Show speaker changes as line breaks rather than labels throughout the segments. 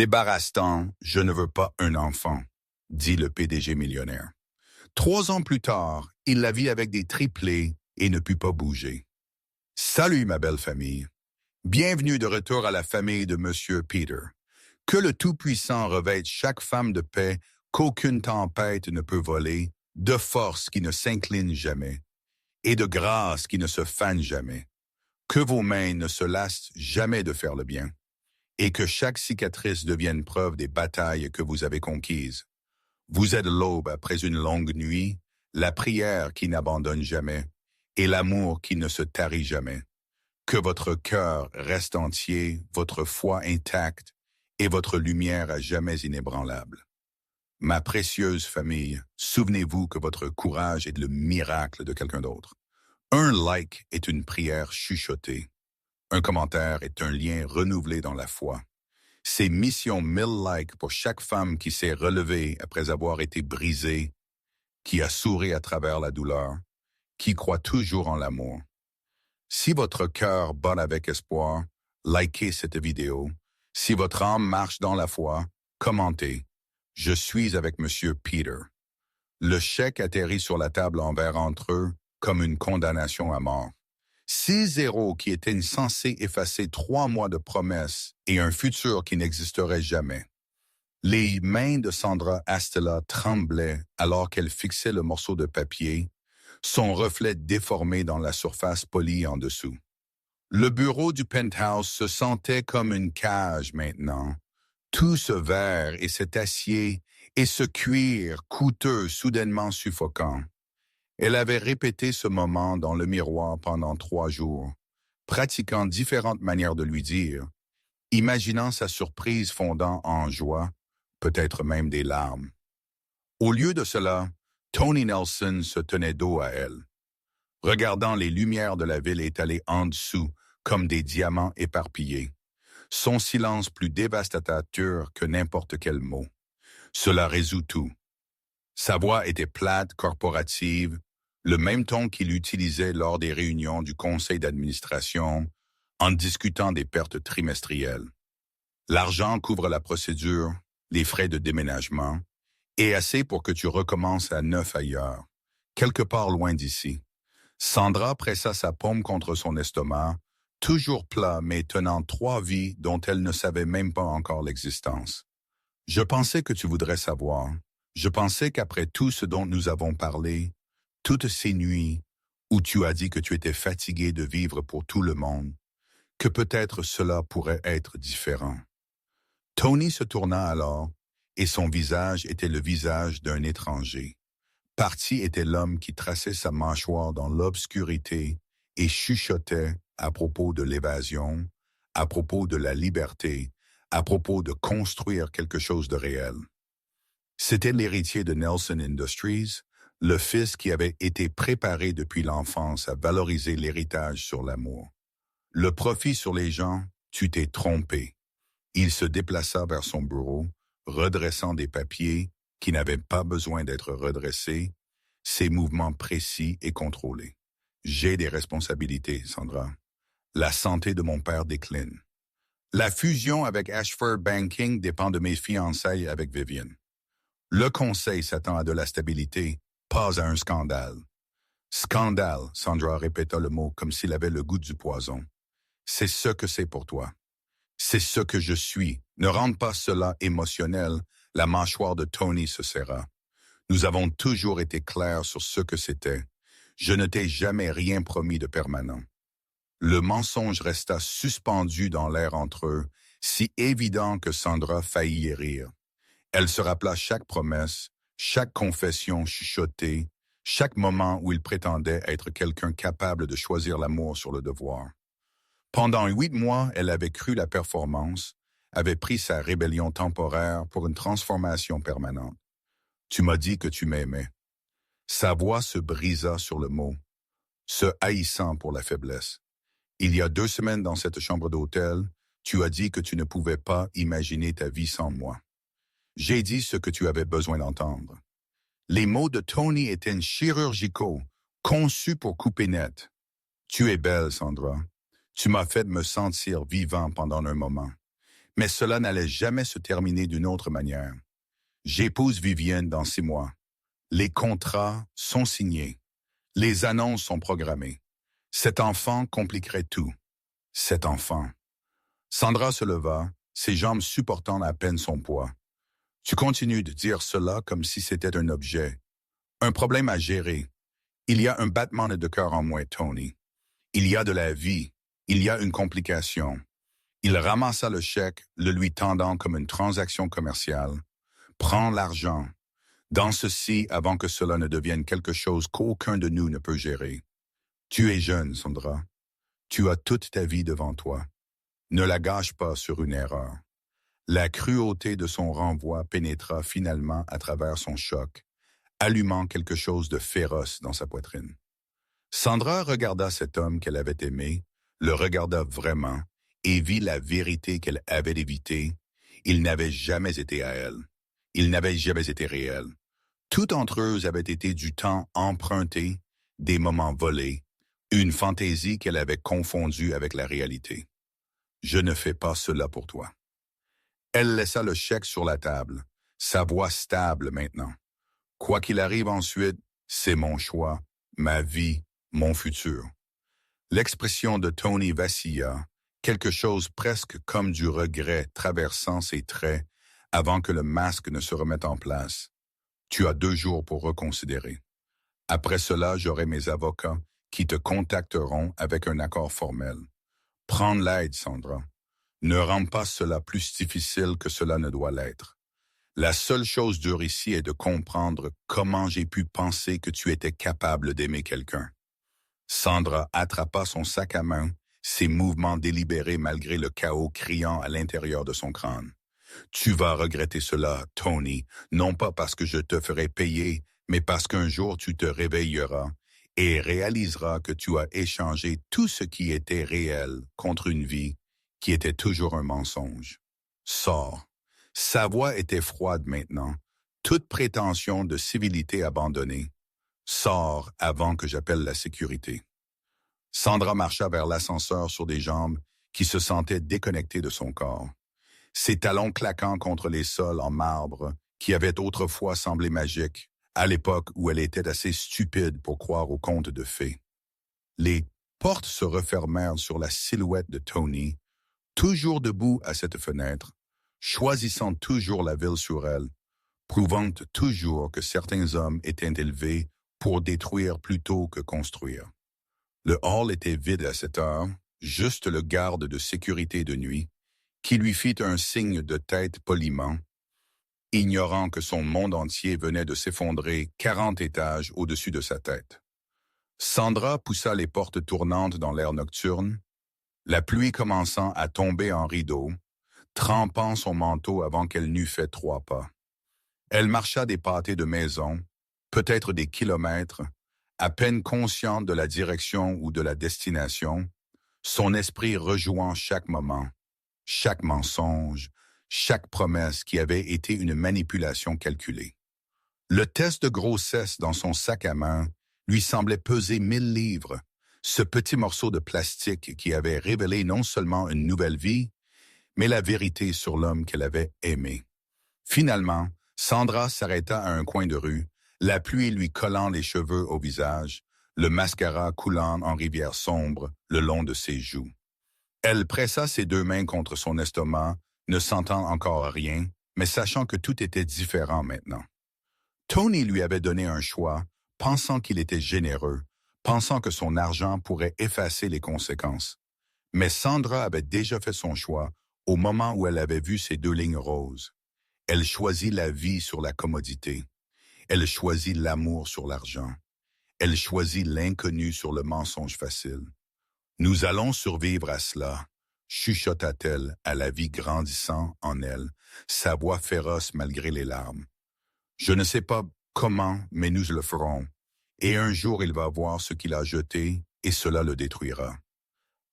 Débarrassant, je ne veux pas un enfant, dit le PDG millionnaire. 3 ans plus tard, il la vit avec des triplés et ne put pas bouger. Salut ma belle famille. Bienvenue de retour à la famille de Monsieur Peter. Que le Tout-Puissant revête chaque femme de paix qu'aucune tempête ne peut voler, de force qui ne s'incline jamais, et de grâce qui ne se fane jamais. Que vos mains ne se lassent jamais de faire le bien, et que chaque cicatrice devienne preuve des batailles que vous avez conquises. Vous êtes l'aube après une longue nuit, la prière qui n'abandonne jamais, et l'amour qui ne se tarit jamais. Que votre cœur reste entier, votre foi intacte, et votre lumière à jamais inébranlable. Ma précieuse famille, souvenez-vous que votre courage est le miracle de quelqu'un d'autre. Un like est une prière chuchotée. Un commentaire est un lien renouvelé dans la foi. C'est mission 1000 likes pour chaque femme qui s'est relevée après avoir été brisée, qui a souri à travers la douleur, qui croit toujours en l'amour. Si votre cœur bat avec espoir, likez cette vidéo. Si votre âme marche dans la foi, commentez. Je suis avec Monsieur Peter. Le chèque atterrit sur la table en verre entre eux comme une condamnation à mort. 6-0 qui étaient censés effacer 3 mois de promesses et un futur qui n'existerait jamais. Les mains de Sandra Astella tremblaient alors qu'elle fixait le morceau de papier, son reflet déformé dans la surface polie en dessous. Le bureau du penthouse se sentait comme une cage maintenant. Tout ce verre et cet acier et ce cuir coûteux soudainement suffocant. Elle avait répété ce moment dans le miroir pendant 3 jours, pratiquant différentes manières de lui dire, imaginant sa surprise fondant en joie, peut-être même des larmes. Au lieu de cela, Tony Nelson se tenait dos à elle, regardant les lumières de la ville étalées en dessous comme des diamants éparpillés, son silence plus dévastateur que n'importe quel mot. Cela résout tout. Sa voix était plate, corporative, le même ton qu'il utilisait lors des réunions du conseil d'administration en discutant des pertes trimestrielles. L'argent couvre la procédure, les frais de déménagement, et assez pour que tu recommences à neuf ailleurs, quelque part loin d'ici. Sandra pressa sa paume contre son estomac, toujours plat mais tenant 3 vies dont elle ne savait même pas encore l'existence. Je pensais que tu voudrais savoir. Je pensais qu'après tout ce dont nous avons parlé, toutes ces nuits où tu as dit que tu étais fatigué de vivre pour tout le monde, que peut-être cela pourrait être différent. Tony se tourna alors, et son visage était le visage d'un étranger. Parti était l'homme qui traçait sa mâchoire dans l'obscurité et chuchotait à propos de l'évasion, à propos de la liberté, à propos de construire quelque chose de réel. C'était l'héritier de Nelson Industries, le fils qui avait été préparé depuis l'enfance à valoriser l'héritage sur l'amour. Le profit sur les gens, tu t'es trompé. Il se déplaça vers son bureau, redressant des papiers qui n'avaient pas besoin d'être redressés, ses mouvements précis et contrôlés. J'ai des responsabilités, Sandra. La santé de mon père décline. La fusion avec Ashford Banking dépend de mes fiançailles avec Vivian. Le conseil s'attend à de la stabilité, pas à un scandale. Scandale, Sandra répéta le mot comme s'il avait le goût du poison. C'est ce que c'est pour toi. C'est ce que je suis. Ne rende pas cela émotionnel, la mâchoire de Tony se serra. Nous avons toujours été clairs sur ce que c'était. Je ne t'ai jamais rien promis de permanent. Le mensonge resta suspendu dans l'air entre eux, si évident que Sandra faillit rire. Elle se rappela chaque promesse, chaque confession chuchotée, chaque moment où il prétendait être quelqu'un capable de choisir l'amour sur le devoir. Pendant 8 mois, elle avait cru la performance, avait pris sa rébellion temporaire pour une transformation permanente. Tu m'as dit que tu m'aimais. Sa voix se brisa sur le mot, se haïssant pour la faiblesse. Il y a 2 semaines dans cette chambre d'hôtel, tu as dit que tu ne pouvais pas imaginer ta vie sans moi. J'ai dit ce que tu avais besoin d'entendre. Les mots de Tony étaient chirurgicaux, conçus pour couper net. Tu es belle, Sandra. Tu m'as fait me sentir vivant pendant un moment. Mais cela n'allait jamais se terminer d'une autre manière. J'épouse Vivienne dans 6 mois. Les contrats sont signés. Les annonces sont programmées. Cet enfant compliquerait tout. Cet enfant. Sandra se leva, ses jambes supportant à peine son poids. Tu continues de dire cela comme si c'était un objet. Un problème à gérer. Il y a un battement de cœur en moi, Tony. Il y a de la vie. Il y a une complication. Il ramassa le chèque, le lui tendant comme une transaction commerciale. Prends l'argent. Dans ceci avant que cela ne devienne quelque chose qu'aucun de nous ne peut gérer. Tu es jeune, Sandra. Tu as toute ta vie devant toi. Ne la gâche pas sur une erreur. La cruauté de son renvoi pénétra finalement à travers son choc, allumant quelque chose de féroce dans sa poitrine. Sandra regarda cet homme qu'elle avait aimé, le regarda vraiment, et vit la vérité qu'elle avait évitée. Il n'avait jamais été à elle. Il n'avait jamais été réel. Tout entre eux avait été du temps emprunté, des moments volés, une fantaisie qu'elle avait confondue avec la réalité. Je ne fais pas cela pour toi. Elle laissa le chèque sur la table, sa voix stable maintenant. Quoi qu'il arrive ensuite, c'est mon choix, ma vie, mon futur. L'expression de Tony vacilla, quelque chose presque comme du regret traversant ses traits avant que le masque ne se remette en place. Tu as 2 jours pour reconsidérer. Après cela, j'aurai mes avocats qui te contacteront avec un accord formel. Prends l'aide, Sandra. Ne rends pas cela plus difficile que cela ne doit l'être. La seule chose dure ici est de comprendre comment j'ai pu penser que tu étais capable d'aimer quelqu'un. Sandra attrapa son sac à main, ses mouvements délibérés malgré le chaos criant à l'intérieur de son crâne. Tu vas regretter cela, Tony, non pas parce que je te ferai payer, mais parce qu'un jour tu te réveilleras et réaliseras que tu as échangé tout ce qui était réel contre une vie qui était toujours un mensonge. Sors. Sa voix était froide maintenant, toute prétention de civilité abandonnée. Sors avant que j'appelle la sécurité. Sandra marcha vers l'ascenseur sur des jambes qui se sentaient déconnectées de son corps. Ses talons claquant contre les sols en marbre, qui avaient autrefois semblé magiques, à l'époque où elle était assez stupide pour croire aux contes de fées. Les portes se refermèrent sur la silhouette de Tony, toujours debout à cette fenêtre, choisissant toujours la ville sur elle, prouvant toujours que certains hommes étaient élevés pour détruire plutôt que construire. Le hall était vide à cette heure, juste le garde de sécurité de nuit, qui lui fit un signe de tête poliment, ignorant que son monde entier venait de s'effondrer 40 étages au-dessus de sa tête. Sandra poussa les portes tournantes dans l'air nocturne, la pluie commençant à tomber en rideaux, trempant son manteau avant qu'elle n'eût fait 3 pas. Elle marcha des pâtés de maison, peut-être des kilomètres, à peine consciente de la direction ou de la destination, son esprit rejouant chaque moment, chaque mensonge, chaque promesse qui avait été une manipulation calculée. Le test de grossesse dans son sac à main lui semblait peser 1000 livres, ce petit morceau de plastique qui avait révélé non seulement une nouvelle vie, mais la vérité sur l'homme qu'elle avait aimé. Finalement, Sandra s'arrêta à un coin de rue, la pluie lui collant les cheveux au visage, le mascara coulant en rivière sombre le long de ses joues. Elle pressa ses 2 mains contre son estomac, ne sentant encore rien, mais sachant que tout était différent maintenant. Tony lui avait donné un choix, pensant qu'il était généreux, pensant que son argent pourrait effacer les conséquences. Mais Sandra avait déjà fait son choix au moment où elle avait vu ces 2 lignes roses. Elle choisit la vie sur la commodité. Elle choisit l'amour sur l'argent. Elle choisit l'inconnu sur le mensonge facile. Nous allons survivre à cela, chuchota-t-elle à la vie grandissant en elle, sa voix féroce malgré les larmes. Je ne sais pas comment, mais nous le ferons. Et un jour il va voir ce qu'il a jeté, et cela le détruira.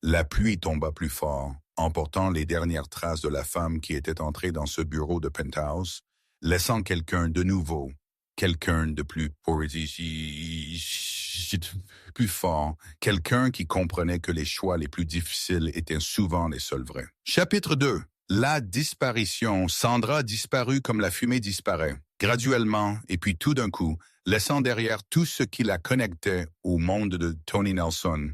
La pluie tomba plus fort, emportant les dernières traces de la femme qui était entrée dans ce bureau de penthouse, laissant quelqu'un de nouveau, quelqu'un de plus plus fort, quelqu'un qui comprenait que les choix les plus difficiles étaient souvent les seuls vrais. Chapitre 2. La disparition. Sandra disparut comme la fumée disparaît, graduellement et puis tout d'un coup, laissant derrière tout ce qui la connectait au monde de Tony Nelson.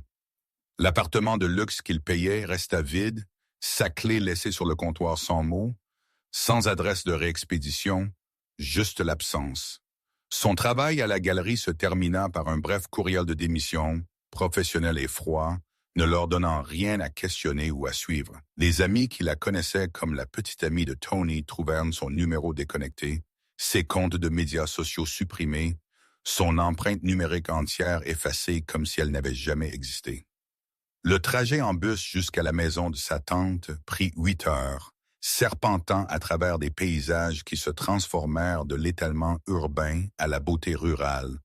L'appartement de luxe qu'il payait resta vide, sa clé laissée sur le comptoir sans mots, sans adresse de réexpédition, juste l'absence. Son travail à la galerie se termina par un bref courriel de démission, professionnel et froid, ne leur donnant rien à questionner ou à suivre. Les amis qui la connaissaient comme la petite amie de Tony trouvèrent son numéro déconnecté, ses comptes de médias sociaux supprimés, son empreinte numérique entière effacée comme si elle n'avait jamais existé. Le trajet en bus jusqu'à la maison de sa tante prit 8 heures, serpentant à travers des paysages qui se transformèrent de l'étalement urbain à la beauté rurale,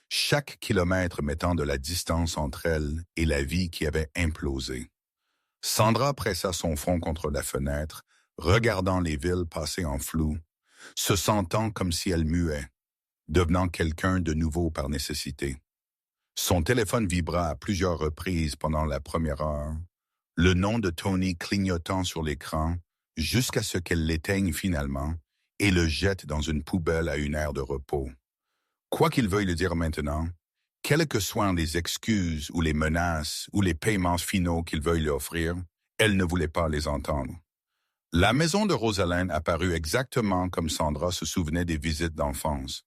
chaque kilomètre mettant de la distance entre elle et la vie qui avait implosé. Sandra pressa son front contre la fenêtre, regardant les villes passer en flou, se sentant comme si elle muait, devenant quelqu'un de nouveau par nécessité. Son téléphone vibra à plusieurs reprises pendant la première heure, le nom de Tony clignotant sur l'écran jusqu'à ce qu'elle l'éteigne finalement et le jette dans une poubelle à une aire de repos. Quoi qu'il veuille le dire maintenant, quelles que soient les excuses ou les menaces ou les paiements finaux qu'il veuille lui offrir, elle ne voulait pas les entendre. La maison de Rosalind apparut exactement comme Sandra se souvenait des visites d'enfance.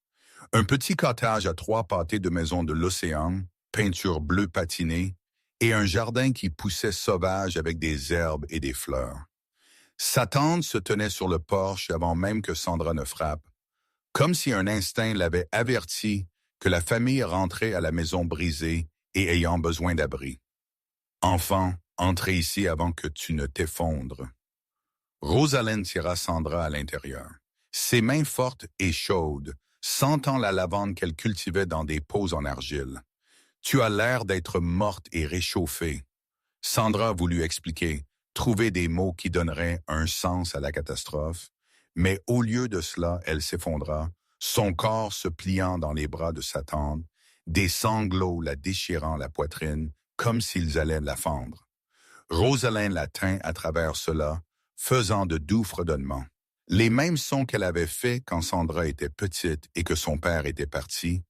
Un petit cottage à 3 pâtés de maison de l'océan, peinture bleue patinée, et un jardin qui poussait sauvage avec des herbes et des fleurs. Sa tante se tenait sur le porche avant même que Sandra ne frappe, comme si un instinct l'avait averti que la famille rentrait à la maison brisée et ayant besoin d'abri. Enfant, entrez ici avant que tu ne t'effondres. Rosalind tira Sandra à l'intérieur. Ses mains fortes et chaudes, sentant la lavande qu'elle cultivait dans des pots en argile. Tu as l'air d'être morte et réchauffée. Sandra voulut expliquer, trouver des mots qui donneraient un sens à la catastrophe, mais au lieu de cela, elle s'effondra, son corps se pliant dans les bras de sa tante, des sanglots la déchirant la poitrine, comme s'ils allaient la fendre. Rosalind la tint à travers cela, faisant de doux fredonnements. Les mêmes sons qu'elle avait faits quand Sandra était petite et que son père était parti,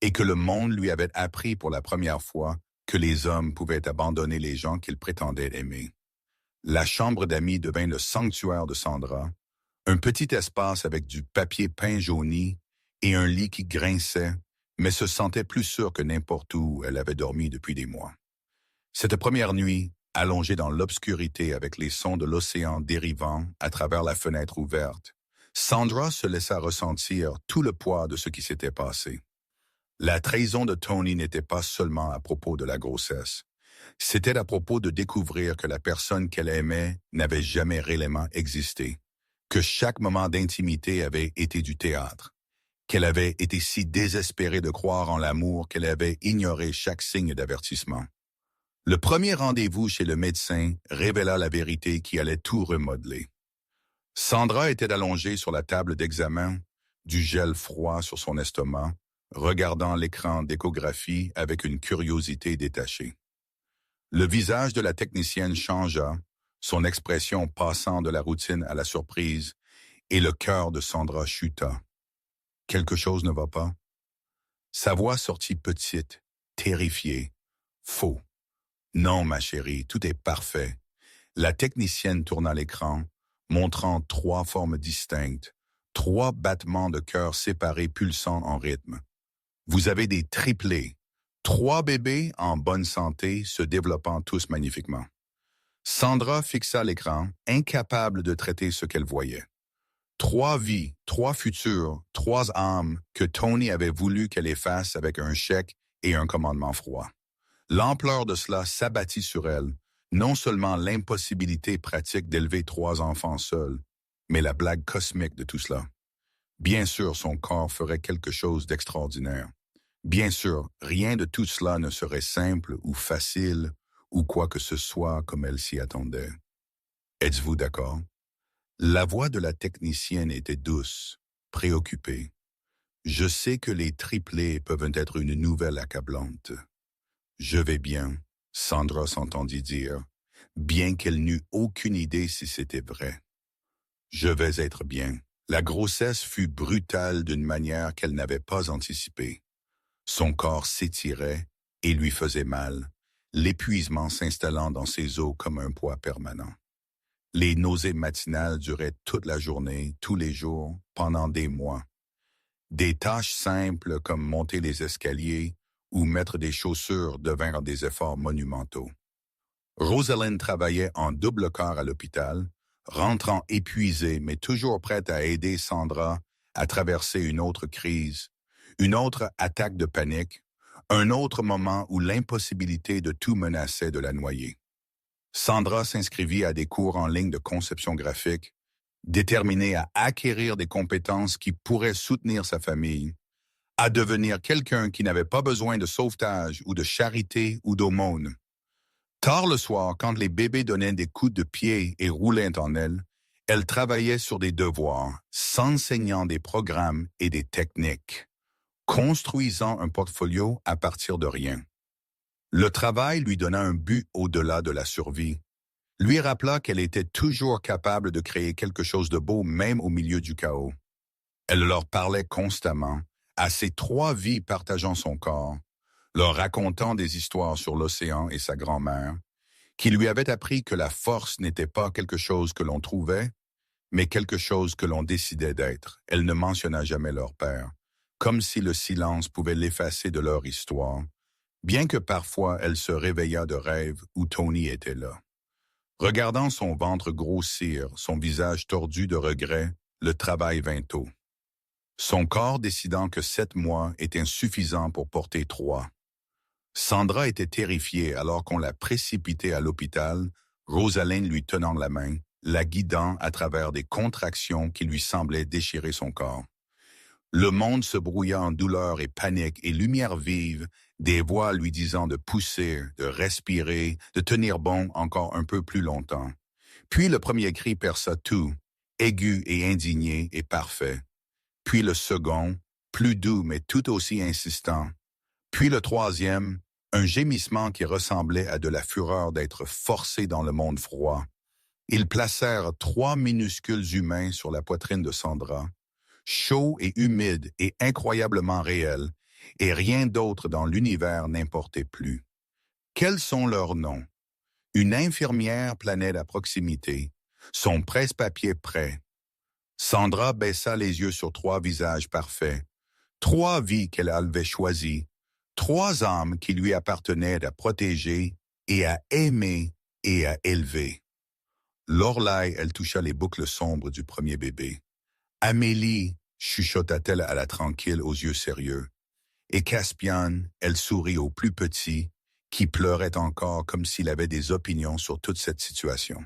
et que le monde lui avait appris pour la première fois que les hommes pouvaient abandonner les gens qu'ils prétendaient aimer. La chambre d'amis devint le sanctuaire de Sandra, un petit espace avec du papier peint jauni et un lit qui grinçait, mais se sentait plus sûre que n'importe où elle avait dormi depuis des mois. Cette première nuit, allongée dans l'obscurité avec les sons de l'océan dérivant à travers la fenêtre ouverte, Sandra se laissa ressentir tout le poids de ce qui s'était passé. La trahison de Tony n'était pas seulement à propos de la grossesse. C'était à propos de découvrir que la personne qu'elle aimait n'avait jamais réellement existé, que chaque moment d'intimité avait été du théâtre, qu'elle avait été si désespérée de croire en l'amour qu'elle avait ignoré chaque signe d'avertissement. Le premier rendez-vous chez le médecin révéla la vérité qui allait tout remodeler. Sandra était allongée sur la table d'examen, du gel froid sur son estomac, regardant l'écran d'échographie avec une curiosité détachée. Le visage de la technicienne changea, son expression passant de la routine à la surprise, et le cœur de Sandra chuta. Quelque chose ne va pas? Sa voix sortit petite, terrifiée. Faux. Non, ma chérie, tout est parfait. La technicienne tourna l'écran, montrant 3 formes distinctes, 3 battements de cœur séparés pulsant en rythme. Vous avez des triplés, 3 bébés en bonne santé se développant tous magnifiquement. Sandra fixa l'écran, incapable de traiter ce qu'elle voyait. 3 vies, 3 futurs, 3 âmes que Tony avait voulu qu'elle efface avec un chèque et un commandement froid. L'ampleur de cela s'abattit sur elle, non seulement l'impossibilité pratique d'élever 3 enfants seuls, mais la blague cosmique de tout cela. Bien sûr, son corps ferait quelque chose d'extraordinaire. Bien sûr, rien de tout cela ne serait simple ou facile ou quoi que ce soit comme elle s'y attendait. Êtes-vous d'accord? La voix de la technicienne était douce, préoccupée. Je sais que les triplés peuvent être une nouvelle accablante. Je vais bien, Sandra s'entendit dire, bien qu'elle n'eût aucune idée si c'était vrai. Je vais être bien. La grossesse fut brutale d'une manière qu'elle n'avait pas anticipée. Son corps s'étirait et lui faisait mal, l'épuisement s'installant dans ses os comme un poids permanent. Les nausées matinales duraient toute la journée, tous les jours, pendant des mois. Des tâches simples comme monter les escaliers ou mettre des chaussures devinrent des efforts monumentaux. Rosalind travaillait en double quart à l'hôpital, rentrant épuisée mais toujours prête à aider Sandra à traverser une autre crise, une autre attaque de panique, un autre moment où l'impossibilité de tout menaçait de la noyer. Sandra s'inscrivit à des cours en ligne de conception graphique, déterminée à acquérir des compétences qui pourraient soutenir sa famille, à devenir quelqu'un qui n'avait pas besoin de sauvetage ou de charité ou d'aumône. Tard le soir, quand les bébés donnaient des coups de pied et roulaient en elle travaillait sur des devoirs, s'enseignant des programmes et des techniques, construisant un portfolio à partir de rien. Le travail lui donna un but au-delà de la survie, lui rappela qu'elle était toujours capable de créer quelque chose de beau même au milieu du chaos. Elle leur parlait constamment, à ses 3 vies partageant son corps, leur racontant des histoires sur l'océan et sa grand-mère, qui lui avait appris que la force n'était pas quelque chose que l'on trouvait, mais quelque chose que l'on décidait d'être. Elle ne mentionna jamais leur père, comme si le silence pouvait l'effacer de leur histoire, bien que parfois elle se réveillât de rêves où Tony était là. Regardant son ventre grossir, son visage tordu de regret, le travail vint tôt. Son corps décidant que 7 mois étaient insuffisants pour porter 3. Sandra était terrifiée alors qu'on la précipitait à l'hôpital, Rosalind lui tenant la main, la guidant à travers des contractions qui lui semblaient déchirer son corps. Le monde se brouilla en douleur et panique et lumière vive, des voix lui disant de pousser, de respirer, de tenir bon encore un peu plus longtemps. Puis le premier cri perça tout, aigu et indigné et parfait. Puis le second, plus doux mais tout aussi insistant. Puis le troisième, un gémissement qui ressemblait à de la fureur d'être forcé dans le monde froid. Ils placèrent 3 minuscules humains sur la poitrine de Sandra, chauds et humides et incroyablement réels, et rien d'autre dans l'univers n'importait plus. Quels sont leurs noms? Une infirmière planait à proximité, son presse-papier prêt. Sandra baissa les yeux sur 3 visages parfaits, 3 vies qu'elle avait choisies, 3 âmes qui lui appartenaient à protéger et à aimer et à élever. Lorelai, elle toucha les boucles sombres du premier bébé. Amélie, chuchota-t-elle à la tranquille aux yeux sérieux. Et Caspian, elle sourit au plus petit, qui pleurait encore comme s'il avait des opinions sur toute cette situation.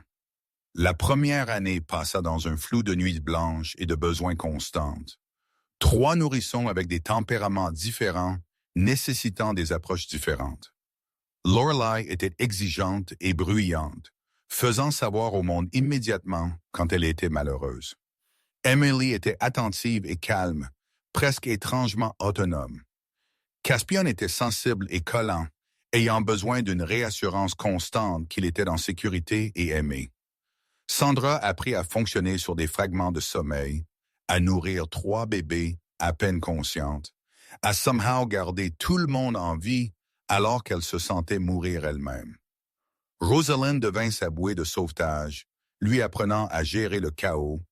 La première année passa dans un flou de nuits blanches et de besoins constantes. 3 nourrissons avec des tempéraments différents, nécessitant des approches différentes. Lorelai était exigeante et bruyante, faisant savoir au monde immédiatement quand elle était malheureuse. Emily était attentive et calme, presque étrangement autonome. Caspian était sensible et collant, ayant besoin d'une réassurance constante qu'il était en sécurité et aimé. Sandra apprit à fonctionner sur des fragments de sommeil, à nourrir 3 bébés à peine conscientes, à somehow garder tout le monde en vie alors qu'elle se sentait mourir elle-même. Rosalind devint sa bouée de sauvetage, lui apprenant à gérer le chaos,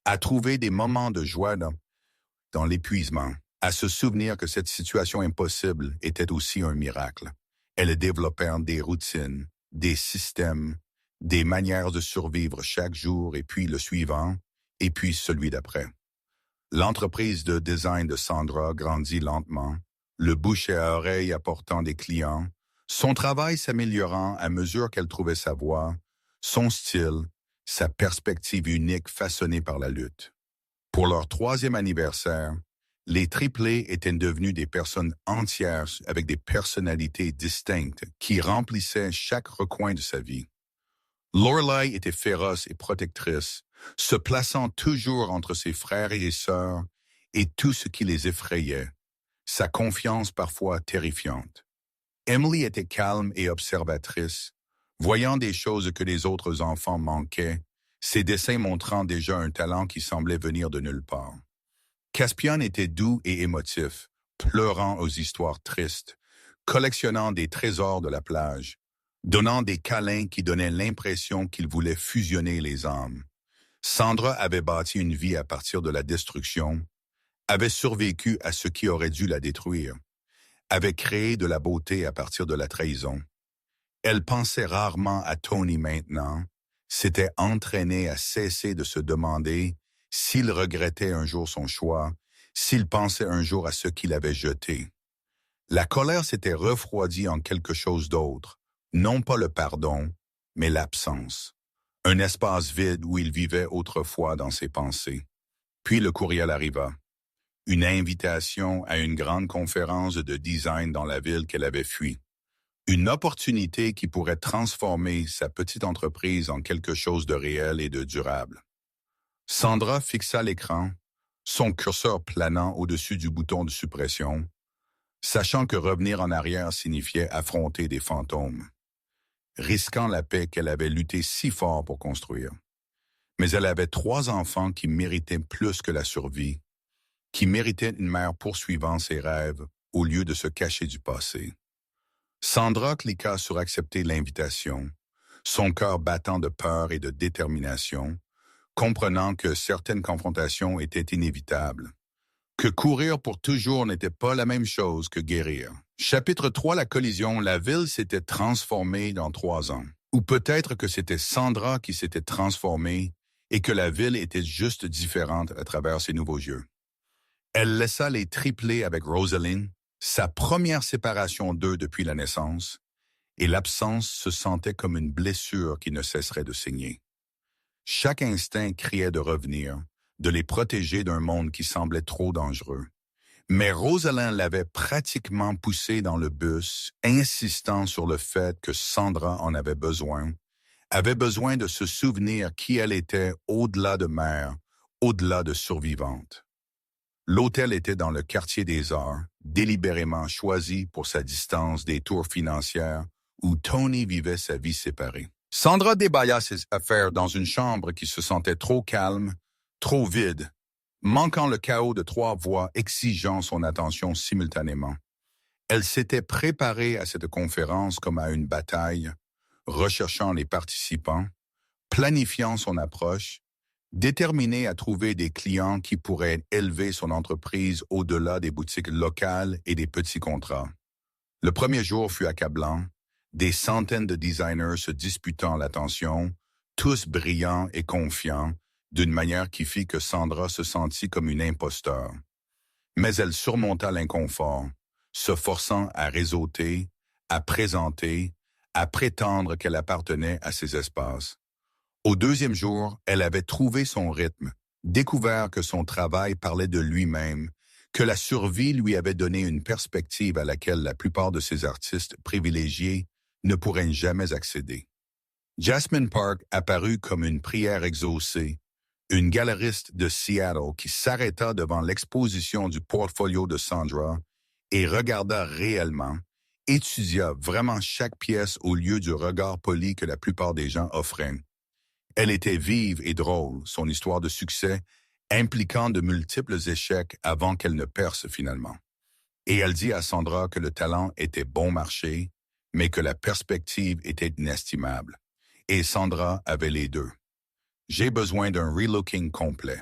à trouver des moments de joie dans l'épuisement, à se souvenir que cette situation impossible était aussi un miracle. Elles développèrent des routines, des systèmes, des manières de survivre chaque jour et puis le suivant, et puis celui d'après. L'entreprise de design de Sandra grandit lentement, le bouche à oreille apportant des clients, son travail s'améliorant à mesure qu'elle trouvait sa voie, son style, sa perspective unique façonnée par la lutte. Pour leur 3e anniversaire, les triplés étaient devenus des personnes entières avec des personnalités distinctes qui remplissaient chaque recoin de sa vie. Lorelai était féroce et protectrice, se plaçant toujours entre ses frères et sœurs et tout ce qui les effrayait, sa confiance parfois terrifiante. Emily était calme et observatrice, voyant des choses que les autres enfants manquaient, ses dessins montrant déjà un talent qui semblait venir de nulle part. Caspian était doux et émotif, pleurant aux histoires tristes, collectionnant des trésors de la plage, donnant des câlins qui donnaient l'impression qu'il voulait fusionner les âmes. Sandra avait bâti une vie à partir de la destruction, avait survécu à ce qui aurait dû la détruire, avait créé de la beauté à partir de la trahison. Elle pensait rarement à Tony maintenant, s'était entraînée à cesser de se demander s'il regrettait un jour son choix, s'il pensait un jour à ce qu'il avait jeté. La colère s'était refroidie en quelque chose d'autre, non pas le pardon, mais l'absence. Un espace vide où il vivait autrefois dans ses pensées. Puis le courriel arriva. Une invitation à une grande conférence de design dans la ville qu'elle avait fui. Une opportunité qui pourrait transformer sa petite entreprise en quelque chose de réel et de durable. Sandra fixa l'écran, son curseur planant au-dessus du bouton de suppression, sachant que revenir en arrière signifiait affronter des fantômes, risquant la paix qu'elle avait lutté si fort pour construire. Mais elle avait 3 enfants qui méritaient plus que la survie, qui méritaient une mère poursuivant ses rêves au lieu de se cacher du passé. Sandra cliqua sur accepter l'invitation, son cœur battant de peur et de détermination, comprenant que certaines confrontations étaient inévitables, que courir pour toujours n'était pas la même chose que guérir. Chapitre 3, la collision, la ville s'était transformée dans 3 ans. Ou peut-être que c'était Sandra qui s'était transformée et que la ville était juste différente à travers ses nouveaux yeux. Elle laissa les triplés avec Rosalind, sa première séparation d'eux depuis la naissance, et l'absence se sentait comme une blessure qui ne cesserait de saigner. Chaque instinct criait de revenir, de les protéger d'un monde qui semblait trop dangereux. Mais Rosalind l'avait pratiquement poussé dans le bus, insistant sur le fait que Sandra en avait besoin de se souvenir qui elle était au-delà de mère, au-delà de survivante. L'hôtel était dans le quartier des Arts, délibérément choisi pour sa distance des tours financières où Tony vivait sa vie séparée. Sandra débaya ses affaires dans une chambre qui se sentait trop calme, trop vide, manquant le chaos de 3 voix exigeant son attention simultanément. Elle s'était préparée à cette conférence comme à une bataille, recherchant les participants, planifiant son approche, déterminée à trouver des clients qui pourraient élever son entreprise au-delà des boutiques locales et des petits contrats. Le premier jour fut accablant, des centaines de designers se disputant l'attention, tous brillants et confiants, d'une manière qui fit que Sandra se sentit comme une imposteur. Mais elle surmonta l'inconfort, se forçant à réseauter, à présenter, à prétendre qu'elle appartenait à ces espaces. Au 2e jour, elle avait trouvé son rythme, découvert que son travail parlait de lui-même, que la survie lui avait donné une perspective à laquelle la plupart de ces artistes privilégiés ne pourraient jamais accéder. Jasmine Park apparut comme une prière exaucée, une galeriste de Seattle qui s'arrêta devant l'exposition du portfolio de Sandra et regarda réellement, étudia vraiment chaque pièce au lieu du regard poli que la plupart des gens offraient. Elle était vive et drôle, son histoire de succès impliquant de multiples échecs avant qu'elle ne perce finalement. Et elle dit à Sandra que le talent était bon marché, mais que la perspective était inestimable. Et Sandra avait les deux. J'ai besoin d'un relooking complet.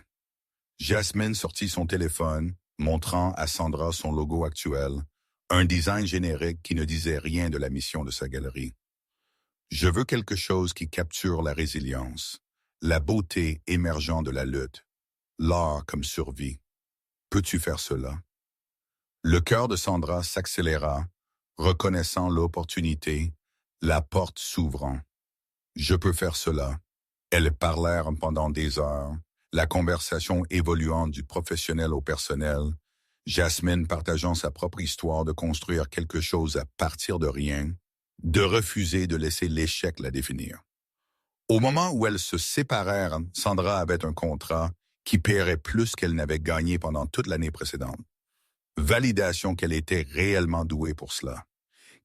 Jasmine sortit son téléphone, montrant à Sandra son logo actuel, un design générique qui ne disait rien de la mission de sa galerie. Je veux quelque chose qui capture la résilience, la beauté émergeant de la lutte, l'art comme survie. Peux-tu faire cela? Le cœur de Sandra s'accéléra, reconnaissant l'opportunité, la porte s'ouvrant. Je peux faire cela. Elles parlèrent pendant des heures, la conversation évoluant du professionnel au personnel, Jasmine partageant sa propre histoire de construire quelque chose à partir de rien, de refuser de laisser l'échec la définir. Au moment où elles se séparèrent, Sandra avait un contrat qui paierait plus qu'elle n'avait gagné pendant toute l'année précédente. Validation qu'elle était réellement douée pour cela,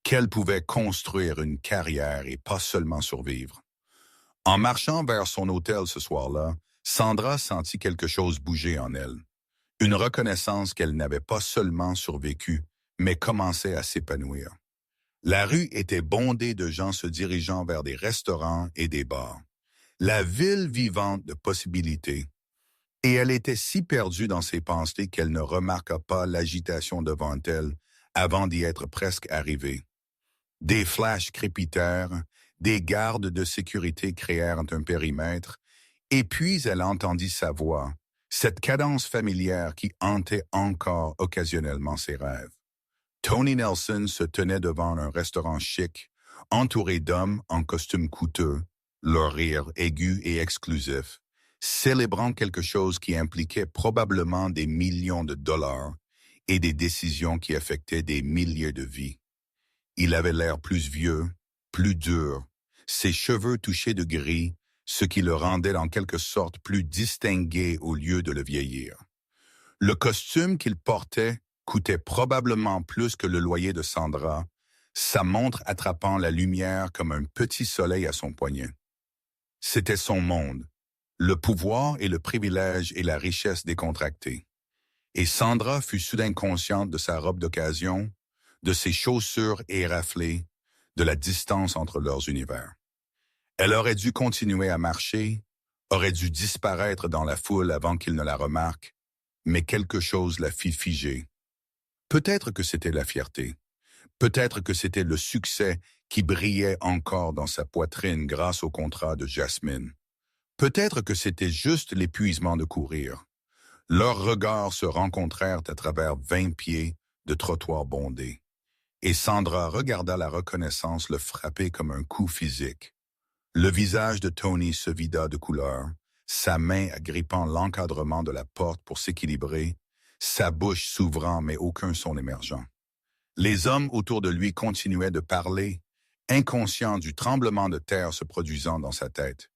qu'elle pouvait construire une carrière et pas seulement survivre. En marchant vers son hôtel ce soir-là, Sandra sentit quelque chose bouger en elle. Une reconnaissance qu'elle n'avait pas seulement survécu, mais commençait à s'épanouir. La rue était bondée de gens se dirigeant vers des restaurants et des bars. La ville vivante de possibilités. Et elle était si perdue dans ses pensées qu'elle ne remarqua pas l'agitation devant elle avant d'y être presque arrivée. Des flashs crépitèrent, des gardes de sécurité créèrent un périmètre, et puis elle entendit sa voix, cette cadence familière qui hantait encore occasionnellement ses rêves. Tony Nelson se tenait devant un restaurant chic, entouré d'hommes en costumes coûteux, leur rire aigu et exclusif, célébrant quelque chose qui impliquait probablement des millions de dollars et des décisions qui affectaient des milliers de vies. Il avait l'air plus vieux, plus dur, ses cheveux touchés de gris, ce qui le rendait en quelque sorte plus distingué au lieu de le vieillir. Le costume qu'il portait coûtait probablement plus que le loyer de Sandra, sa montre attrapant la lumière comme un petit soleil à son poignet. C'était son monde, le pouvoir et le privilège et la richesse décontractée. Et Sandra fut soudain consciente de sa robe d'occasion, de ses chaussures éraflées, de la distance entre leurs univers. Elle aurait dû continuer à marcher, aurait dû disparaître dans la foule avant qu'il ne la remarque, mais quelque chose la fit figer. Peut-être que c'était la fierté, peut-être que c'était le succès qui brillait encore dans sa poitrine grâce au contrat de Jasmine. Peut-être que c'était juste l'épuisement de courir. Leurs regards se rencontrèrent à travers 20 pieds de trottoir bondé. Et Sandra regarda la reconnaissance le frapper comme un coup physique. Le visage de Tony se vida de couleur, sa main agrippant l'encadrement de la porte pour s'équilibrer, sa bouche s'ouvrant mais aucun son émergeant. Les hommes autour de lui continuaient de parler, inconscients du tremblement de terre se produisant dans sa tête.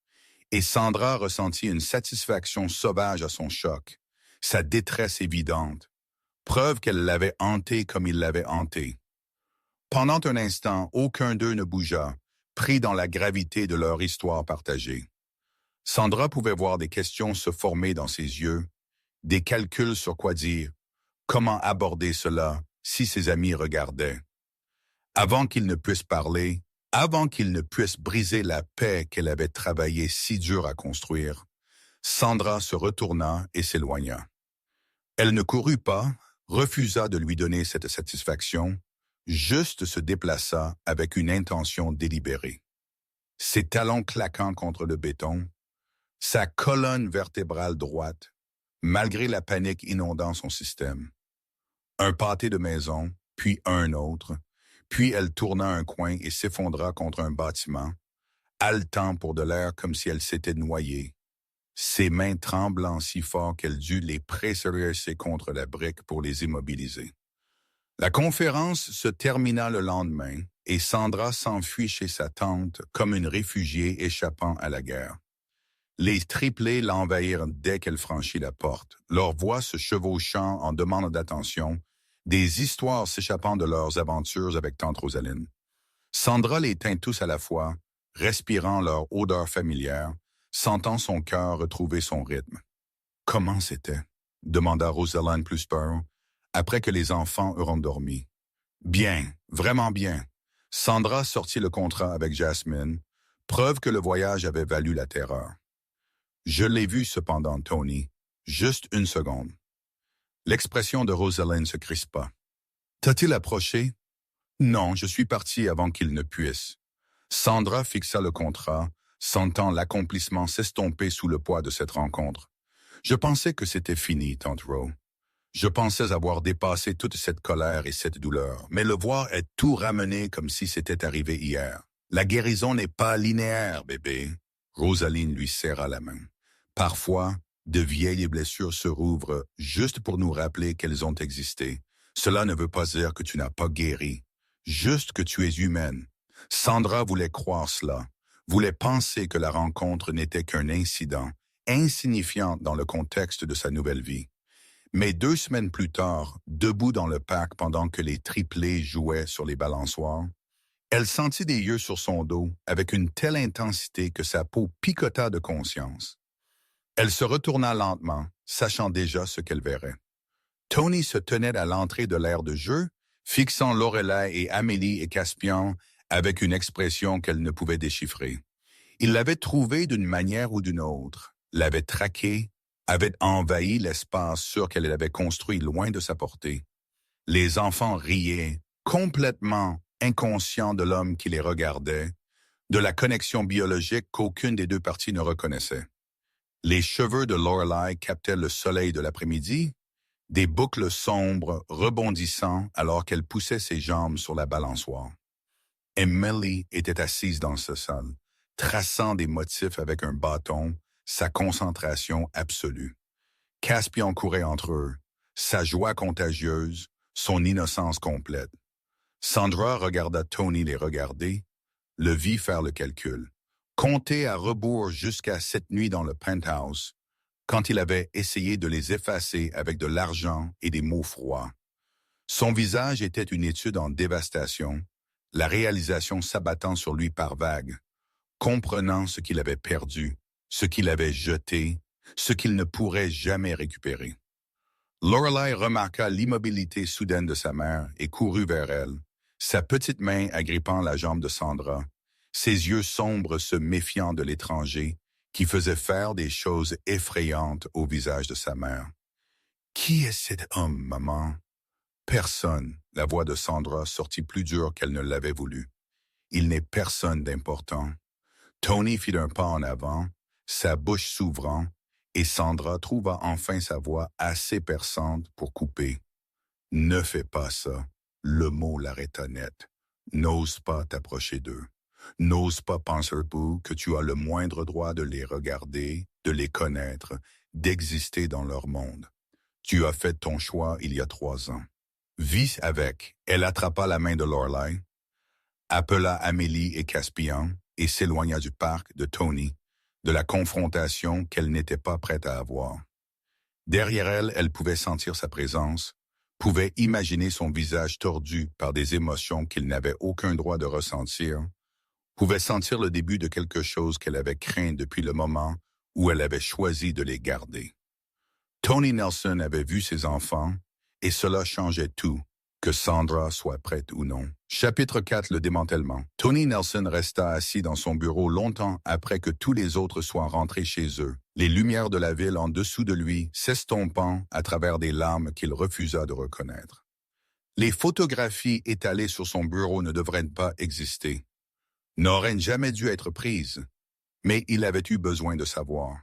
Et Sandra ressentit une satisfaction sauvage à son choc, sa détresse évidente, preuve qu'elle l'avait hanté comme il l'avait hanté. Pendant un instant, aucun d'eux ne bougea, pris dans la gravité de leur histoire partagée. Sandra pouvait voir des questions se former dans ses yeux, des calculs sur quoi dire, comment aborder cela si ses amis regardaient. Avant qu'il ne puisse parler, avant qu'il ne puisse briser la paix qu'elle avait travaillé si dur à construire, Sandra se retourna et s'éloigna. Elle ne courut pas, refusa de lui donner cette satisfaction, juste se déplaça avec une intention délibérée. Ses talons claquant contre le béton, sa colonne vertébrale droite, malgré la panique inondant son système. Un pâté de maison, puis un autre, puis elle tourna un coin et s'effondra contre un bâtiment, haletant pour de l'air comme si elle s'était noyée, ses mains tremblant si fort qu'elle dut les presser contre la brique pour les immobiliser. La conférence se termina le lendemain et Sandra s'enfuit chez sa tante comme une réfugiée échappant à la guerre. Les triplés l'envahirent dès qu'elle franchit la porte, leurs voix se chevauchant en demande d'attention, des histoires s'échappant de leurs aventures avec tante Rosaline. Sandra les tint tous à la fois, respirant leur odeur familière, sentant son cœur retrouver son rythme. « Comment c'était ?» demanda Rosaline plus peur, après que les enfants eurent dormi. « Bien, vraiment bien. » Sandra sortit le contrat avec Jasmine, preuve que le voyage avait valu la terreur. « Je l'ai vu cependant, Tony. Juste une seconde. » L'expression de Rosaline se crispa. « T'as-t-il approché? » »« Non, je suis parti avant qu'il ne puisse. » Sandra fixa le contrat, sentant l'accomplissement s'estomper sous le poids de cette rencontre. « Je pensais que c'était fini, tante Ro. Je pensais avoir dépassé toute cette colère et cette douleur, mais le voir est tout ramené comme si c'était arrivé hier. La guérison n'est pas linéaire, bébé. » Rosaline lui serra la main. « Parfois, de vieilles blessures se rouvrent juste pour nous rappeler qu'elles ont existé. Cela ne veut pas dire que tu n'as pas guéri, juste que tu es humaine. » Sandra voulait croire cela, voulait penser que la rencontre n'était qu'un incident, insignifiant dans le contexte de sa nouvelle vie. Mais 2 semaines plus tard, debout dans le parc pendant que les triplés jouaient sur les balançoires, Elle sentit des yeux sur son dos avec une telle intensité que sa peau picota de conscience. Elle se retourna lentement, sachant déjà ce qu'elle verrait. Tony se tenait à l'entrée de l'aire de jeu, fixant Lorelai et Amélie et Caspian avec une expression qu'elle ne pouvait déchiffrer. Il l'avait trouvée d'une manière ou d'une autre, l'avait traquée, avait envahi l'espace sûr qu'elle avait construit loin de sa portée. Les enfants riaient, complètement inconscients de l'homme qui les regardait, de la connexion biologique qu'aucune des deux parties ne reconnaissait. Les cheveux de Lorelai captaient le soleil de l'après-midi, des boucles sombres rebondissant alors qu'elle poussait ses jambes sur la balançoire. Emily était assise dans ce sol, traçant des motifs avec un bâton, sa concentration absolue. Caspian courait entre eux, sa joie contagieuse, son innocence complète. Sandra regarda Tony les regarder, le vit faire le calcul, compter à rebours jusqu'à cette nuit dans le penthouse, quand il avait essayé de les effacer avec de l'argent et des mots froids. Son visage était une étude en dévastation, la réalisation s'abattant sur lui par vagues, comprenant ce qu'il avait perdu, ce qu'il avait jeté, ce qu'il ne pourrait jamais récupérer. Lorelai remarqua l'immobilité soudaine de sa mère et courut vers elle, sa petite main agrippant la jambe de Sandra, ses yeux sombres se méfiant de l'étranger qui faisait faire des choses effrayantes au visage de sa mère. « Qui est cet homme, maman? » Personne, la voix de Sandra sortit plus dure qu'elle ne l'avait voulu. Il n'est personne d'important. Tony fit un pas en avant, sa bouche s'ouvrant, et Sandra trouva enfin sa voix assez perçante pour couper. « Ne fais pas ça. » Le mot l'arrêta net. « N'ose pas t'approcher d'eux. N'ose pas penser que tu as le moindre droit de les regarder, de les connaître, d'exister dans leur monde. Tu as fait ton choix il y a 3 ans. » Vis avec. Elle attrapa la main de Lorelai, appela Amélie et Caspian et s'éloigna du parc de Tony, de la confrontation qu'elle n'était pas prête à avoir. Derrière elle, elle pouvait sentir sa présence, pouvait imaginer son visage tordu par des émotions qu'il n'avait aucun droit de ressentir, pouvait sentir le début de quelque chose qu'elle avait craint depuis le moment où elle avait choisi de les garder. Tony Nelson avait vu ses enfants, et cela changeait tout, que Sandra soit prête ou non. Chapitre 4, le démantèlement. Tony Nelson resta assis dans son bureau longtemps après que tous les autres soient rentrés chez eux, les lumières de la ville en dessous de lui s'estompant à travers des larmes qu'il refusa de reconnaître. Les photographies étalées sur son bureau ne devraient pas exister, n'auraient jamais dû être prises, mais il avait eu besoin de savoir,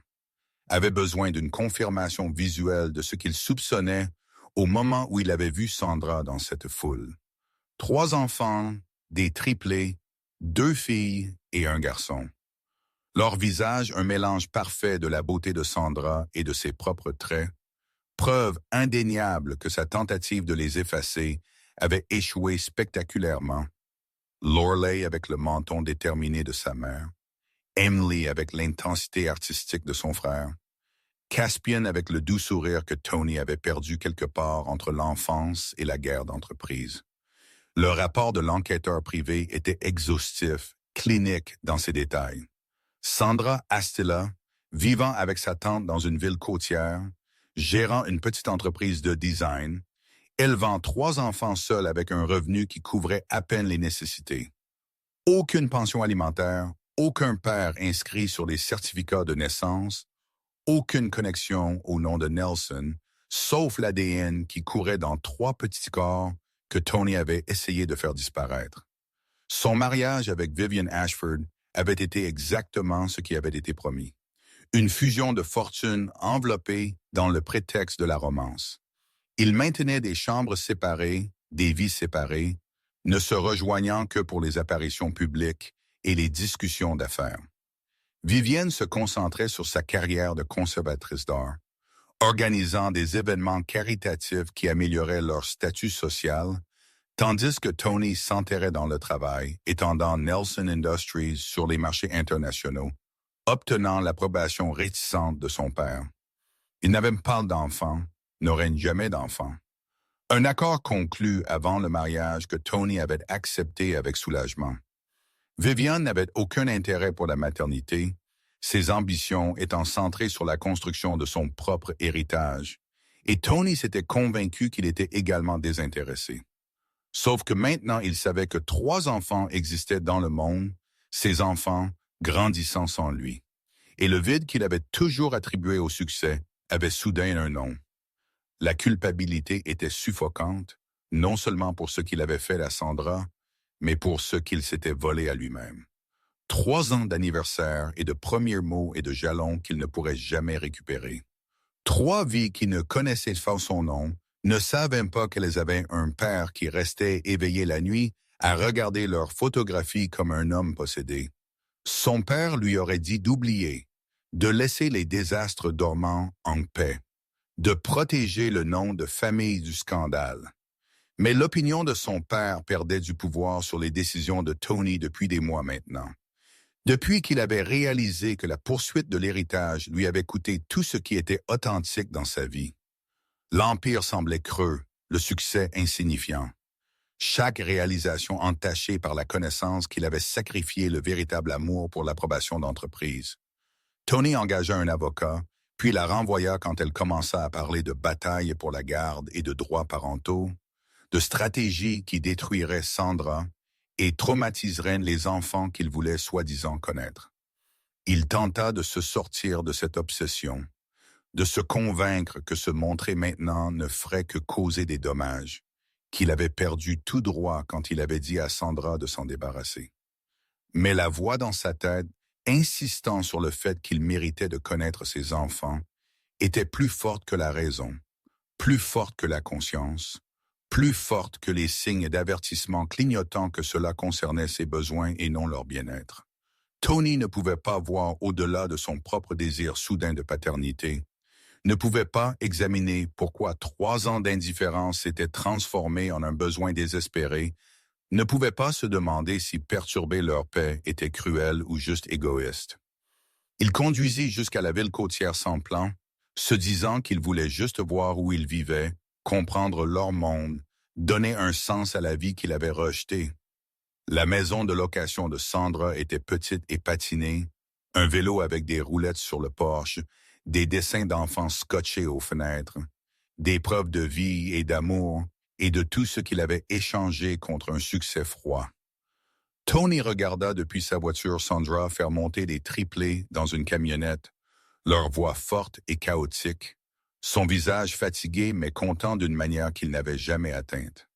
avait besoin d'une confirmation visuelle de ce qu'il soupçonnait au moment où il avait vu Sandra dans cette foule. 3 enfants, des triplés, 2 filles et un garçon. Leur visage, un mélange parfait de la beauté de Sandra et de ses propres traits, preuve indéniable que sa tentative de les effacer avait échoué spectaculairement. Lorelai avec le menton déterminé de sa mère, Emily avec l'intensité artistique de son frère, Caspian avec le doux sourire que Tony avait perdu quelque part entre l'enfance et la guerre d'entreprise. Le rapport de l'enquêteur privé était exhaustif, clinique dans ses détails. Sandra Astella, vivant avec sa tante dans une ville côtière, gérant une petite entreprise de design, élevant 3 enfants seuls avec un revenu qui couvrait à peine les nécessités. Aucune pension alimentaire, aucun père inscrit sur les certificats de naissance, aucune connexion au nom de Nelson, sauf l'ADN qui courait dans 3 petits corps que Tony avait essayé de faire disparaître. Son mariage avec Vivian Ashford avait été exactement ce qui avait été promis. Une fusion de fortune enveloppée dans le prétexte de la romance. Ils maintenaient des chambres séparées, des vies séparées, ne se rejoignant que pour les apparitions publiques et les discussions d'affaires. Vivienne se concentrait sur sa carrière de conservatrice d'art, organisant des événements caritatifs qui amélioraient leur statut social, tandis que Tony s'enterrait dans le travail, étendant Nelson Industries sur les marchés internationaux, obtenant l'approbation réticente de son père. Il n'avait pas d'enfant, n'aurait jamais d'enfant. Un accord conclu avant le mariage que Tony avait accepté avec soulagement. Vivian n'avait aucun intérêt pour la maternité, ses ambitions étant centrées sur la construction de son propre héritage, et Tony s'était convaincu qu'il était également désintéressé. Sauf que maintenant il savait que 3 enfants existaient dans le monde, ces enfants grandissant sans lui. Et le vide qu'il avait toujours attribué au succès avait soudain un nom. La culpabilité était suffocante, non seulement pour ce qu'il avait fait à Sandra, mais pour ce qu'il s'était volé à lui-même. 3 ans d'anniversaire et de premiers mots et de jalons qu'il ne pourrait jamais récupérer. 3 vies qui ne connaissaient pas son nom, ne savaient pas qu'elles avaient un père qui restait éveillé la nuit à regarder leurs photographies comme un homme possédé. Son père lui aurait dit d'oublier, de laisser les désastres dormants en paix, de protéger le nom de famille du scandale. Mais l'opinion de son père perdait du pouvoir sur les décisions de Tony depuis des mois maintenant. Depuis qu'il avait réalisé que la poursuite de l'héritage lui avait coûté tout ce qui était authentique dans sa vie. L'empire semblait creux, le succès insignifiant. Chaque réalisation entachée par la connaissance qu'il avait sacrifié le véritable amour pour l'approbation d'entreprise. Tony engagea un avocat, puis la renvoya quand elle commença à parler de bataille pour la garde et de droits parentaux, de stratégies qui détruiraient Sandra et traumatiseraient les enfants qu'il voulait soi-disant connaître. Il tenta de se sortir de cette obsession, de se convaincre que se montrer maintenant ne ferait que causer des dommages, qu'il avait perdu tout droit quand il avait dit à Sandra de s'en débarrasser. Mais la voix dans sa tête, insistant sur le fait qu'il méritait de connaître ses enfants, était plus forte que la raison, plus forte que la conscience, plus forte que les signes d'avertissement clignotants que cela concernait ses besoins et non leur bien-être. Tony ne pouvait pas voir au-delà de son propre désir soudain de paternité, ne pouvait pas examiner pourquoi 3 ans d'indifférence s'étaient transformés en un besoin désespéré, ne pouvait pas se demander si perturber leur paix était cruel ou juste égoïste. Il conduisit jusqu'à la ville côtière sans plan, se disant qu'il voulait juste voir où ils vivaient, comprendre leur monde, donner un sens à la vie qu'il avait rejetée. La maison de location de Sandra était petite et patinée, un vélo avec des roulettes sur le porche, des dessins d'enfants scotchés aux fenêtres, des preuves de vie et d'amour, et de tout ce qu'il avait échangé contre un succès froid. Tony regarda depuis sa voiture Sandra faire monter des triplés dans une camionnette, leur voix forte et chaotique, son visage fatigué mais content d'une manière qu'il n'avait jamais atteinte.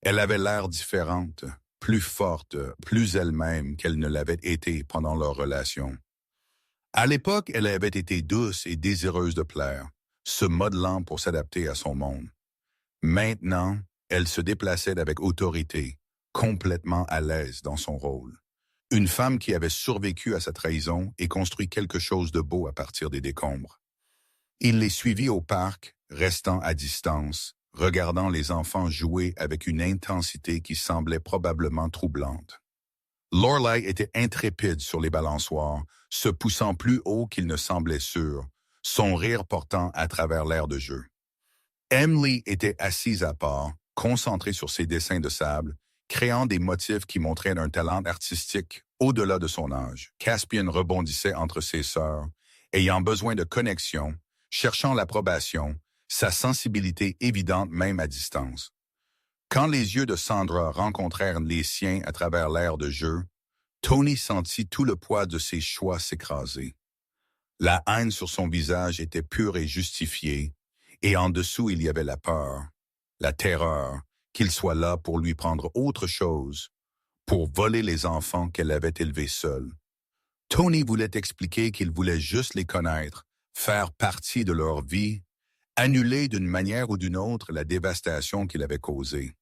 Elle avait l'air différente, plus forte, plus elle-même qu'elle ne l'avait été pendant leur relation. À l'époque, elle avait été douce et désireuse de plaire, se modelant pour s'adapter à son monde. Maintenant, elle se déplaçait avec autorité, complètement à l'aise dans son rôle. Une femme qui avait survécu à sa trahison et construit quelque chose de beau à partir des décombres. Il les suivit au parc, restant à distance, regardant les enfants jouer avec une intensité qui semblait probablement troublante. Lorelai était intrépide sur les balançoires, se poussant plus haut qu'il ne semblait sûr, son rire portant à travers l'air de jeu. Emily était assise à part, concentrée sur ses dessins de sable, créant des motifs qui montraient un talent artistique au-delà de son âge. Caspian rebondissait entre ses sœurs, ayant besoin de connexion, cherchant l'approbation, sa sensibilité évidente même à distance. Quand les yeux de Sandra rencontrèrent les siens à travers l'air de jeu, Tony sentit tout le poids de ses choix s'écraser. La haine sur son visage était pure et justifiée, et en dessous il y avait la peur, la terreur, qu'il soit là pour lui prendre autre chose, pour voler les enfants qu'elle avait élevés seule. Tony voulait expliquer qu'il voulait juste les connaître, faire partie de leur vie, annuler d'une manière ou d'une autre la dévastation qu'il avait causée.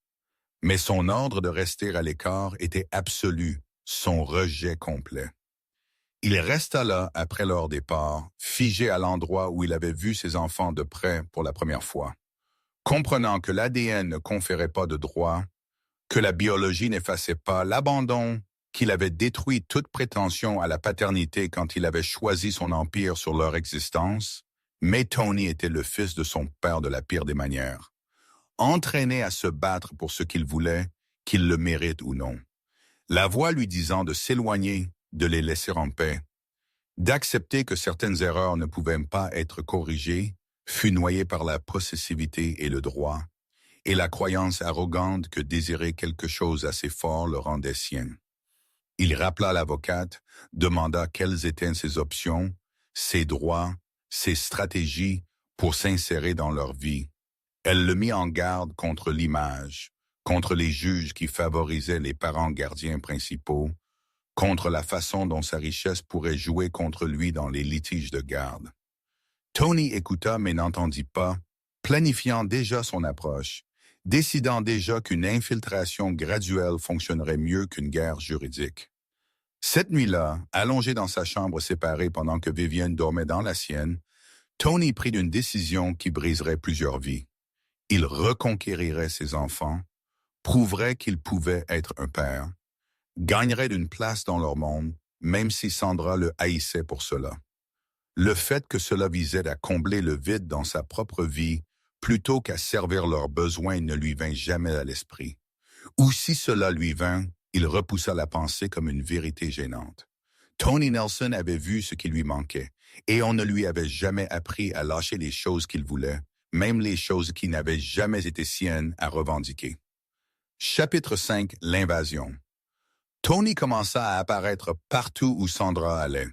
Mais son ordre de rester à l'écart était absolu, son rejet complet. Il resta là après leur départ, figé à l'endroit où il avait vu ses enfants de près pour la première fois. Comprenant que l'ADN ne conférait pas de droit, que la biologie n'effaçait pas l'abandon, qu'il avait détruit toute prétention à la paternité quand il avait choisi son empire sur leur existence, mais Tony était le fils de son père de la pire des manières. entraîné à se battre pour ce qu'il voulait, qu'il le mérite ou non. La voix lui disant de s'éloigner, de les laisser en paix, d'accepter que certaines erreurs ne pouvaient pas être corrigées, fut noyée par la possessivité et le droit, et la croyance arrogante que désirer quelque chose assez fort le rendait sien. Il rappela l'avocate, demanda quelles étaient ses options, ses droits, ses stratégies pour s'insérer dans leur vie. Elle le mit en garde contre l'image, contre les juges qui favorisaient les parents gardiens principaux, contre la façon dont sa richesse pourrait jouer contre lui dans les litiges de garde. Tony écouta mais n'entendit pas, planifiant déjà son approche, décidant déjà qu'une infiltration graduelle fonctionnerait mieux qu'une guerre juridique. Cette nuit-là, allongé dans sa chambre séparée pendant que Vivienne dormait dans la sienne, Tony prit une décision qui briserait plusieurs vies. Il reconquérirait ses enfants, prouverait qu'il pouvait être un père, gagnerait d'une place dans leur monde, même si Sandra le haïssait pour cela. Le fait que cela visait à combler le vide dans sa propre vie plutôt qu'à servir leurs besoins ne lui vint jamais à l'esprit. Ou si cela lui vint, il repoussa la pensée comme une vérité gênante. Tony Nelson avait vu ce qui lui manquait, et on ne lui avait jamais appris à lâcher les choses qu'il voulait, même les choses qui n'avaient jamais été siennes à revendiquer. Chapitre 5. L'invasion. Tony commença à apparaître partout où Sandra allait.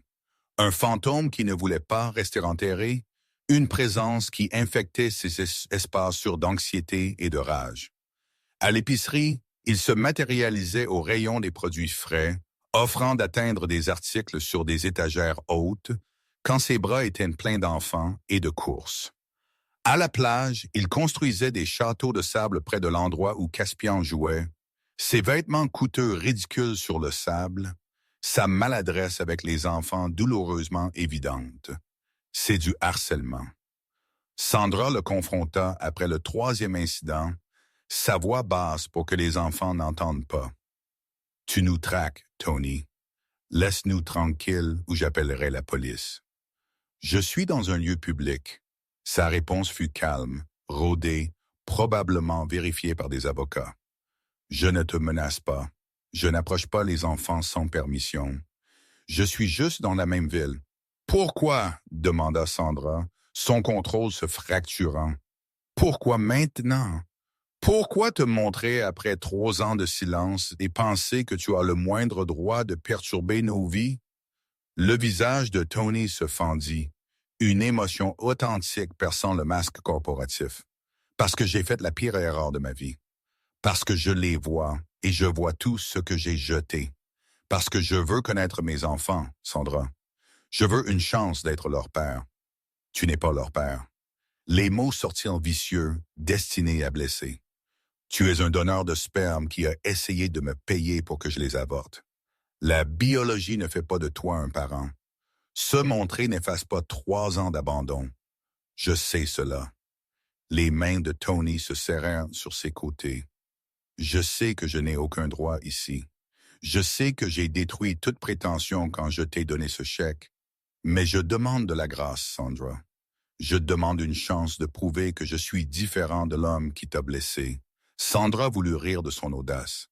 Un fantôme qui ne voulait pas rester enterré, une présence qui infectait ses espaces d'anxiété et de rage. À l'épicerie, il se matérialisait au rayon des produits frais, offrant d'atteindre des articles sur des étagères hautes, quand ses bras étaient pleins d'enfants et de courses. À la plage, il construisait des châteaux de sable près de l'endroit où Caspian jouait, ses vêtements coûteux ridicules sur le sable, sa maladresse avec les enfants douloureusement évidente. C'est du harcèlement. Sandra le confronta après le 3e incident, sa voix basse pour que les enfants n'entendent pas. « Tu nous traques, Tony. Laisse-nous tranquilles ou j'appellerai la police. » « Je suis dans un lieu public. » Sa réponse fut calme, rodée, probablement vérifiée par des avocats. « Je ne te menace pas. Je n'approche pas les enfants sans permission. Je suis juste dans la même ville. »« Pourquoi ?» demanda Sandra, son contrôle se fracturant. « Pourquoi maintenant? Pourquoi te montrer après 3 ans de silence et penser que tu as le moindre droit de perturber nos vies? » Le visage de Tony se fendit, une émotion authentique perçant le masque corporatif. Parce que j'ai fait la pire erreur de ma vie. Parce que je les vois et je vois tout ce que j'ai jeté. Parce que je veux connaître mes enfants, Sandra. Je veux une chance d'être leur père. Tu n'es pas leur père. Les mots sortirent vicieux, destinés à blesser. Tu es un donneur de sperme qui a essayé de me payer pour que je les avorte. La biologie ne fait pas de toi un parent. Se montrer n'efface pas 3 ans d'abandon. Je sais cela. Les mains de Tony se serrèrent sur ses côtés. Je sais que je n'ai aucun droit ici. Je sais que j'ai détruit toute prétention quand je t'ai donné ce chèque. Mais je demande de la grâce, Sandra. Je demande une chance de prouver que je suis différent de l'homme qui t'a blessé. Sandra voulut rire de son audace.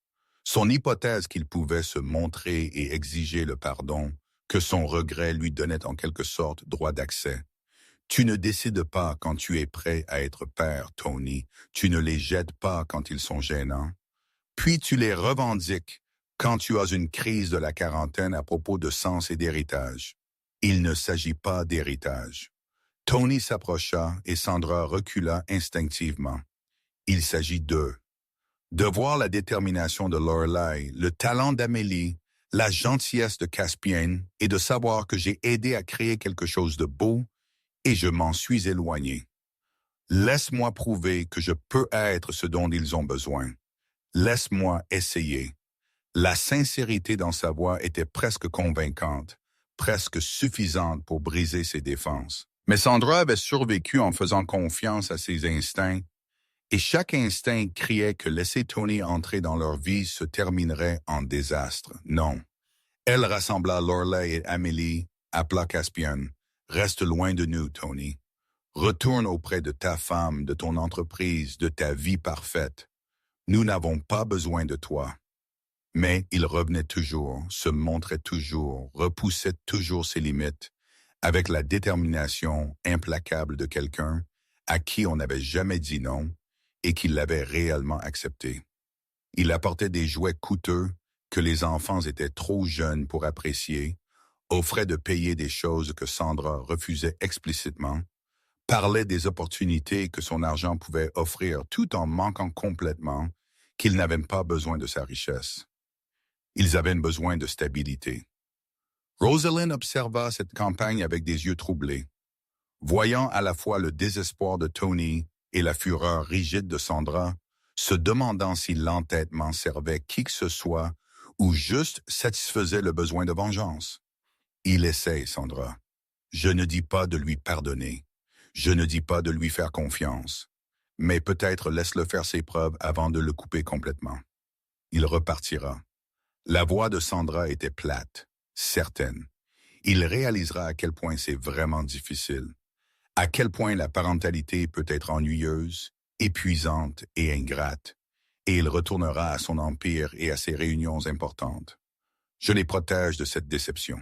Son hypothèse qu'il pouvait se montrer et exiger le pardon, que son regret lui donnait en quelque sorte droit d'accès. Tu ne décides pas quand tu es prêt à être père, Tony. Tu ne les jettes pas quand ils sont gênants. Puis tu les revendiques quand tu as une crise de la quarantaine à propos de sens et d'héritage. Il ne s'agit pas d'héritage. Tony s'approcha et Sandra recula instinctivement. Il s'agit d'eux. De voir la détermination de Lorelai, le talent d'Amélie, la gentillesse de Caspian et de savoir que j'ai aidé à créer quelque chose de beau et je m'en suis éloigné. Laisse-moi prouver que je peux être ce dont ils ont besoin. Laisse-moi essayer. La sincérité dans sa voix était presque convaincante, presque suffisante pour briser ses défenses. Mais Sandra avait survécu en faisant confiance à ses instincts, et chaque instinct criait que laisser Tony entrer dans leur vie se terminerait en désastre. Non. Elle rassembla Lorelai et Amélie, appela Caspian. « Reste loin de nous, Tony. Retourne auprès de ta femme, de ton entreprise, de ta vie parfaite. Nous n'avons pas besoin de toi. Mais il revenait toujours, se montrait toujours, repoussait toujours ses limites, avec la détermination implacable de quelqu'un à qui on n'avait jamais dit non et qui l'avait réellement accepté. Il apportait des jouets coûteux que les enfants étaient trop jeunes pour apprécier, offrait de payer des choses que Sandra refusait explicitement, parlait des opportunités que son argent pouvait offrir tout en manquant complètement qu'il n'avait pas besoin de sa richesse. Ils avaient besoin de stabilité. Rosalind observa cette campagne avec des yeux troublés, voyant à la fois le désespoir de Tony et la fureur rigide de Sandra, se demandant si l'entêtement servait qui que ce soit ou juste satisfaisait le besoin de vengeance. Il essaie, Sandra. Je ne dis pas de lui pardonner. Je ne dis pas de lui faire confiance. Mais peut-être laisse-le faire ses preuves avant de le couper complètement. Il repartira. La voix de Sandra était plate, certaine. Il réalisera à quel point c'est vraiment difficile, à quel point la parentalité peut être ennuyeuse, épuisante et ingrate, et il retournera à son empire et à ses réunions importantes. Je les protège de cette déception.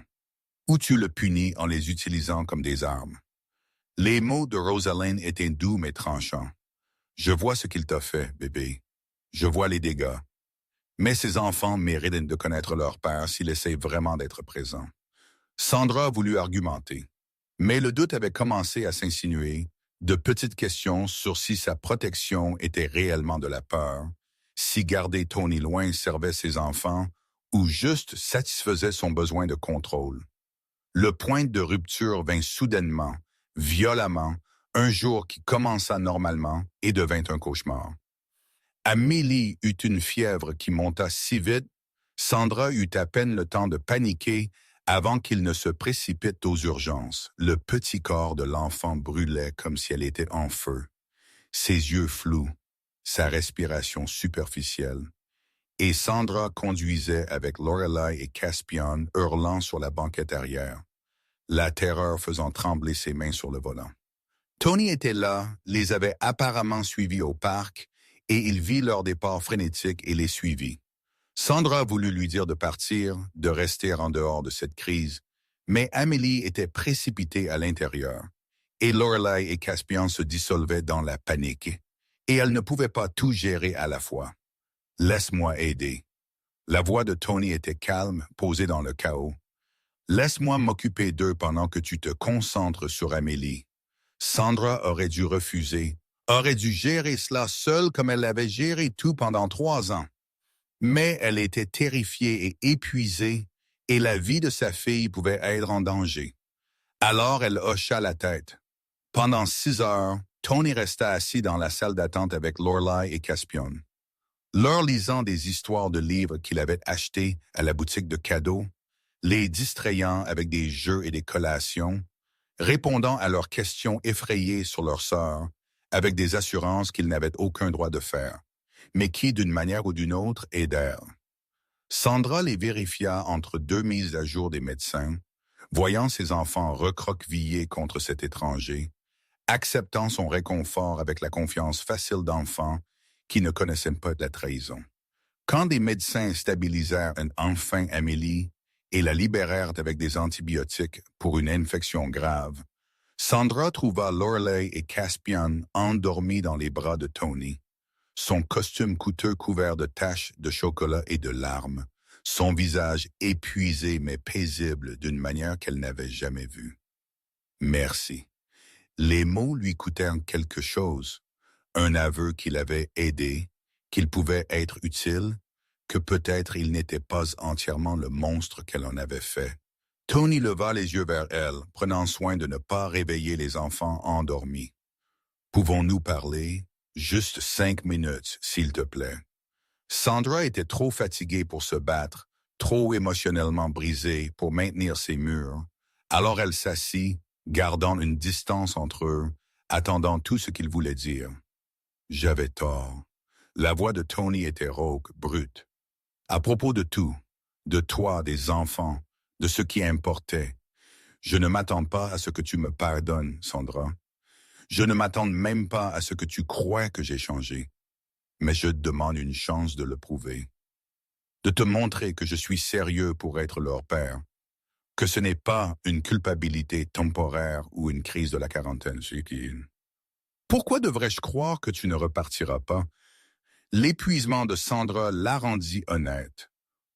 Ou tu le punis en les utilisant comme des armes. Les mots de Rosalind étaient doux mais tranchants. Je vois ce qu'il t'a fait, bébé. Je vois les dégâts. Mais ces enfants méritent de connaître leur père s'il essaie vraiment d'être présent. Sandra a voulu argumenter, mais le doute avait commencé à s'insinuer, de petites questions sur si sa protection était réellement de la peur, si garder Tony loin servait ses enfants ou juste satisfaisait son besoin de contrôle. Le point de rupture vint soudainement, violemment, un jour qui commença normalement et devint un cauchemar. Amélie eut une fièvre qui monta si vite, Sandra eut à peine le temps de paniquer avant qu'il ne se précipite aux urgences. Le petit corps de l'enfant brûlait comme si elle était en feu. Ses yeux flous, sa respiration superficielle. Et Sandra conduisait avec Lorelai et Caspian hurlant sur la banquette arrière, la terreur faisant trembler ses mains sur le volant. Tony était là, les avait apparemment suivis au parc, et il vit leur départ frénétique et les suivit. Sandra voulut lui dire de partir, de rester en dehors de cette crise, mais Amélie était précipitée à l'intérieur, et Lorelai et Caspian se dissolvaient dans la panique, et elle ne pouvait pas tout gérer à la fois. « Laisse-moi aider. » La voix de Tony était calme, posée dans le chaos. « Laisse-moi m'occuper d'eux pendant que tu te concentres sur Amélie. » Sandra aurait dû refuser, aurait dû gérer cela seule comme elle l'avait géré tout pendant 3 ans. Mais elle était terrifiée et épuisée, et la vie de sa fille pouvait être en danger. Alors elle hocha la tête. Pendant 6 heures, Tony resta assis dans la salle d'attente avec Lorelai et Caspian, leur lisant des histoires de livres qu'il avait achetés à la boutique de cadeaux, les distrayant avec des jeux et des collations, répondant à leurs questions effrayées sur leur sœur, avec des assurances qu'ils n'avaient aucun droit de faire, mais qui, d'une manière ou d'une autre, aidèrent. Sandra les vérifia entre 2 mises à jour des médecins, voyant ses enfants recroquevillés contre cet étranger, acceptant son réconfort avec la confiance facile d'enfants qui ne connaissaient pas de la trahison. Quand des médecins stabilisèrent enfin Amélie et la libérèrent avec des antibiotiques pour une infection grave, Sandra trouva Lorelai et Caspian endormis dans les bras de Tony, son costume coûteux couvert de taches de chocolat et de larmes, son visage épuisé mais paisible d'une manière qu'elle n'avait jamais vue. Merci. Les mots lui coûtèrent quelque chose, un aveu qu'il avait aidé, qu'il pouvait être utile, que peut-être il n'était pas entièrement le monstre qu'elle en avait fait. Tony leva les yeux vers elle, prenant soin de ne pas réveiller les enfants endormis. « Pouvons-nous parler? Juste 5 minutes, s'il te plaît. » Sandra était trop fatiguée pour se battre, trop émotionnellement brisée pour maintenir ses murs. Alors elle s'assit, gardant une distance entre eux, attendant tout ce qu'il voulait dire. « J'avais tort. » La voix de Tony était rauque, brute. « À propos de tout, de toi, des enfants, de ce qui importait. Je ne m'attends pas à ce que tu me pardonnes, Sandra. Je ne m'attends même pas à ce que tu crois que j'ai changé, mais je te demande une chance de le prouver, de te montrer que je suis sérieux pour être leur père, que ce n'est pas une culpabilité temporaire ou une crise de la quarantaine. Pourquoi devrais-je croire que tu ne repartiras pas? L'épuisement de Sandra l'a rendit honnête.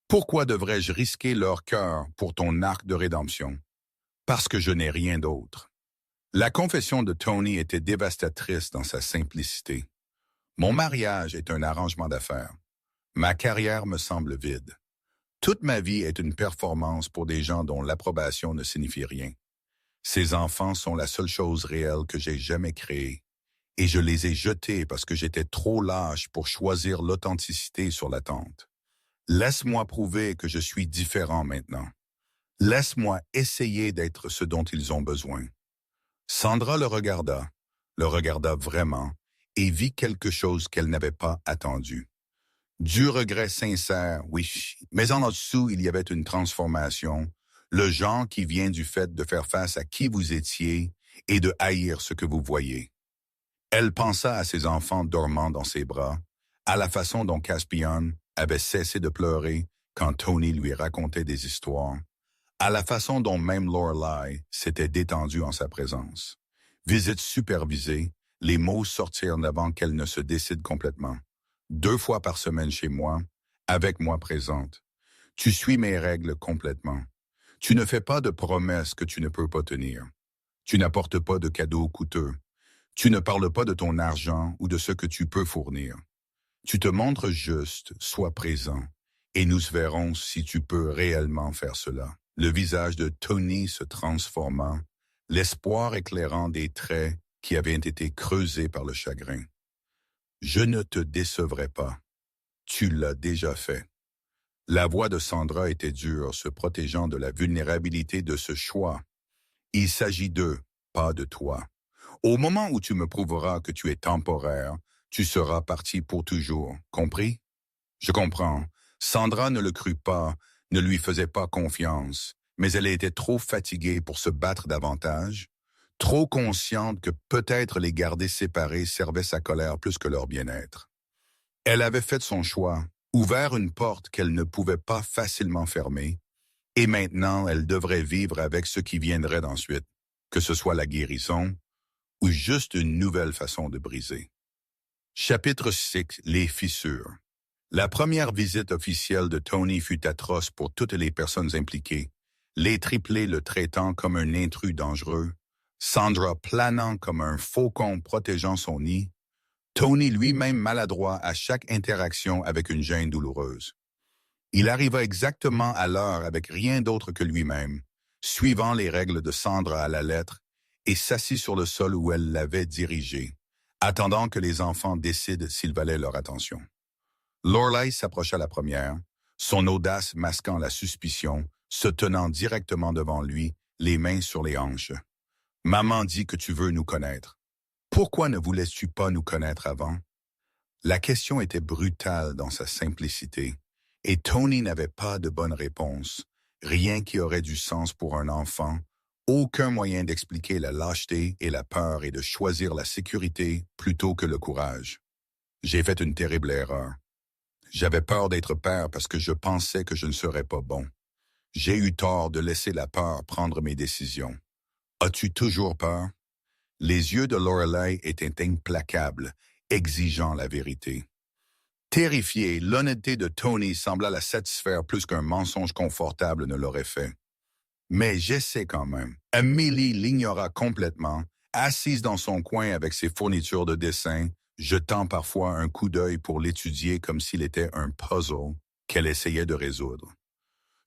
Pourquoi devrais-je risquer leur cœur pour ton arc de rédemption? Parce que je n'ai rien d'autre. La confession de Tony était dévastatrice dans sa simplicité. Mon mariage est un arrangement d'affaires. Ma carrière me semble vide. Toute ma vie est une performance pour des gens dont l'approbation ne signifie rien. Ces enfants sont la seule chose réelle que j'ai jamais créée. Et je les ai jetés parce que j'étais trop lâche pour choisir l'authenticité sur l'attente. Laisse-moi prouver que je suis différent maintenant. Laisse-moi essayer d'être ce dont ils ont besoin. Sandra le regarda vraiment, et vit quelque chose qu'elle n'avait pas attendu. Du regret sincère, oui, mais en dessous, il y avait une transformation, le genre qui vient du fait de faire face à qui vous étiez et de haïr ce que vous voyez. Elle pensa à ses enfants dormant dans ses bras, à la façon dont Caspian avait cessé de pleurer quand Tony lui racontait des histoires, à la façon dont même Lorelai s'était détendue en sa présence. Visite supervisée, les mots sortirent avant qu'elle ne se décide complètement. 2 fois par semaine chez moi, avec moi présente. Tu suis mes règles complètement. Tu ne fais pas de promesses que tu ne peux pas tenir. Tu n'apportes pas de cadeaux coûteux. Tu ne parles pas de ton argent ou de ce que tu peux fournir. Tu te montres juste, sois présent, et nous verrons si tu peux réellement faire cela. Le visage de Tony se transforma, l'espoir éclairant des traits qui avaient été creusés par le chagrin. Je ne te décevrai pas. Tu l'as déjà fait. La voix de Sandra était dure, se protégeant de la vulnérabilité de ce choix. Il s'agit d'eux, pas de toi. Au moment où tu me prouveras que tu es temporaire, tu seras parti pour toujours, compris? Je comprends. Sandra ne le crut pas, ne lui faisait pas confiance, mais elle était trop fatiguée pour se battre davantage, trop consciente que peut-être les garder séparés servait sa colère plus que leur bien-être. Elle avait fait son choix, ouvert une porte qu'elle ne pouvait pas facilement fermer, et maintenant elle devrait vivre avec ce qui viendrait d'ensuite, que ce soit la guérison ou juste une nouvelle façon de briser. Chapitre 6. Les fissures. La première visite officielle de Tony fut atroce pour toutes les personnes impliquées, les triplés le traitant comme un intrus dangereux, Sandra planant comme un faucon protégeant son nid, Tony lui-même maladroit à chaque interaction avec une gêne douloureuse. Il arriva exactement à l'heure avec rien d'autre que lui-même, suivant les règles de Sandra à la lettre, et s'assit sur le sol où elle l'avait dirigé, attendant que les enfants décident s'il valait leur attention. Lorelai s'approcha la première, son audace masquant la suspicion, se tenant directement devant lui, les mains sur les hanches. « Maman dit que tu veux nous connaître. Pourquoi ne voulais-tu pas nous connaître avant? » La question était brutale dans sa simplicité, et Tony n'avait pas de bonne réponse, rien qui aurait du sens pour un enfant, aucun moyen d'expliquer la lâcheté et la peur et de choisir la sécurité plutôt que le courage. J'ai fait une terrible erreur. J'avais peur d'être père parce que je pensais que je ne serais pas bon. J'ai eu tort de laisser la peur prendre mes décisions. As-tu toujours peur? Les yeux de Lorelai étaient implacables, exigeant la vérité. Terrifiée, l'honnêteté de Tony sembla la satisfaire plus qu'un mensonge confortable ne l'aurait fait. Mais j'essaie quand même. Amélie l'ignora complètement, assise dans son coin avec ses fournitures de dessin, jetant parfois un coup d'œil pour l'étudier comme s'il était un puzzle qu'elle essayait de résoudre.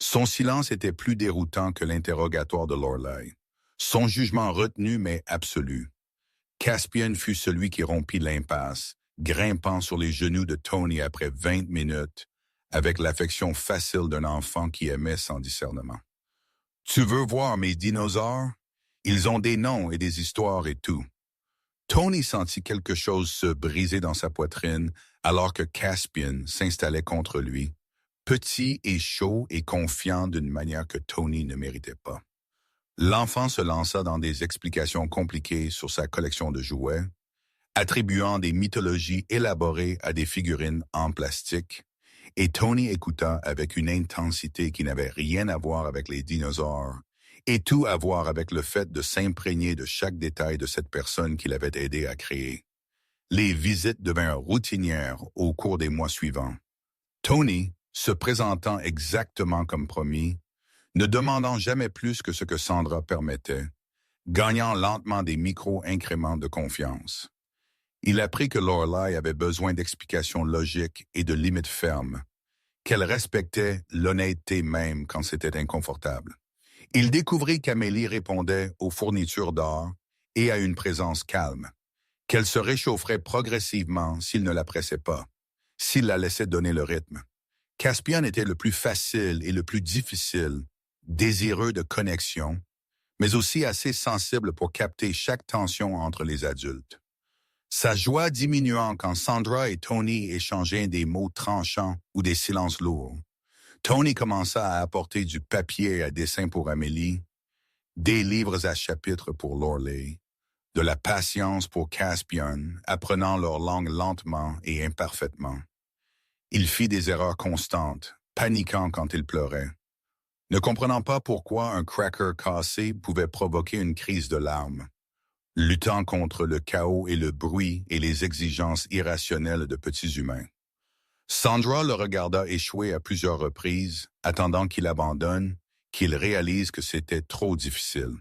Son silence était plus déroutant que l'interrogatoire de Lorelai. Son jugement retenu mais absolu. Caspian fut celui qui rompit l'impasse, grimpant sur les genoux de Tony après 20 minutes, avec l'affection facile d'un enfant qui aimait sans discernement. « Tu veux voir mes dinosaures? Ils ont des noms et des histoires et tout. » Tony sentit quelque chose se briser dans sa poitrine alors que Caspian s'installait contre lui, petit et chaud et confiant d'une manière que Tony ne méritait pas. L'enfant se lança dans des explications compliquées sur sa collection de jouets, attribuant des mythologies élaborées à des figurines en plastique, et Tony écouta avec une intensité qui n'avait rien à voir avec les dinosaures, et tout à voir avec le fait de s'imprégner de chaque détail de cette personne qu'il avait aidé à créer. Les visites devinrent routinières au cours des mois suivants. Tony, se présentant exactement comme promis, ne demandant jamais plus que ce que Sandra permettait, gagnant lentement des micro-incréments de confiance. Il apprit que Lorelai avait besoin d'explications logiques et de limites fermes, qu'elle respectait l'honnêteté même quand c'était inconfortable. Il découvrit qu'Amélie répondait aux fournitures d'or et à une présence calme, qu'elle se réchaufferait progressivement s'il ne la pressait pas, s'il la laissait donner le rythme. Caspian était le plus facile et le plus difficile, désireux de connexion, mais aussi assez sensible pour capter chaque tension entre les adultes. Sa joie diminuant quand Sandra et Tony échangeaient des mots tranchants ou des silences lourds. Tony commença à apporter du papier à dessin pour Amélie, des livres à chapitres pour Lorelai, de la patience pour Caspian, apprenant leur langue lentement et imparfaitement. Il fit des erreurs constantes, paniquant quand il pleurait, ne comprenant pas pourquoi un cracker cassé pouvait provoquer une crise de larmes, luttant contre le chaos et le bruit et les exigences irrationnelles de petits humains. Sandra le regarda échouer à plusieurs reprises, attendant qu'il abandonne, qu'il réalise que c'était trop difficile.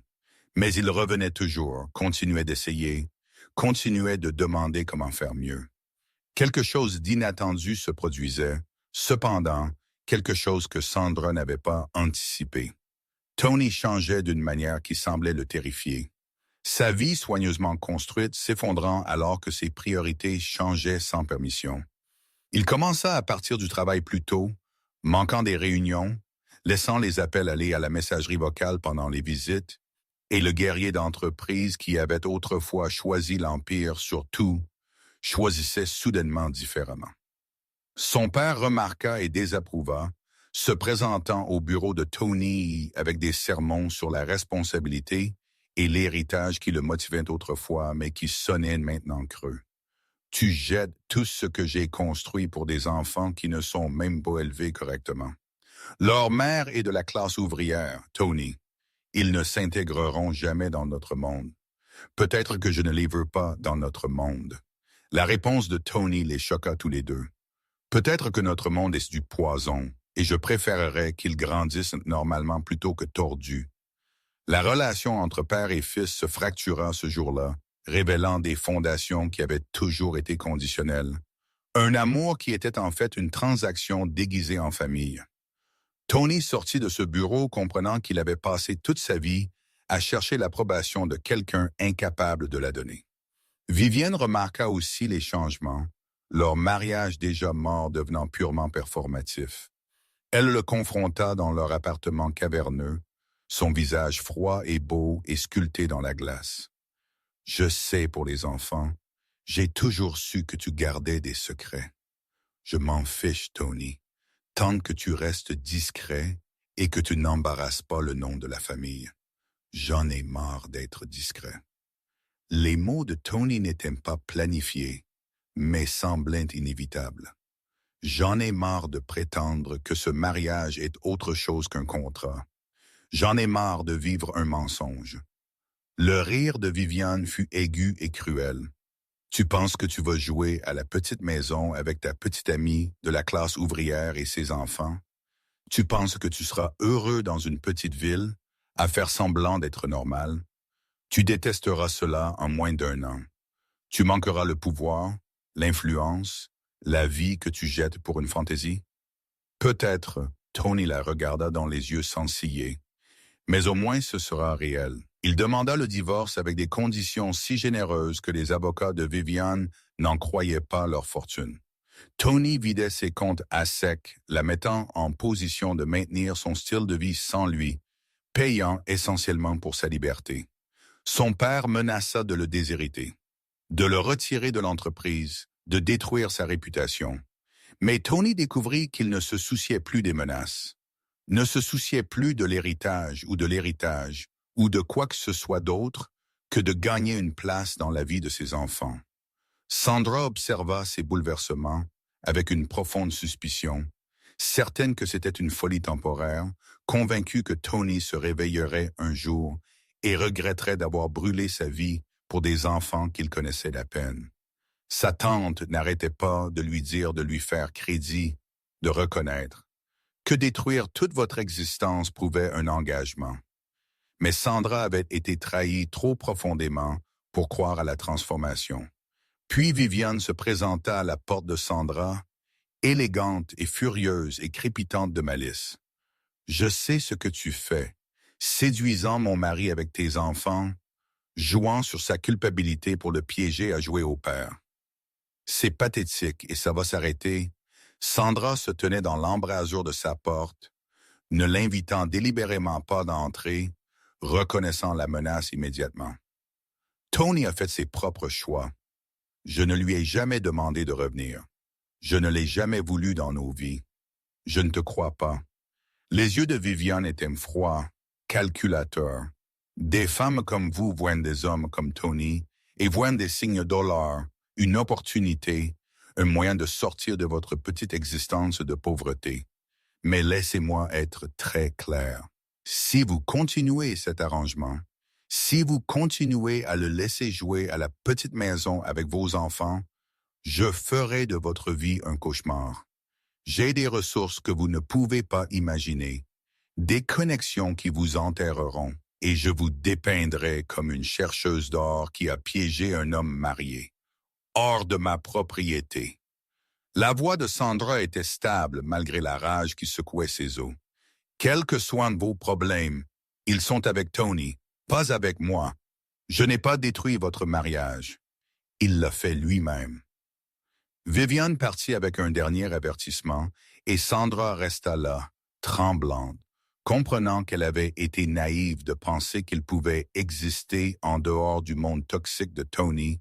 Mais il revenait toujours, continuait d'essayer, continuait de demander comment faire mieux. Quelque chose d'inattendu se produisait, cependant, quelque chose que Sandra n'avait pas anticipé. Tony changeait d'une manière qui semblait le terrifier. Sa vie soigneusement construite s'effondrant alors que ses priorités changeaient sans permission. Il commença à partir du travail plus tôt, manquant des réunions, laissant les appels aller à la messagerie vocale pendant les visites, et le guerrier d'entreprise qui avait autrefois choisi l'Empire sur tout, choisissait soudainement différemment. Son père remarqua et désapprouva, se présentant au bureau de Tony avec des sermons sur la responsabilité et l'héritage qui le motivait autrefois, mais qui sonnait maintenant creux. Tu jettes tout ce que j'ai construit pour des enfants qui ne sont même pas élevés correctement. Leur mère est de la classe ouvrière, Tony. Ils ne s'intégreront jamais dans notre monde. Peut-être que je ne les veux pas dans notre monde. La réponse de Tony les choqua tous les deux. Peut-être que notre monde est du poison, et je préférerais qu'ils grandissent normalement plutôt que tordus. La relation entre père et fils se fractura ce jour-là, révélant des fondations qui avaient toujours été conditionnelles. Un amour qui était en fait une transaction déguisée en famille. Tony sortit de ce bureau comprenant qu'il avait passé toute sa vie à chercher l'approbation de quelqu'un incapable de la donner. Vivienne remarqua aussi les changements, leur mariage déjà mort devenant purement performatif. Elle le confronta dans leur appartement caverneux, son visage froid et beau et sculpté dans la glace. « Je sais pour les enfants, j'ai toujours su que tu gardais des secrets. Je m'en fiche, Tony, tant que tu restes discret et que tu n'embarrasses pas le nom de la famille. J'en ai marre d'être discret. » Les mots de Tony n'étaient pas planifiés, mais semblaient inévitables. J'en ai marre de prétendre que ce mariage est autre chose qu'un contrat. J'en ai marre de vivre un mensonge. Le rire de Viviane fut aigu et cruel. Tu penses que tu vas jouer à la petite maison avec ta petite amie de la classe ouvrière et ses enfants? Tu penses que tu seras heureux dans une petite ville, à faire semblant d'être normal? Tu détesteras cela en moins d'1 an. Tu manqueras le pouvoir, l'influence, la vie que tu jettes pour une fantaisie? Peut-être, Tony la regarda dans les yeux sans ciller, mais au moins ce sera réel. Il demanda le divorce avec des conditions si généreuses que les avocats de Viviane n'en croyaient pas leur fortune. Tony vidait ses comptes à sec, la mettant en position de maintenir son style de vie sans lui, payant essentiellement pour sa liberté. Son père menaça de le déshériter, de le retirer de l'entreprise, de détruire sa réputation. Mais Tony découvrit qu'il ne se souciait plus des menaces, ne se souciait plus de l'héritage ou de l'héritage, ou de quoi que ce soit d'autre que de gagner une place dans la vie de ses enfants. Sandra observa ces bouleversements avec une profonde suspicion, certaine que c'était une folie temporaire, convaincue que Tony se réveillerait un jour et regretterait d'avoir brûlé sa vie pour des enfants qu'il connaissait à peine. Sa tante n'arrêtait pas de lui dire de lui faire crédit, de reconnaître que détruire toute votre existence prouvait un engagement. Mais Sandra avait été trahie trop profondément pour croire à la transformation. Puis Viviane se présenta à la porte de Sandra, élégante et furieuse et crépitante de malice. « Je sais ce que tu fais, séduisant mon mari avec tes enfants, jouant sur sa culpabilité pour le piéger à jouer au père. C'est pathétique et ça va s'arrêter. » Sandra se tenait dans l'embrasure de sa porte, ne l'invitant délibérément pas d'entrer, reconnaissant la menace immédiatement. Tony a fait ses propres choix. Je ne lui ai jamais demandé de revenir. Je ne l'ai jamais voulu dans nos vies. Je ne te crois pas. Les yeux de Viviane étaient froids, calculateurs. Des femmes comme vous voient des hommes comme Tony et voient des signes d'or, une opportunité, un moyen de sortir de votre petite existence de pauvreté. Mais laissez-moi être très clair. Si vous continuez cet arrangement, si vous continuez à le laisser jouer à la petite maison avec vos enfants, je ferai de votre vie un cauchemar. J'ai des ressources que vous ne pouvez pas imaginer, des connexions qui vous enterreront, et je vous dépeindrai comme une chercheuse d'or qui a piégé un homme marié, hors de ma propriété. La voix de Sandra était stable malgré la rage qui secouait ses os. Quels que soient vos problèmes, ils sont avec Tony, pas avec moi. Je n'ai pas détruit votre mariage. Il l'a fait lui-même. Viviane partit avec un dernier avertissement et Sandra resta là, tremblante, comprenant qu'elle avait été naïve de penser qu'il pouvait exister en dehors du monde toxique de Tony,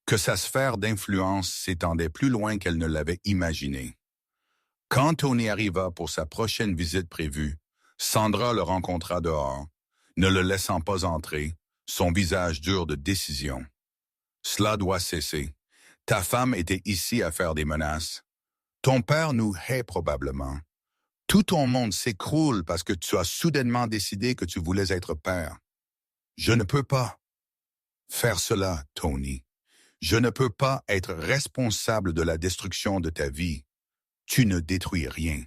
que sa sphère d'influence s'étendait plus loin qu'elle ne l'avait imaginé. Quand Tony arriva pour sa prochaine visite prévue, Sandra le rencontra dehors, ne le laissant pas entrer, son visage dur de décision. « Cela doit cesser. Ta femme était ici à faire des menaces. Ton père nous hait probablement. Tout ton monde s'écroule parce que tu as soudainement décidé que tu voulais être père. Je ne peux pas faire cela, Tony. Je ne peux pas être responsable de la destruction de ta vie. Tu ne détruis rien. »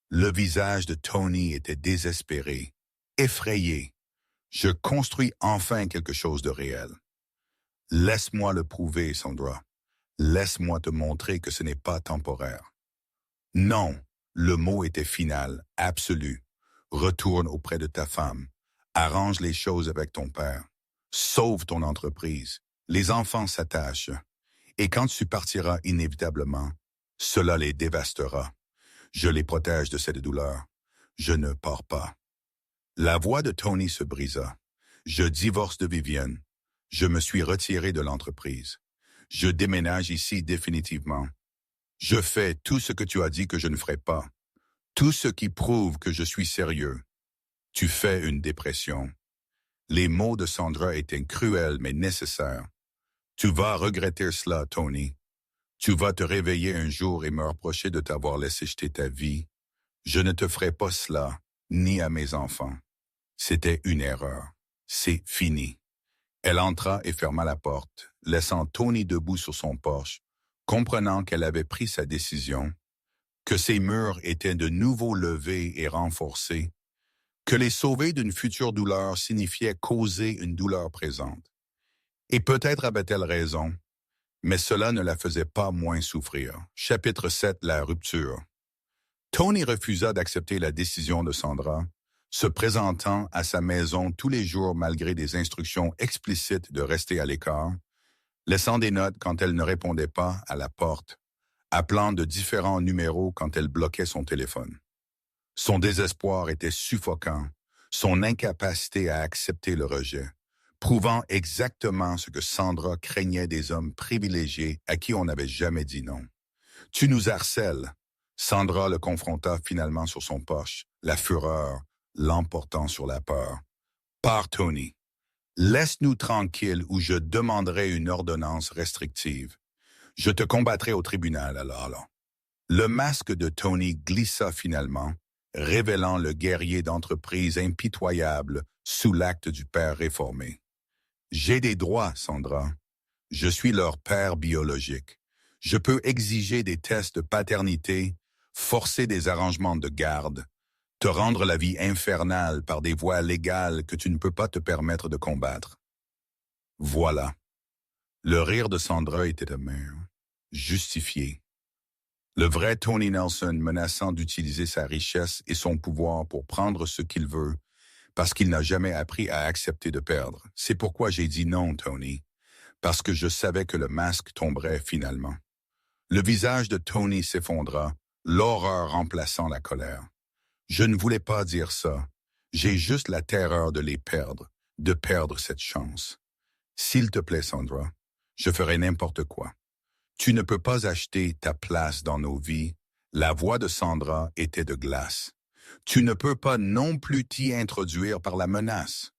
Le visage de Tony était désespéré, effrayé. « Je construis enfin quelque chose de réel. Laisse-moi le prouver, Sandra. Laisse-moi te montrer que ce n'est pas temporaire. » Non, le mot était final, absolu. Retourne auprès de ta femme. Arrange les choses avec ton père. Sauve ton entreprise. Les enfants s'attachent. Et quand tu partiras inévitablement, cela les dévastera. Je les protège de cette douleur. Je ne pars pas. La voix de Tony se brisa. Je divorce de Viviane. Je me suis retiré de l'entreprise. Je déménage ici définitivement. Je fais tout ce que tu as dit que je ne ferai pas. Tout ce qui prouve que je suis sérieux. Tu fais une dépression. Les mots de Sandra étaient cruels mais nécessaires. Tu vas regretter cela, Tony. Tu vas te réveiller un jour et me reprocher de t'avoir laissé jeter ta vie. Je ne te ferai pas cela, ni à mes enfants. C'était une erreur. C'est fini. Elle entra et ferma la porte, laissant Tony debout sur son porche, comprenant qu'elle avait pris sa décision, que ses murs étaient de nouveau levés et renforcés, que les sauver d'une future douleur signifiait causer une douleur présente. Et peut-être avait-elle raison, mais cela ne la faisait pas moins souffrir. Chapitre 7, la rupture. Tony refusa d'accepter la décision de Sandra, se présentant à sa maison tous les jours malgré des instructions explicites de rester à l'écart, laissant des notes quand elle ne répondait pas à la porte, appelant de différents numéros quand elle bloquait son téléphone. Son désespoir était suffocant, son incapacité à accepter le rejet, prouvant exactement ce que Sandra craignait des hommes privilégiés à qui on n'avait jamais dit non. « Tu nous harcèles !» Sandra le confronta finalement sur son porche, la fureur l'emportant sur la peur. Par Tony. Laisse-nous tranquilles ou je demanderai une ordonnance restrictive. Je te combattrai au tribunal alors là. Le masque de Tony glissa finalement, révélant le guerrier d'entreprise impitoyable sous l'acte du père réformé. J'ai des droits, Sandra. Je suis leur père biologique. Je peux exiger des tests de paternité, forcer des arrangements de garde, te rendre la vie infernale par des voies légales que tu ne peux pas te permettre de combattre. Voilà. Le rire de Sandra était amer, justifié. Le vrai Tony Nelson menaçant d'utiliser sa richesse et son pouvoir pour prendre ce qu'il veut, parce qu'il n'a jamais appris à accepter de perdre. C'est pourquoi j'ai dit non, Tony, parce que je savais que le masque tomberait finalement. Le visage de Tony s'effondra, l'horreur remplaçant la colère. Je ne voulais pas dire ça. J'ai juste la terreur de les perdre, de perdre cette chance. S'il te plaît, Sandra, je ferai n'importe quoi. Tu ne peux pas acheter ta place dans nos vies. La voix de Sandra était de glace. Tu ne peux pas non plus t'y introduire par la menace.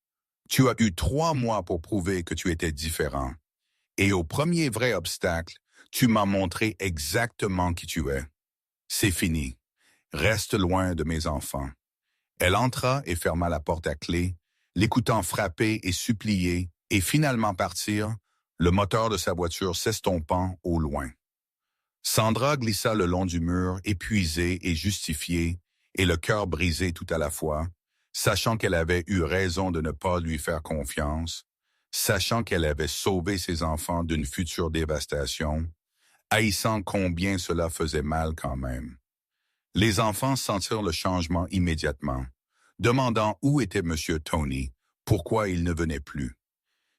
Tu as eu 3 mois pour prouver que tu étais différent. Et au premier vrai obstacle, tu m'as montré exactement qui tu es. C'est fini. Reste loin de mes enfants. Elle entra et ferma la porte à clé, l'écoutant frapper et supplier, et finalement partir, le moteur de sa voiture s'estompant au loin. Sandra glissa le long du mur, épuisée et justifiée, et le cœur brisé tout à la fois, sachant qu'elle avait eu raison de ne pas lui faire confiance, sachant qu'elle avait sauvé ses enfants d'une future dévastation, haïssant combien cela faisait mal quand même. Les enfants sentirent le changement immédiatement, demandant où était M. Tony, pourquoi il ne venait plus.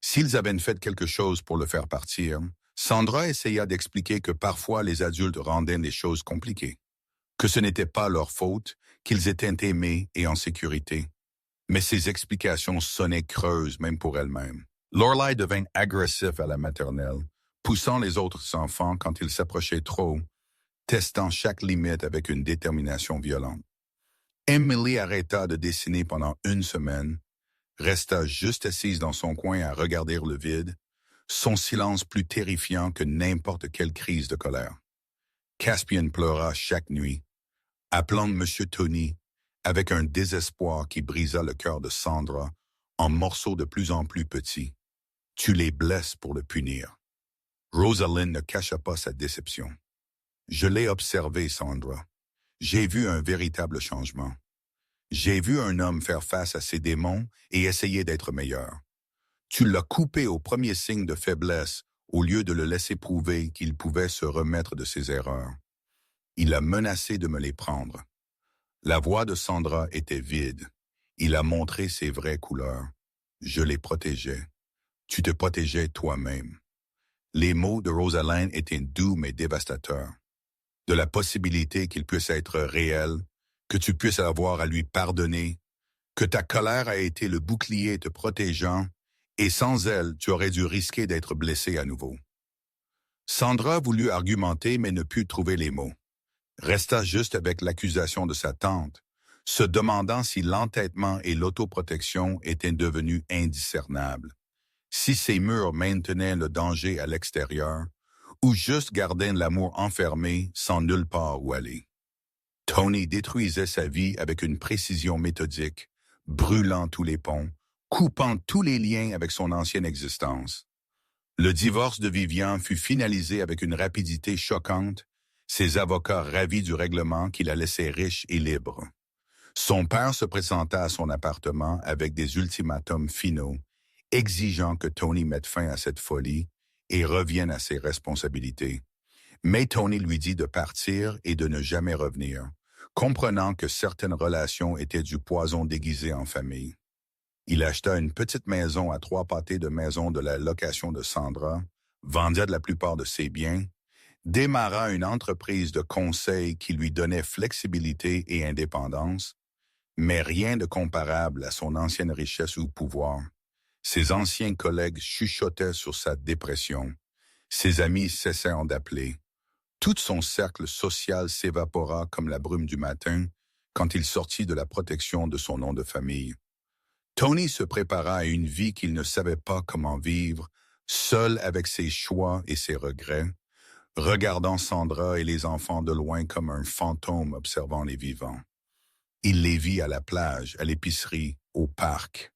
S'ils avaient fait quelque chose pour le faire partir, Sandra essaya d'expliquer que parfois les adultes rendaient les choses compliquées, que ce n'était pas leur faute, qu'ils étaient aimés et en sécurité. Mais ces explications sonnaient creuses même pour elle-même. Lorelai devint agressif à la maternelle, poussant les autres enfants quand ils s'approchaient trop, testant chaque limite avec une détermination violente. Emily arrêta de dessiner pendant 1 semaine, resta juste assise dans son coin à regarder le vide, son silence plus terrifiant que n'importe quelle crise de colère. Caspian pleura chaque nuit, appelant M. Tony avec un désespoir qui brisa le cœur de Sandra en morceaux de plus en plus petits. Tu les blesses pour le punir. Rosalind ne cacha pas sa déception. Je l'ai observé, Sandra. J'ai vu un véritable changement. J'ai vu un homme faire face à ses démons et essayer d'être meilleur. Tu l'as coupé au premier signe de faiblesse au lieu de le laisser prouver qu'il pouvait se remettre de ses erreurs. Il a menacé de me les prendre. La voix de Sandra était vide. Il a montré ses vraies couleurs. Je les protégeais. Tu te protégeais toi-même. Les mots de Rosalind étaient doux mais dévastateurs. De la possibilité qu'il puisse être réel, que tu puisses avoir à lui pardonner, que ta colère a été le bouclier te protégeant, et sans elle, tu aurais dû risquer d'être blessé à nouveau. Sandra voulut argumenter mais ne put trouver les mots. Resta juste avec l'accusation de sa tante, se demandant si l'entêtement et l'autoprotection étaient devenus indiscernables, si ces murs maintenaient le danger à l'extérieur, ou juste gardaient l'amour enfermé sans nulle part où aller. Tony détruisait sa vie avec une précision méthodique, brûlant tous les ponts, coupant tous les liens avec son ancienne existence. Le divorce de Vivian fut finalisé avec une rapidité choquante, ses avocats ravis du règlement qui la laissait riche et libre. Son père se présenta à son appartement avec des ultimatums finaux, exigeant que Tony mette fin à cette folie et revienne à ses responsabilités. Mais Tony lui dit de partir et de ne jamais revenir, comprenant que certaines relations étaient du poison déguisé en famille. Il acheta une petite maison à 3 pâtés de maison de la location de Sandra, vendit la plupart de ses biens, démarra une entreprise de conseil qui lui donnait flexibilité et indépendance, mais rien de comparable à son ancienne richesse ou pouvoir. Ses anciens collègues chuchotaient sur sa dépression. Ses amis cessèrent d'appeler. Tout son cercle social s'évapora comme la brume du matin quand il sortit de la protection de son nom de famille. Tony se prépara à une vie qu'il ne savait pas comment vivre, seul avec ses choix et ses regrets, regardant Sandra et les enfants de loin comme un fantôme observant les vivants. Il les vit à la plage, à l'épicerie, au parc,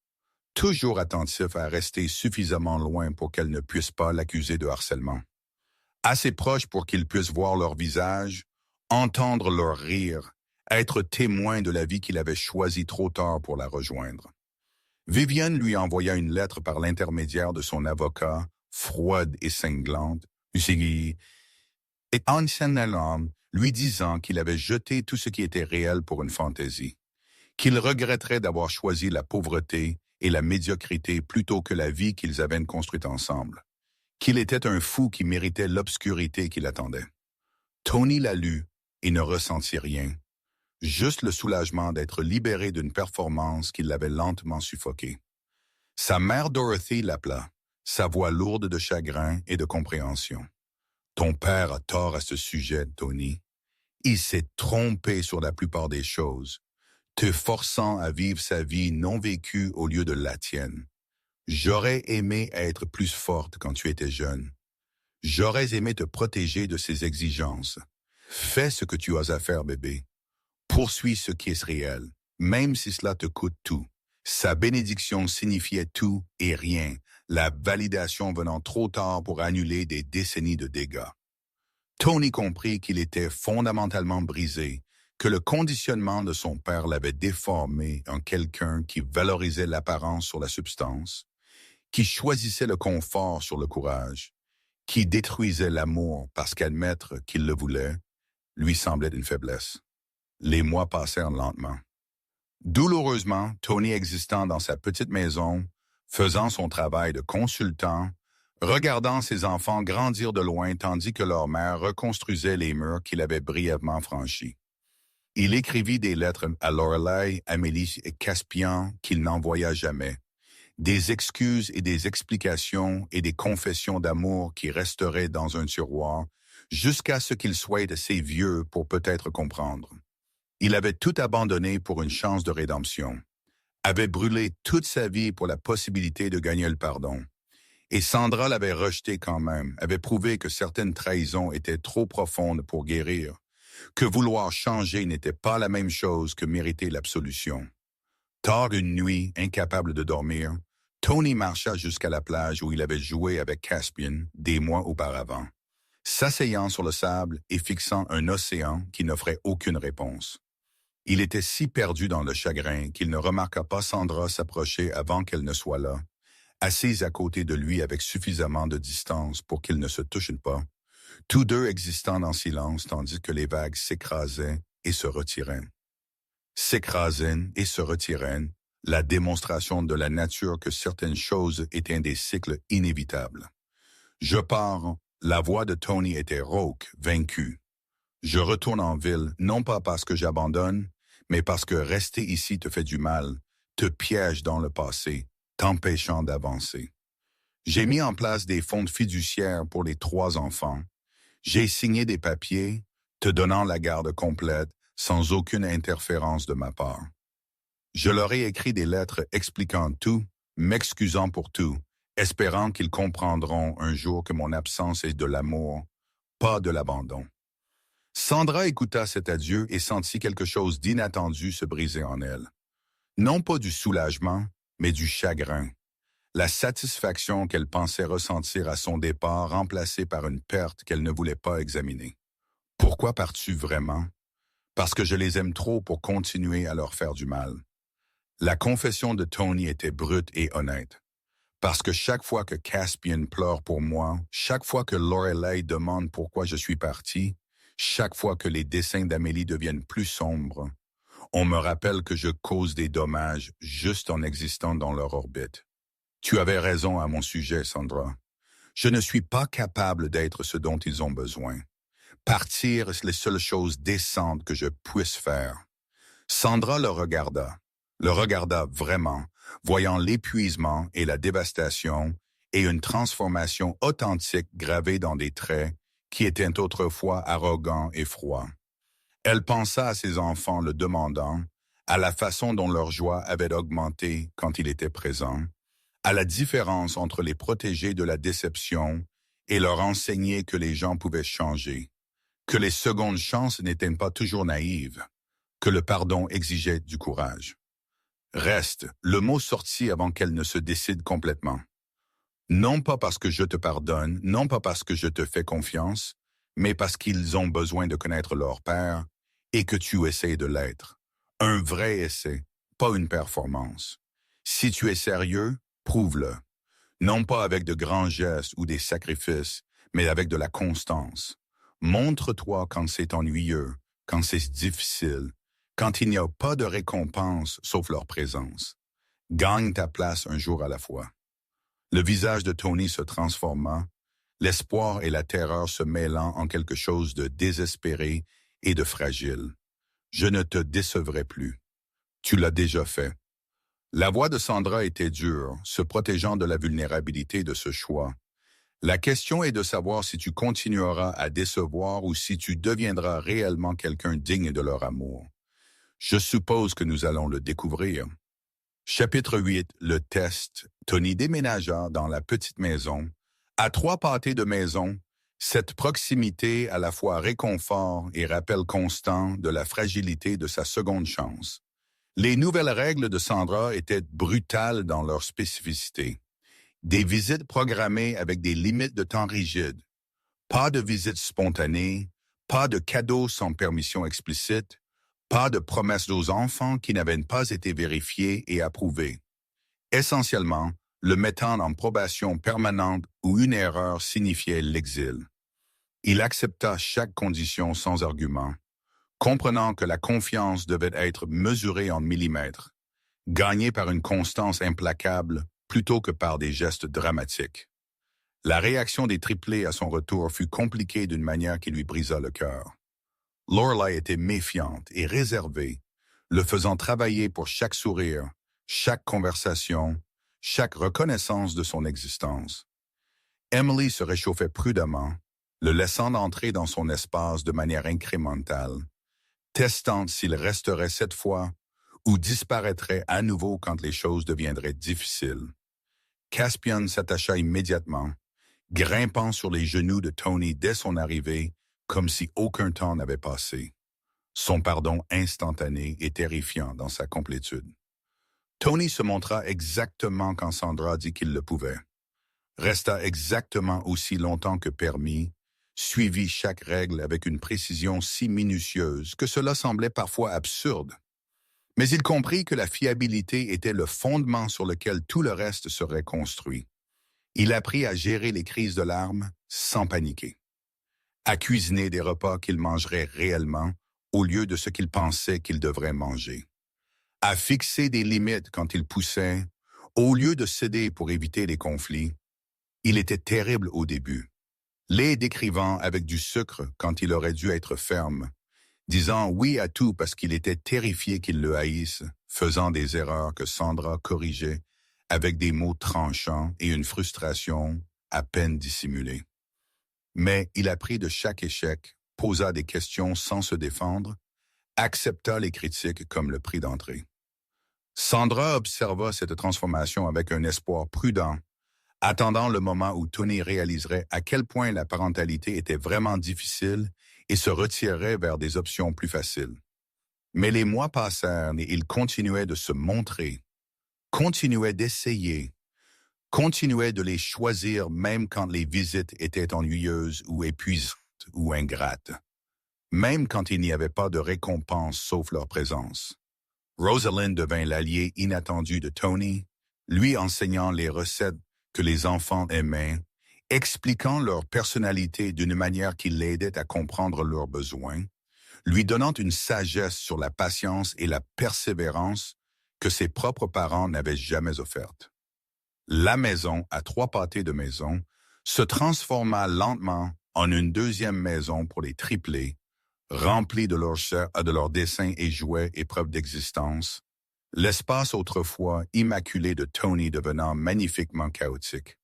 toujours attentif à rester suffisamment loin pour qu'elle ne puisse pas l'accuser de harcèlement. Assez proche pour qu'il puisse voir leur visage, entendre leur rire, être témoin de la vie qu'il avait choisie trop tard pour la rejoindre. Viviane lui envoya une lettre par l'intermédiaire de son avocat, froide et cinglante, et en lui disant qu'il avait jeté tout ce qui était réel pour une fantaisie, qu'il regretterait d'avoir choisi la pauvreté et la médiocrité plutôt que la vie qu'ils avaient construite ensemble, qu'il était un fou qui méritait l'obscurité qui l'attendait. Tony la lut et ne ressentit rien, juste le soulagement d'être libéré d'une performance qui l'avait lentement suffoqué. Sa mère Dorothy l'appela, sa voix lourde de chagrin et de compréhension. « Ton père a tort à ce sujet, Tony. Il s'est trompé sur la plupart des choses, te forçant à vivre sa vie non vécue au lieu de la tienne. J'aurais aimé être plus forte quand tu étais jeune. J'aurais aimé te protéger de ses exigences. Fais ce que tu as à faire, bébé. Poursuis ce qui est réel, même si cela te coûte tout. » Sa bénédiction signifiait tout et rien, la validation venant trop tard pour annuler des décennies de dégâts. Tony comprit qu'il était fondamentalement brisé, que le conditionnement de son père l'avait déformé en quelqu'un qui valorisait l'apparence sur la substance, qui choisissait le confort sur le courage, qui détruisait l'amour parce qu'admettre qu'il le voulait lui semblait une faiblesse. Les mois passèrent lentement. Douloureusement, Tony existant dans sa petite maison, faisant son travail de consultant, regardant ses enfants grandir de loin tandis que leur mère reconstruisait les murs qu'il avait brièvement franchis. Il écrivit des lettres à Lorelai, Amélie et Caspian qu'il n'envoya jamais, des excuses et des explications et des confessions d'amour qui resteraient dans un tiroir jusqu'à ce qu'il soit assez vieux pour peut-être comprendre. Il avait tout abandonné pour une chance de rédemption, avait brûlé toute sa vie pour la possibilité de gagner le pardon. Et Sandra l'avait rejeté quand même, avait prouvé que certaines trahisons étaient trop profondes pour guérir, que vouloir changer n'était pas la même chose que mériter l'absolution. Tard une nuit, incapable de dormir, Tony marcha jusqu'à la plage où il avait joué avec Caspian des mois auparavant, s'asseyant sur le sable et fixant un océan qui n'offrait aucune réponse. Il était si perdu dans le chagrin qu'il ne remarqua pas Sandra s'approcher avant qu'elle ne soit là, assise à côté de lui avec suffisamment de distance pour qu'ils ne se touchent pas, tous deux existant en silence tandis que les vagues s'écrasaient et se retiraient. S'écrasaient et se retiraient, la démonstration de la nature que certaines choses étaient des cycles inévitables. Je pars, la voix de Tony était rauque, vaincue. Je retourne en ville, non pas parce que j'abandonne, mais parce que rester ici te fait du mal, te piège dans le passé, t'empêchant d'avancer. J'ai mis en place des fonds fiduciaires pour les 3 enfants. J'ai signé des papiers, te donnant la garde complète, sans aucune interférence de ma part. Je leur ai écrit des lettres expliquant tout, m'excusant pour tout, espérant qu'ils comprendront un jour que mon absence est de l'amour, pas de l'abandon. Sandra écouta cet adieu et sentit quelque chose d'inattendu se briser en elle. Non pas du soulagement, mais du chagrin. La satisfaction qu'elle pensait ressentir à son départ remplacée par une perte qu'elle ne voulait pas examiner. Pourquoi pars-tu vraiment? Parce que je les aime trop pour continuer à leur faire du mal. La confession de Tony était brute et honnête. Parce que chaque fois que Caspian pleure pour moi, chaque fois que Lorelai demande pourquoi je suis parti, chaque fois que les dessins d'Amélie deviennent plus sombres, on me rappelle que je cause des dommages juste en existant dans leur orbite. Tu avais raison à mon sujet, Sandra. Je ne suis pas capable d'être ce dont ils ont besoin. Partir est les seules choses décentes que je puisse faire. Sandra le regarda vraiment, voyant l'épuisement et la dévastation et une transformation authentique gravée dans des traits qui étaient autrefois arrogants et froids. Elle pensa à ses enfants le demandant, à la façon dont leur joie avait augmenté quand il était présent, à la différence entre les protéger de la déception et leur enseigner que les gens pouvaient changer, que les secondes chances n'étaient pas toujours naïves, que le pardon exigeait du courage. Reste, le mot sortit avant qu'elle ne se décide complètement. Non pas parce que je te pardonne, non pas parce que je te fais confiance, mais parce qu'ils ont besoin de connaître leur père et que tu essaies de l'être. Un vrai essai, pas une performance. Si tu es sérieux, prouve-le. Non pas avec de grands gestes ou des sacrifices, mais avec de la constance. Montre-toi quand c'est ennuyeux, quand c'est difficile, quand il n'y a pas de récompense sauf leur présence. Gagne ta place un jour à la fois. Le visage de Tony se transforma, l'espoir et la terreur se mêlant en quelque chose de désespéré et de fragile. Je ne te décevrai plus. Tu l'as déjà fait. La voix de Sandra était dure, se protégeant de la vulnérabilité de ce choix. La question est de savoir si tu continueras à décevoir ou si tu deviendras réellement quelqu'un digne de leur amour. Je suppose que nous allons le découvrir. Chapitre 8, le test. Tony déménagea dans la petite maison. À 3 pâtés de maison, cette proximité à la fois réconfort et rappel constant de la fragilité de sa seconde chance. Les nouvelles règles de Sandra étaient brutales dans leur spécificité. Des visites programmées avec des limites de temps rigides. Pas de visites spontanées, pas de cadeaux sans permission explicite, pas de promesses aux enfants qui n'avaient pas été vérifiées et approuvées. Essentiellement, le mettant en probation permanente où une erreur signifiait l'exil. Il accepta chaque condition sans argument, comprenant que la confiance devait être mesurée en millimètres, gagnée par une constance implacable plutôt que par des gestes dramatiques. La réaction des triplés à son retour fut compliquée d'une manière qui lui brisa le cœur. Lorelai était méfiante et réservée, le faisant travailler pour chaque sourire, chaque conversation, chaque reconnaissance de son existence. Emily se réchauffait prudemment, le laissant entrer dans son espace de manière incrémentale, testant s'il resterait cette fois ou disparaîtrait à nouveau quand les choses deviendraient difficiles. Caspian s'attacha immédiatement, grimpant sur les genoux de Tony dès son arrivée, comme si aucun temps n'avait passé. Son pardon instantané et terrifiant dans sa complétude. Tony se montra exactement quand Sandra dit qu'il le pouvait. Resta exactement aussi longtemps que permis, suivit chaque règle avec une précision si minutieuse que cela semblait parfois absurde. Mais il comprit que la fiabilité était le fondement sur lequel tout le reste serait construit. Il apprit à gérer les crises de larmes sans paniquer. À cuisiner des repas qu'il mangerait réellement au lieu de ce qu'il pensait qu'il devrait manger. À fixer des limites quand il poussait, au lieu de céder pour éviter les conflits. Il était terrible au début, les décrivant avec du sucre quand il aurait dû être ferme, disant oui à tout parce qu'il était terrifié qu'il le haïsse, faisant des erreurs que Sandra corrigeait avec des mots tranchants et une frustration à peine dissimulée. Mais il apprit de chaque échec, posa des questions sans se défendre, accepta les critiques comme le prix d'entrée. Sandra observa cette transformation avec un espoir prudent, attendant le moment où Tony réaliserait à quel point la parentalité était vraiment difficile et se retirerait vers des options plus faciles. Mais les mois passèrent et il continuait de se montrer, continuait d'essayer, continuait de les choisir même quand les visites étaient ennuyeuses ou épuisantes ou ingrates, même quand il n'y avait pas de récompense sauf leur présence. Rosalind devint l'allié inattendu de Tony, lui enseignant les recettes que les enfants aimaient, expliquant leur personnalité d'une manière qui l'aidait à comprendre leurs besoins, lui donnant une sagesse sur la patience et la persévérance que ses propres parents n'avaient jamais offerte. La maison, à 3 pâtés de maison, se transforma lentement en une deuxième maison pour les triplés, remplie de leurs dessins et jouets et preuves d'existence, l'espace autrefois immaculé de Tony devenant magnifiquement chaotique.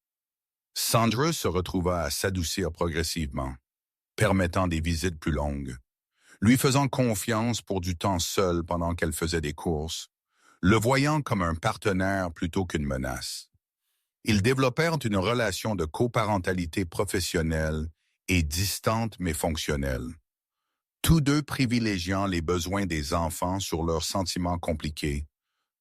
Sandra se retrouva à s'adoucir progressivement, permettant des visites plus longues, lui faisant confiance pour du temps seul pendant qu'elle faisait des courses, le voyant comme un partenaire plutôt qu'une menace. Ils développèrent une relation de coparentalité professionnelle et distante mais fonctionnelle. Tous deux privilégiant les besoins des enfants sur leurs sentiments compliqués,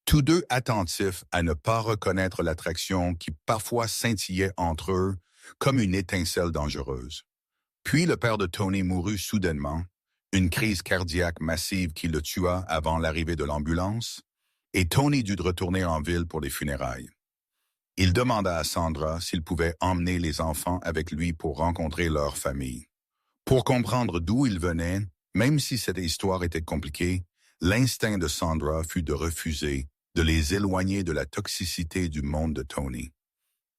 tous deux attentifs à ne pas reconnaître l'attraction qui parfois scintillait entre eux comme une étincelle dangereuse. Puis le père de Tony mourut soudainement, une crise cardiaque massive qui le tua avant l'arrivée de l'ambulance, et Tony dut retourner en ville pour les funérailles. Il demanda à Sandra s'il pouvait emmener les enfants avec lui pour rencontrer leur famille. Pour comprendre d'où ils venaient, même si cette histoire était compliquée, l'instinct de Sandra fut de refuser, de les éloigner de la toxicité du monde de Tony.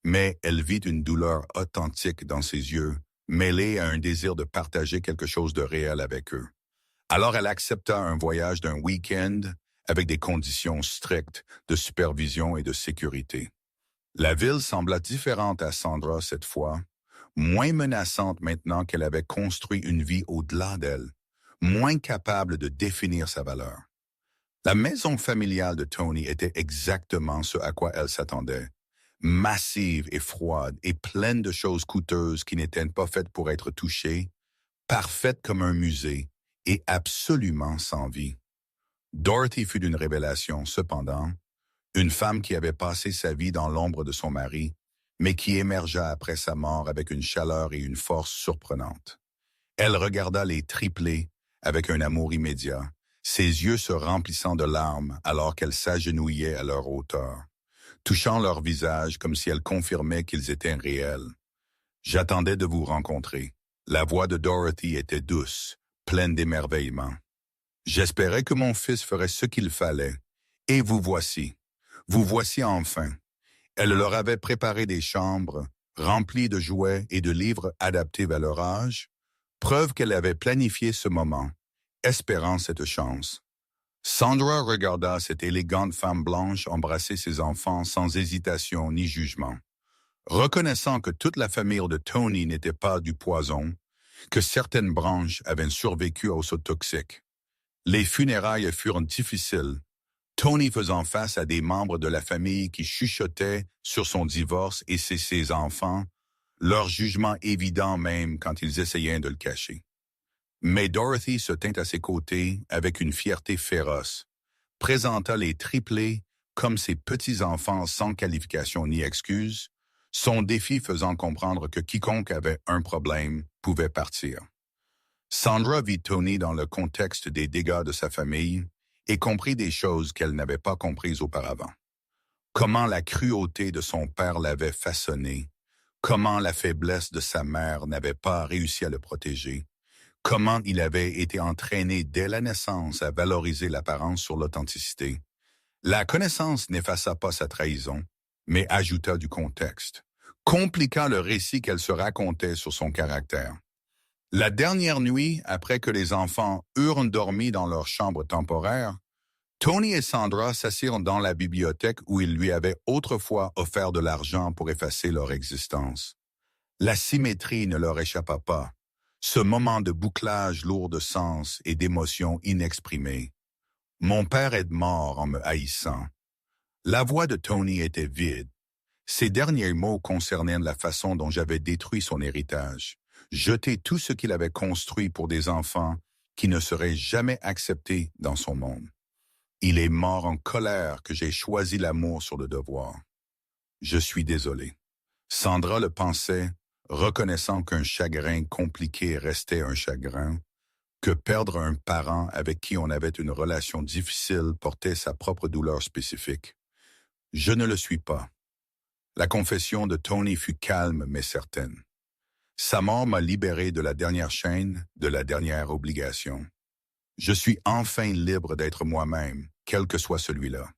Mais elle vit une douleur authentique dans ses yeux, mêlée à un désir de partager quelque chose de réel avec eux. Alors elle accepta un voyage d'un week-end avec des conditions strictes de supervision et de sécurité. La ville sembla différente à Sandra cette fois, moins menaçante maintenant qu'elle avait construit une vie au-delà d'elle, moins capable de définir sa valeur. La maison familiale de Tony était exactement ce à quoi elle s'attendait, massive et froide et pleine de choses coûteuses qui n'étaient pas faites pour être touchées, parfaite comme un musée et absolument sans vie. Dorothy fut d'une révélation, cependant, une femme qui avait passé sa vie dans l'ombre de son mari, mais qui émergea après sa mort avec une chaleur et une force surprenantes. Elle regarda les triplés avec un amour immédiat, ses yeux se remplissant de larmes alors qu'elle s'agenouillait à leur hauteur, touchant leur visage comme si elle confirmait qu'ils étaient réels. « J'attendais de vous rencontrer. » La voix de Dorothy était douce, pleine d'émerveillement. « J'espérais que mon fils ferait ce qu'il fallait. Et vous voici. Vous voici enfin. » Elle leur avait préparé des chambres, remplies de jouets et de livres adaptés à leur âge, preuve qu'elle avait planifié ce moment, espérant cette chance. Sandra regarda cette élégante femme blanche embrasser ses enfants sans hésitation ni jugement. Reconnaissant que toute la famille de Tony n'était pas du poison, que certaines branches avaient survécu aux eaux toxiques. Les funérailles furent difficiles, Tony faisant face à des membres de la famille qui chuchotaient sur son divorce et ses enfants, leur jugement évident même quand ils essayaient de le cacher. Mais Dorothy se tint à ses côtés avec une fierté féroce, présenta les triplés comme ses petits-enfants sans qualification ni excuse, son défi faisant comprendre que quiconque avait un problème pouvait partir. Sandra vit Tony dans le contexte des dégâts de sa famille et comprit des choses qu'elle n'avait pas comprises auparavant. Comment la cruauté de son père l'avait façonné, comment la faiblesse de sa mère n'avait pas réussi à le protéger, comment il avait été entraîné dès la naissance à valoriser l'apparence sur l'authenticité. La connaissance n'effaça pas sa trahison, mais ajouta du contexte, compliquant le récit qu'elle se racontait sur son caractère. La dernière nuit, après que les enfants eurent dormi dans leur chambre temporaire, Tony et Sandra s'assirent dans la bibliothèque où ils lui avaient autrefois offert de l'argent pour effacer leur existence. La symétrie ne leur échappa pas, ce moment de bouclage lourd de sens et d'émotions inexprimées. « Mon père est mort en me haïssant. » La voix de Tony était vide. Ces derniers mots concernaient la façon dont j'avais détruit son héritage, jeté tout ce qu'il avait construit pour des enfants qui ne seraient jamais acceptés dans son monde. Il est mort en colère que j'ai choisi l'amour sur le devoir. Je suis désolé. Sandra le pensait, reconnaissant qu'un chagrin compliqué restait un chagrin, que perdre un parent avec qui on avait une relation difficile portait sa propre douleur spécifique. Je ne le suis pas. La confession de Tony fut calme mais certaine. Sa mort m'a libéré de la dernière chaîne, de la dernière obligation. Je suis enfin libre d'être moi-même, quel que soit celui-là.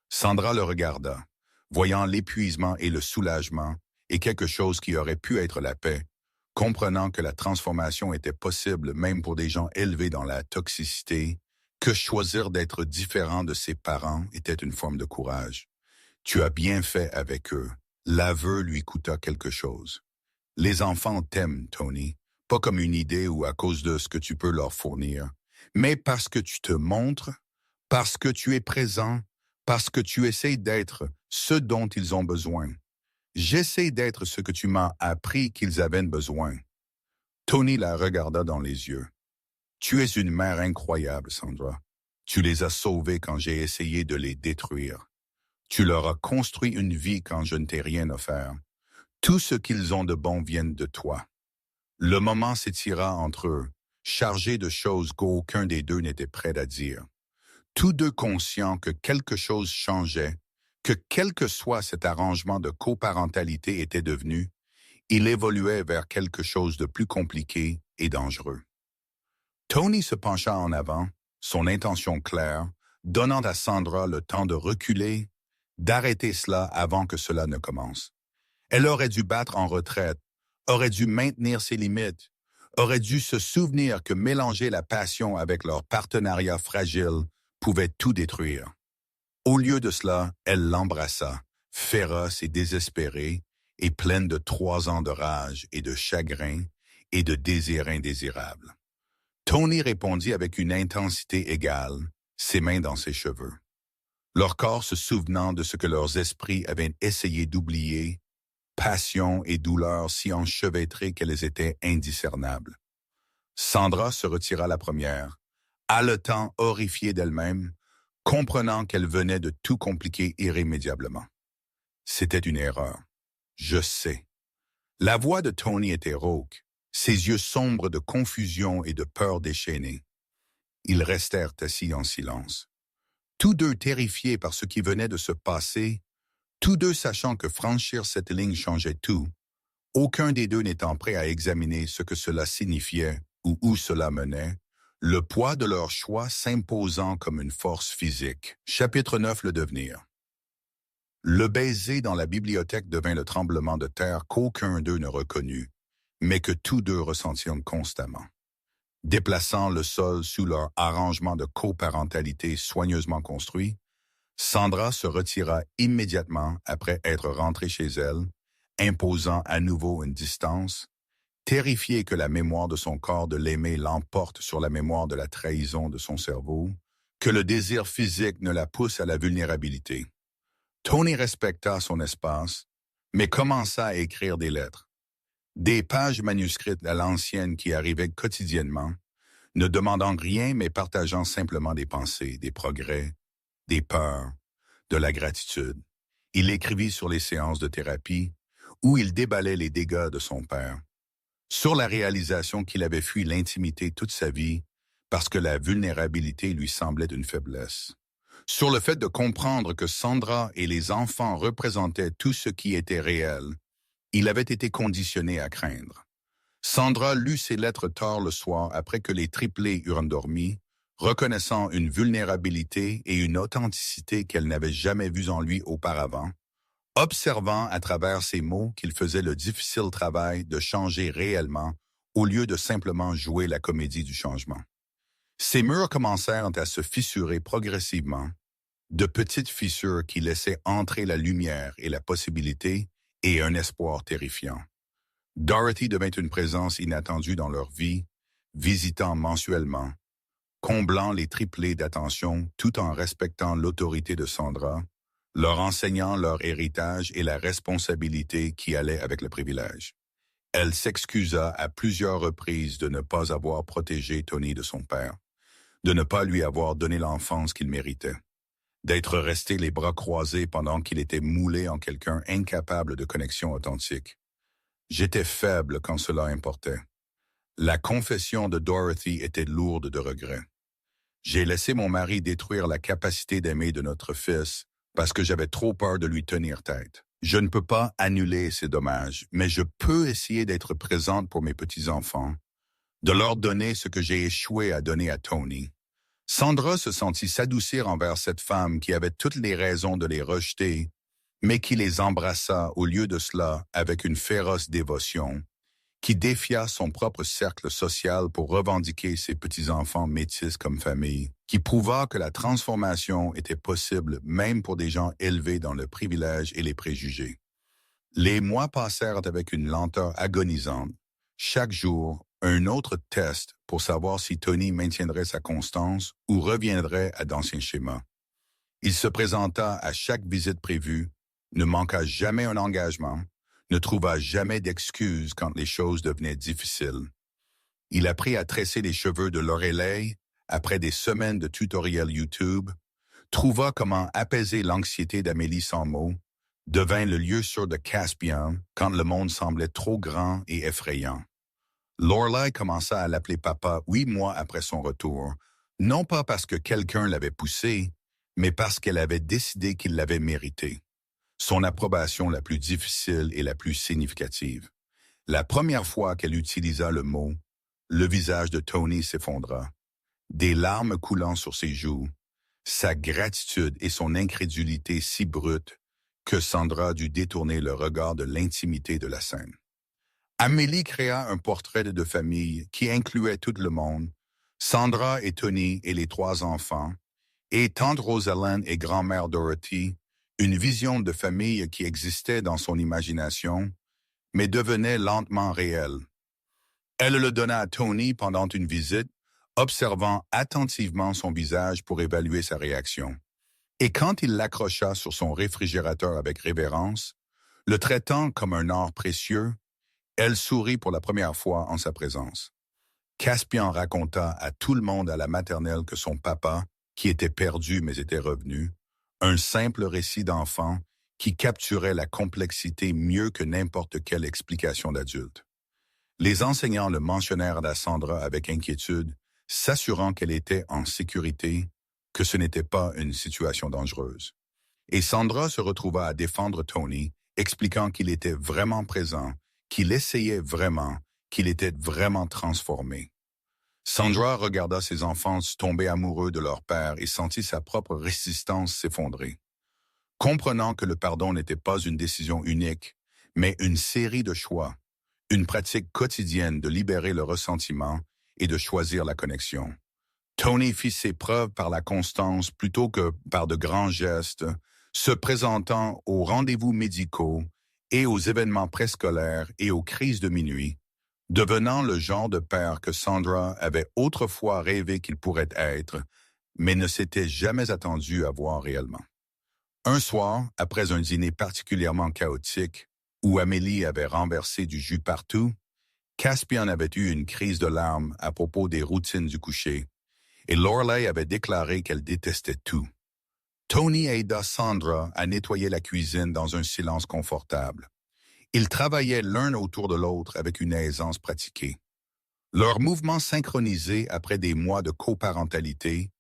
Sandra le regarda, voyant l'épuisement et le soulagement, et quelque chose qui aurait pu être la paix, comprenant que la transformation était possible même pour des gens élevés dans la toxicité, que choisir d'être différent de ses parents était une forme de courage. Tu as bien fait avec eux. L'aveu lui coûta quelque chose. Les enfants t'aiment, Tony, pas comme une idée ou à cause de ce que tu peux leur fournir, mais parce que tu te montres, parce que tu es présent, parce que tu essaies d'être ce dont ils ont besoin. J'essaie d'être ce que tu m'as appris qu'ils avaient besoin. Tony la regarda dans les yeux. Tu es une mère incroyable, Sandra. Tu les as sauvés quand j'ai essayé de les détruire. Tu leur as construit une vie quand je ne t'ai rien offert. Tout ce qu'ils ont de bon vient de toi. Le moment s'étira entre eux, chargé de choses qu'aucun des deux n'était prêt à dire. Tous deux conscients que quelque chose changeait, que quel que soit cet arrangement de coparentalité était devenu, il évoluait vers quelque chose de plus compliqué et dangereux. Tony se pencha en avant, son intention claire, donnant à Sandra le temps de reculer, d'arrêter cela avant que cela ne commence. Elle aurait dû battre en retraite, aurait dû maintenir ses limites, aurait dû se souvenir que mélanger la passion avec leur partenariat fragile pouvait tout détruire. Au lieu de cela, elle l'embrassa, féroce et désespérée, et pleine de 3 ans de rage et de chagrin et de désir indésirable. Tony répondit avec une intensité égale, ses mains dans ses cheveux. Leur corps se souvenant de ce que leurs esprits avaient essayé d'oublier, passion et douleur si enchevêtrées qu'elles étaient indiscernables. Sandra se retira la première, haletant, horrifiée d'elle-même, comprenant qu'elle venait de tout compliquer irrémédiablement. C'était une erreur. Je sais. La voix de Tony était rauque, ses yeux sombres de confusion et de peur déchaînée. Ils restèrent assis en silence. Tous deux terrifiés par ce qui venait de se passer, tous deux sachant que franchir cette ligne changeait tout, aucun des deux n'étant prêt à examiner ce que cela signifiait ou où cela menait, le poids de leur choix s'imposant comme une force physique. Chapitre 9, le devenir. Le baiser dans la bibliothèque devint le tremblement de terre qu'aucun d'eux ne reconnut, mais que tous deux ressentirent constamment. Déplaçant le sol sous leur arrangement de coparentalité soigneusement construit, Sandra se retira immédiatement après être rentrée chez elle, imposant à nouveau une distance, terrifiée que la mémoire de son corps de l'aimer l'emporte sur la mémoire de la trahison de son cerveau, que le désir physique ne la pousse à la vulnérabilité. Tony respecta son espace, mais commença à écrire des lettres. Des pages manuscrites à l'ancienne qui arrivaient quotidiennement, ne demandant rien mais partageant simplement des pensées, des progrès, des peurs, de la gratitude. Il écrivit sur les séances de thérapie, où il déballait les dégâts de son père, sur la réalisation qu'il avait fui l'intimité toute sa vie parce que la vulnérabilité lui semblait une faiblesse, sur le fait de comprendre que Sandra et les enfants représentaient tout ce qui était réel. Il avait été conditionné à craindre. Sandra lut ses lettres tard le soir après que les triplés eurent dormi, reconnaissant une vulnérabilité et une authenticité qu'elle n'avait jamais vues en lui auparavant, observant à travers ses mots qu'il faisait le difficile travail de changer réellement au lieu de simplement jouer la comédie du changement. Ses murs commencèrent à se fissurer progressivement, de petites fissures qui laissaient entrer la lumière et la possibilité et un espoir terrifiant. Dorothy devint une présence inattendue dans leur vie, visitant mensuellement, comblant les triplés d'attention tout en respectant l'autorité de Sandra, leur enseignant leur héritage et la responsabilité qui allait avec le privilège. Elle s'excusa à plusieurs reprises de ne pas avoir protégé Tony de son père, de ne pas lui avoir donné l'enfance qu'il méritait, d'être resté les bras croisés pendant qu'il était moulé en quelqu'un incapable de connexion authentique. J'étais faible quand cela importait. La confession de Dorothy était lourde de regrets. J'ai laissé mon mari détruire la capacité d'aimer de notre fils parce que j'avais trop peur de lui tenir tête. Je ne peux pas annuler ces dommages, mais je peux essayer d'être présente pour mes petits-enfants, de leur donner ce que j'ai échoué à donner à Tony. Sandra se sentit s'adoucir envers cette femme qui avait toutes les raisons de les rejeter, mais qui les embrassa au lieu de cela avec une féroce dévotion, qui défia son propre cercle social pour revendiquer ses petits-enfants métis comme famille, qui prouva que la transformation était possible même pour des gens élevés dans le privilège et les préjugés. Les mois passèrent avec une lenteur agonisante, chaque jour Un autre test pour savoir si Tony maintiendrait sa constance ou reviendrait à d'anciens schémas. Il se présenta à chaque visite prévue, ne manqua jamais un engagement, ne trouva jamais d'excuses quand les choses devenaient difficiles. Il apprit à tresser les cheveux de Lorelei après des semaines de tutoriels YouTube, trouva comment apaiser l'anxiété d'Amélie sans mots, devint le lieu sûr de Caspian quand le monde semblait trop grand et effrayant. Lorelei commença à l'appeler papa 8 mois après son retour, non pas parce que quelqu'un l'avait poussé, mais parce qu'elle avait décidé qu'il l'avait mérité. Son approbation la plus difficile et la plus significative. La première fois qu'elle utilisa le mot, le visage de Tony s'effondra, des larmes coulant sur ses joues, sa gratitude et son incrédulité si brutes que Sandra dut détourner le regard de l'intimité de la scène. Amélie créa un portrait de famille qui incluait tout le monde, Sandra et Tony et les 3 enfants, et tante Rosalind et grand-mère Dorothy, une vision de famille qui existait dans son imagination, mais devenait lentement réelle. Elle le donna à Tony pendant une visite, observant attentivement son visage pour évaluer sa réaction. Et quand il l'accrocha sur son réfrigérateur avec révérence, le traitant comme un or précieux, elle sourit pour la première fois en sa présence. Caspian raconta à tout le monde à la maternelle que son papa, qui était perdu mais était revenu, un simple récit d'enfant qui capturait la complexité mieux que n'importe quelle explication d'adulte. Les enseignants le mentionnèrent à Sandra avec inquiétude, s'assurant qu'elle était en sécurité, que ce n'était pas une situation dangereuse. Et Sandra se retrouva à défendre Tony, expliquant qu'il était vraiment présent, qu'il essayait vraiment, qu'il était vraiment transformé. Sandra regarda ses enfants tomber amoureux de leur père et sentit sa propre résistance s'effondrer. Comprenant que le pardon n'était pas une décision unique, mais une série de choix, une pratique quotidienne de libérer le ressentiment et de choisir la connexion. Tony fit ses preuves par la constance plutôt que par de grands gestes, se présentant aux rendez-vous médicaux et aux événements préscolaires et aux crises de minuit, devenant le genre de père que Sandra avait autrefois rêvé qu'il pourrait être, mais ne s'était jamais attendu à voir réellement. Un soir, après un dîner particulièrement chaotique, où Amélie avait renversé du jus partout, Caspian avait eu une crise de larmes à propos des routines du coucher, et Lorelei avait déclaré qu'elle détestait tout. Tony aida Sandra à nettoyer la cuisine dans un silence confortable. Ils travaillaient l'un autour de l'autre avec une aisance pratiquée. Leurs mouvements synchronisés après des mois de coparentalité,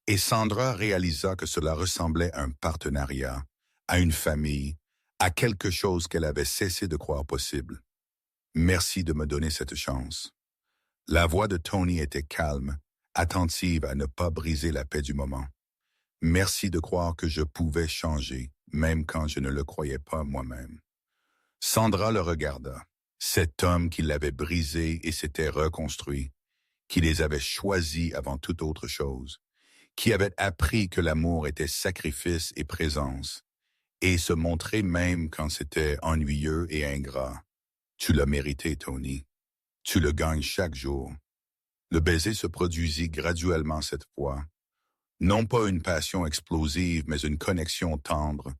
et Sandra réalisa que cela ressemblait à un partenariat, à une famille, à quelque chose qu'elle avait cessé de croire possible. Merci de me donner cette chance. La voix de Tony était calme, attentive à ne pas briser la paix du moment. Merci de croire que je pouvais changer, même quand je ne le croyais pas moi-même. Sandra le regarda, cet homme qui l'avait brisé et s'était reconstruit, qui les avait choisis avant toute autre chose, qui avait appris que l'amour était sacrifice et présence, et se montrer même quand c'était ennuyeux et ingrat. Tu l'as mérité, Tony. Tu le gagnes chaque jour. Le baiser se produisit graduellement cette fois. Non pas une passion explosive, mais une connexion tendre,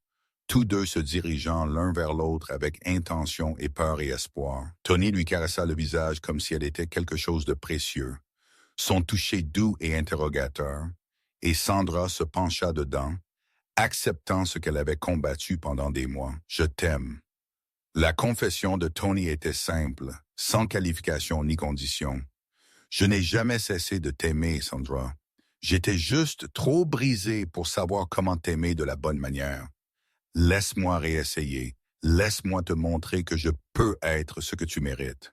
tous deux se dirigeant l'un vers l'autre avec intention et peur et espoir. Tony lui caressa le visage comme si elle était quelque chose de précieux, son toucher doux et interrogateur, et Sandra se pencha dedans, acceptant ce qu'elle avait combattu pendant des mois. « Je t'aime ». La confession de Tony était simple, sans qualification ni condition. « Je n'ai jamais cessé de t'aimer, Sandra. J'étais juste trop brisé pour savoir comment t'aimer de la bonne manière. Laisse-moi réessayer. Laisse-moi te montrer que je peux être ce que tu mérites. »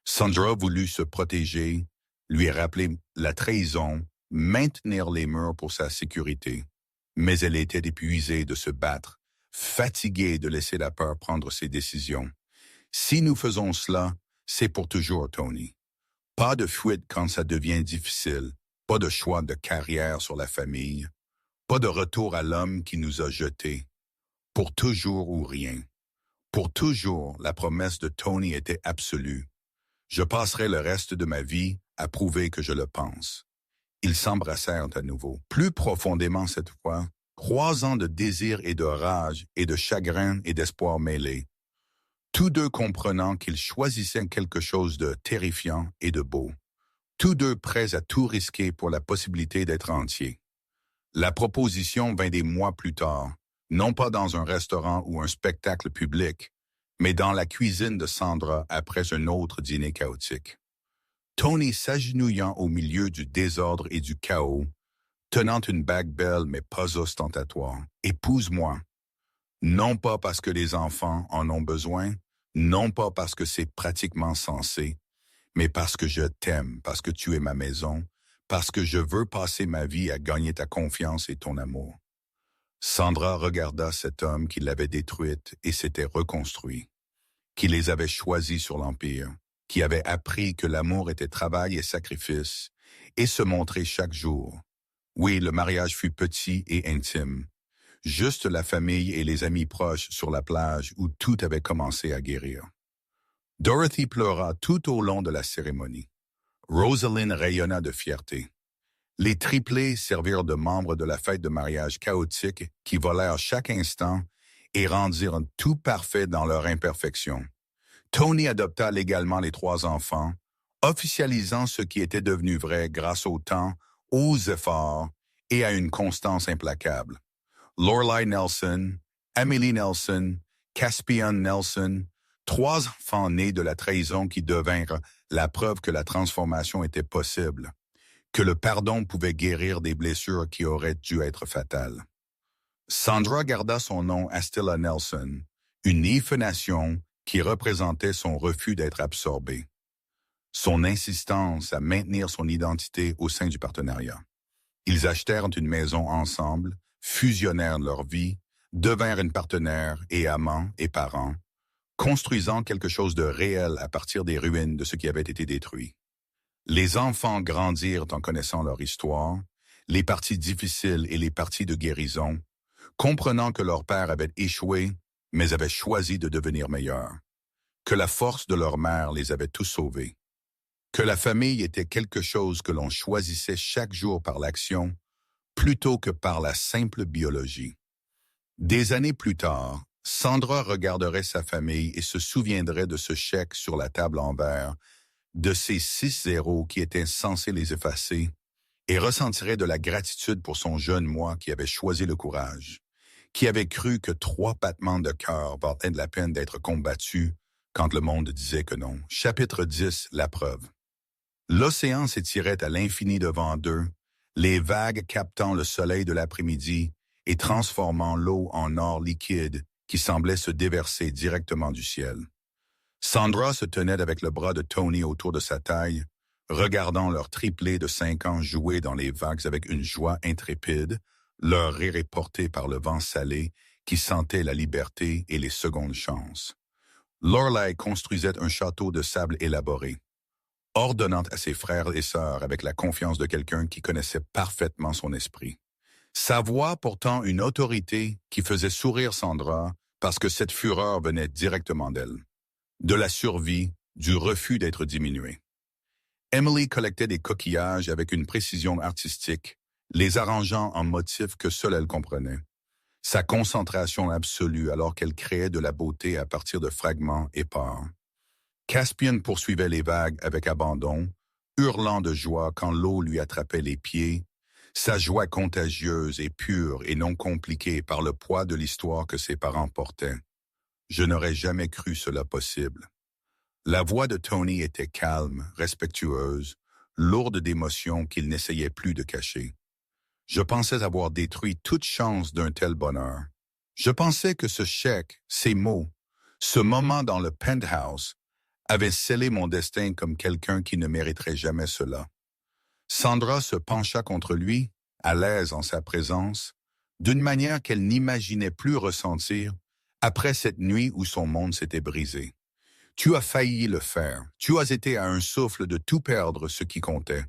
Sandra voulut se protéger, lui rappeler la trahison, maintenir les murs pour sa sécurité. Mais elle était épuisée de se battre, fatiguée de laisser la peur prendre ses décisions. Si nous faisons cela, c'est pour toujours, Tony. Pas de fuite quand ça devient difficile, pas de choix de carrière sur la famille, pas de retour à l'homme qui nous a jetés. Pour toujours ou rien. Pour toujours, la promesse de Tony était absolue. Je passerai le reste de ma vie à prouver que je le pense. » Ils s'embrassèrent à nouveau, plus profondément cette fois, 3 ans de désir et de rage et de chagrin et d'espoir mêlés, tous deux comprenant qu'ils choisissaient quelque chose de terrifiant et de beau, tous deux prêts à tout risquer pour la possibilité d'être entiers. La proposition vint des mois plus tard, non pas dans un restaurant ou un spectacle public, mais dans la cuisine de Sandra après un autre dîner chaotique. Tony s'agenouillant au milieu du désordre et du chaos, tenant une bague belle mais pas ostentatoire. « Épouse-moi. Non pas parce que les enfants en ont besoin, non pas parce que c'est pratiquement censé, mais parce que je t'aime, parce que tu es ma maison, parce que je veux passer ma vie à gagner ta confiance et ton amour. » Sandra regarda cet homme qui l'avait détruite et s'était reconstruit, qui les avait choisis sur l'Empire, qui avait appris que l'amour était travail et sacrifice, et se montrer chaque jour. Oui, le mariage fut petit et intime. Juste la famille et les amis proches sur la plage où tout avait commencé à guérir. Dorothy pleura tout au long de la cérémonie. Rosalind rayonna de fierté. Les triplés servirent de membres de la fête de mariage chaotique qui volèrent chaque instant et rendirent tout parfait dans leur imperfection. Tony adopta légalement les 3 enfants, officialisant ce qui était devenu vrai grâce au temps, aux efforts et à une constance implacable. Lorelai Nelson, Amélie Nelson, Caspian Nelson, 3 enfants nés de la trahison qui devinrent la preuve que la transformation était possible, que le pardon pouvait guérir des blessures qui auraient dû être fatales. Sandra garda son nom à Stella Nelson, une euphénation qui représentait son refus d'être absorbée, son insistance à maintenir son identité au sein du partenariat. Ils achetèrent une maison ensemble, fusionnèrent leur vie, devinrent une partenaire et amants et parents, construisant quelque chose de réel à partir des ruines de ce qui avait été détruit. Les enfants grandirent en connaissant leur histoire, les parties difficiles et les parties de guérison, comprenant que leur père avait échoué, mais avait choisi de devenir meilleur, que la force de leur mère les avait tous sauvés, que la famille était quelque chose que l'on choisissait chaque jour par l'action, plutôt que par la simple biologie. Des années plus tard, Sandra regarderait sa famille et se souviendrait de ce chèque sur la table en verre, de ces 6 zéros qui étaient censés les effacer, et ressentirait de la gratitude pour son jeune moi qui avait choisi le courage, qui avait cru que 3 battements de cœur valaient de la peine d'être combattus quand le monde disait que non. Chapitre 10, la preuve. L'océan s'étirait à l'infini devant d'eux, les vagues captant le soleil de l'après-midi et transformant l'eau en or liquide qui semblait se déverser directement du ciel. Sandra se tenait avec le bras de Tony autour de sa taille, regardant leur triplé de 5 ans jouer dans les vagues avec une joie intrépide, leur rire est porté par le vent salé qui sentait la liberté et les secondes chances. Lorelai construisait un château de sable élaboré, ordonnant à ses frères et sœurs avec la confiance de quelqu'un qui connaissait parfaitement son esprit. Sa voix pourtant une autorité qui faisait sourire Sandra parce que cette fureur venait directement d'elle, de la survie, du refus d'être diminuée. Emily collectait des coquillages avec une précision artistique, les arrangeant en motifs que seule elle comprenait. Sa concentration absolue alors qu'elle créait de la beauté à partir de fragments épars. Caspian poursuivait les vagues avec abandon, hurlant de joie quand l'eau lui attrapait les pieds, sa joie contagieuse et pure et non compliquée par le poids de l'histoire que ses parents portaient. Je n'aurais jamais cru cela possible. La voix de Tony était calme, respectueuse, lourde d'émotions qu'il n'essayait plus de cacher. Je pensais avoir détruit toute chance d'un tel bonheur. Je pensais que ce chèque, ces mots, ce moment dans le penthouse, avait scellé mon destin comme quelqu'un qui ne mériterait jamais cela. Sandra se pencha contre lui, à l'aise en sa présence, d'une manière qu'elle n'imaginait plus ressentir après cette nuit où son monde s'était brisé. Tu as failli le faire. Tu as été à un souffle de tout perdre ce qui comptait.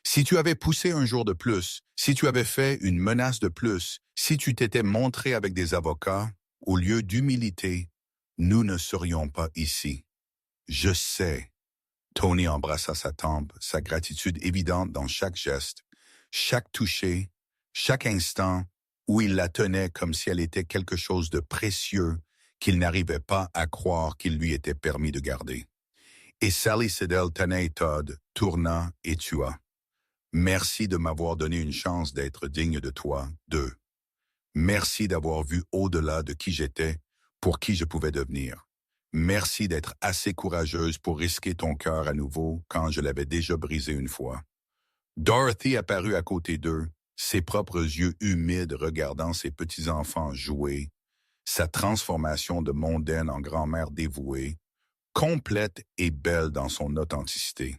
Si tu avais poussé un jour de plus, si tu avais fait une menace de plus, si tu t'étais montré avec des avocats, au lieu d'humilité, nous ne serions pas ici. Je sais. Tony embrassa sa tempe, sa gratitude évidente dans chaque geste, chaque toucher, chaque instant où il la tenait comme si elle était quelque chose de précieux qu'il n'arrivait pas à croire qu'il lui était permis de garder. Et Sally Siddell tenait Todd, tourna et tua. Merci de m'avoir donné une chance d'être digne de toi. 2. Merci d'avoir vu au-delà de qui j'étais, pour qui je pouvais devenir. Merci d'être assez courageuse pour risquer ton cœur à nouveau quand je l'avais déjà brisé une fois. Dorothy apparut à côté d'eux, ses propres yeux humides regardant ses petits-enfants jouer, sa transformation de mondaine en grand-mère dévouée, complète et belle dans son authenticité.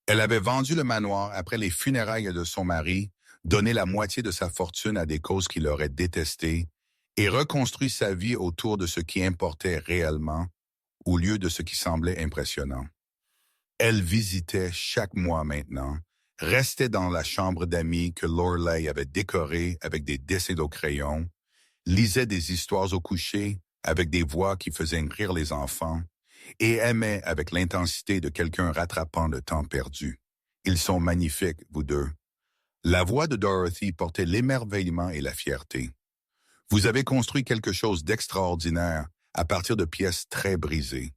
Elle avait vendu le manoir après les funérailles de son mari, donné la moitié de sa fortune à des causes qu'il aurait détestées et reconstruit sa vie autour de ce qui importait réellement, au lieu de ce qui semblait impressionnant. Elle visitait chaque mois maintenant, restait dans la chambre d'amis que Lorelai avait décorée avec des dessins au crayon, lisait des histoires au coucher avec des voix qui faisaient rire les enfants, et aimait avec l'intensité de quelqu'un rattrapant le temps perdu. Ils sont magnifiques, vous deux. La voix de Dorothy portait l'émerveillement et la fierté. Vous avez construit quelque chose d'extraordinaire à partir de pièces très brisées.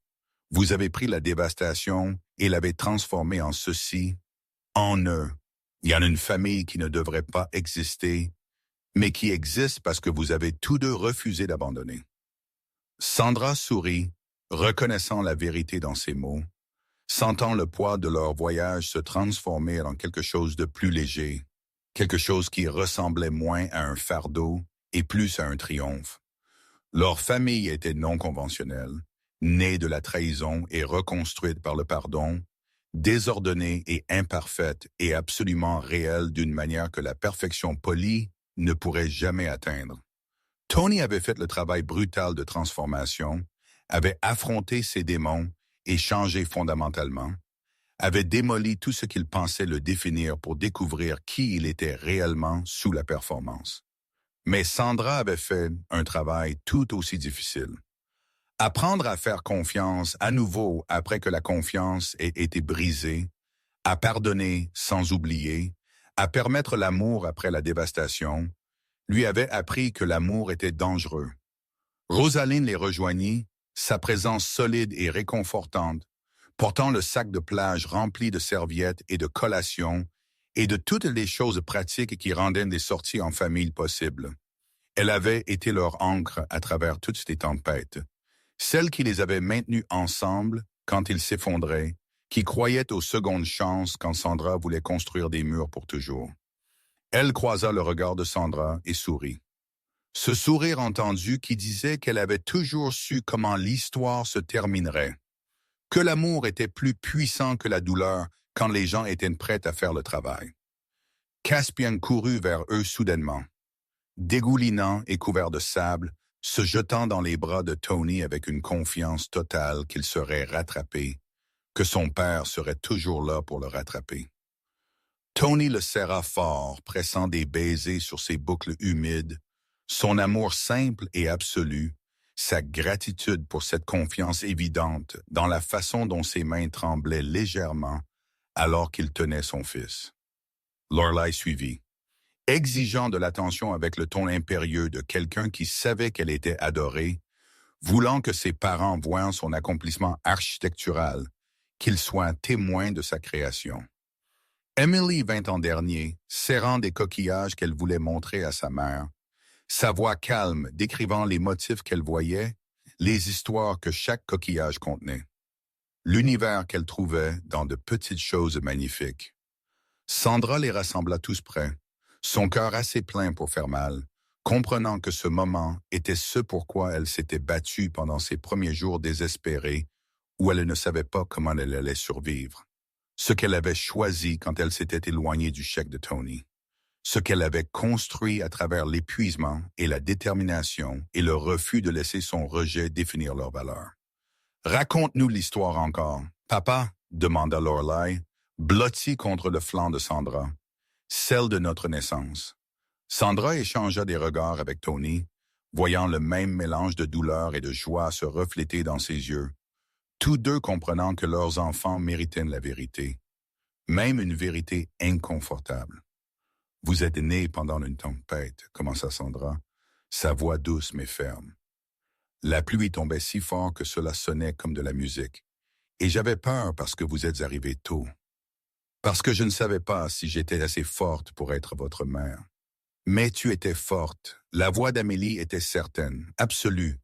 Vous avez pris la dévastation et l'avez transformée en ceci, en eux. Il y en a une famille qui ne devrait pas exister, mais qui existe parce que vous avez tous deux refusé d'abandonner. Sandra sourit, reconnaissant la vérité dans ses mots, sentant le poids de leur voyage se transformer en quelque chose de plus léger, quelque chose qui ressemblait moins à un fardeau et plus à un triomphe. Leur famille était non conventionnelle, née de la trahison et reconstruite par le pardon, désordonnée et imparfaite et absolument réelle d'une manière que la perfection polie ne pourrait jamais atteindre. Tony avait fait le travail brutal de transformation, avait affronté ses démons et changé fondamentalement, avait démoli tout ce qu'il pensait le définir pour découvrir qui il était réellement sous la performance. Mais Sandra avait fait un travail tout aussi difficile. Apprendre à faire confiance à nouveau après que la confiance ait été brisée, à pardonner sans oublier, à permettre l'amour après la dévastation, lui avait appris que l'amour était dangereux. Rosaline les rejoignit, sa présence solide et réconfortante, portant le sac de plage rempli de serviettes et de collations et de toutes les choses pratiques qui rendaient des sorties en famille possibles. Elle avait été leur ancre à travers toutes les tempêtes, celle qui les avait maintenus ensemble quand ils s'effondraient, qui croyait aux secondes chances quand Sandra voulait construire des murs pour toujours. Elle croisa le regard de Sandra et sourit. Ce sourire entendu qui disait qu'elle avait toujours su comment l'histoire se terminerait, que l'amour était plus puissant que la douleur quand les gens étaient prêts à faire le travail. Caspian courut vers eux soudainement, dégoulinant et couvert de sable, se jetant dans les bras de Tony avec une confiance totale qu'il serait rattrapé, que son père serait toujours là pour le rattraper. Tony le serra fort, pressant des baisers sur ses boucles humides, son amour simple et absolu, sa gratitude pour cette confiance évidente dans la façon dont ses mains tremblaient légèrement alors qu'il tenait son fils. Lorelai suivit, exigeant de l'attention avec le ton impérieux de quelqu'un qui savait qu'elle était adorée, voulant que ses parents voient son accomplissement architectural, qu'il soit témoin de sa création. Emily vint en dernier, serrant des coquillages qu'elle voulait montrer à sa mère, sa voix calme décrivant les motifs qu'elle voyait, les histoires que chaque coquillage contenait. L'univers qu'elle trouvait dans de petites choses magnifiques. Sandra les rassembla tous près, son cœur assez plein pour faire mal, comprenant que ce moment était ce pourquoi elle s'était battue pendant ses premiers jours désespérés, où elle ne savait pas comment elle allait survivre. Ce qu'elle avait choisi quand elle s'était éloignée du chèque de Tony. Ce qu'elle avait construit à travers l'épuisement et la détermination et le refus de laisser son rejet définir leur valeur. « Raconte-nous l'histoire encore. »« Papa » demanda Lorelai, blottie contre le flanc de Sandra. « Celle de notre naissance. » Sandra échangea des regards avec Tony, voyant le même mélange de douleur et de joie se refléter dans ses yeux, tous deux comprenant que leurs enfants méritaient la vérité, même une vérité inconfortable. Vous êtes nés pendant une tempête, commença Sandra, sa voix douce mais ferme. La pluie tombait si fort que cela sonnait comme de la musique, et j'avais peur parce que vous êtes arrivés tôt, parce que je ne savais pas si j'étais assez forte pour être votre mère. Mais tu étais forte, la voix d'Amélie était certaine, absolue.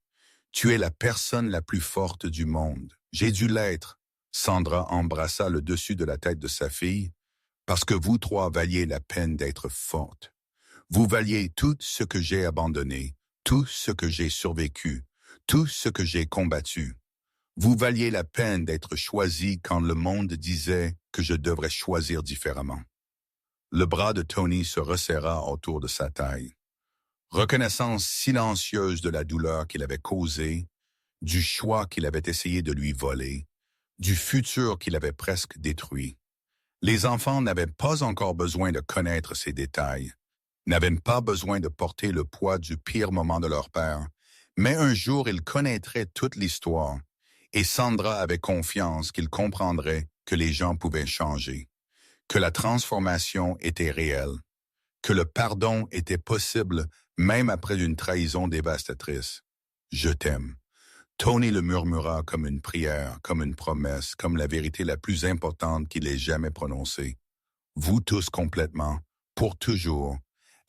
Tu es la personne la plus forte du monde. J'ai dû l'être. Sandra embrassa le dessus de la tête de sa fille, parce que vous trois valiez la peine d'être forte. Vous valiez tout ce que j'ai abandonné, tout ce que j'ai survécu, tout ce que j'ai combattu. Vous valiez la peine d'être choisi quand le monde disait que je devrais choisir différemment. Le bras de Tony se resserra autour de sa taille. Reconnaissance silencieuse de la douleur qu'il avait causée, du choix qu'il avait essayé de lui voler, du futur qu'il avait presque détruit. Les enfants n'avaient pas encore besoin de connaître ces détails, n'avaient pas besoin de porter le poids du pire moment de leur père, mais un jour ils connaîtraient toute l'histoire, et Sandra avait confiance qu'ils comprendraient que les gens pouvaient changer, que la transformation était réelle, que le pardon était possible même après une trahison dévastatrice. Je t'aime. Tony le murmura comme une prière, comme une promesse, comme la vérité la plus importante qu'il ait jamais prononcée. Vous tous complètement, pour toujours,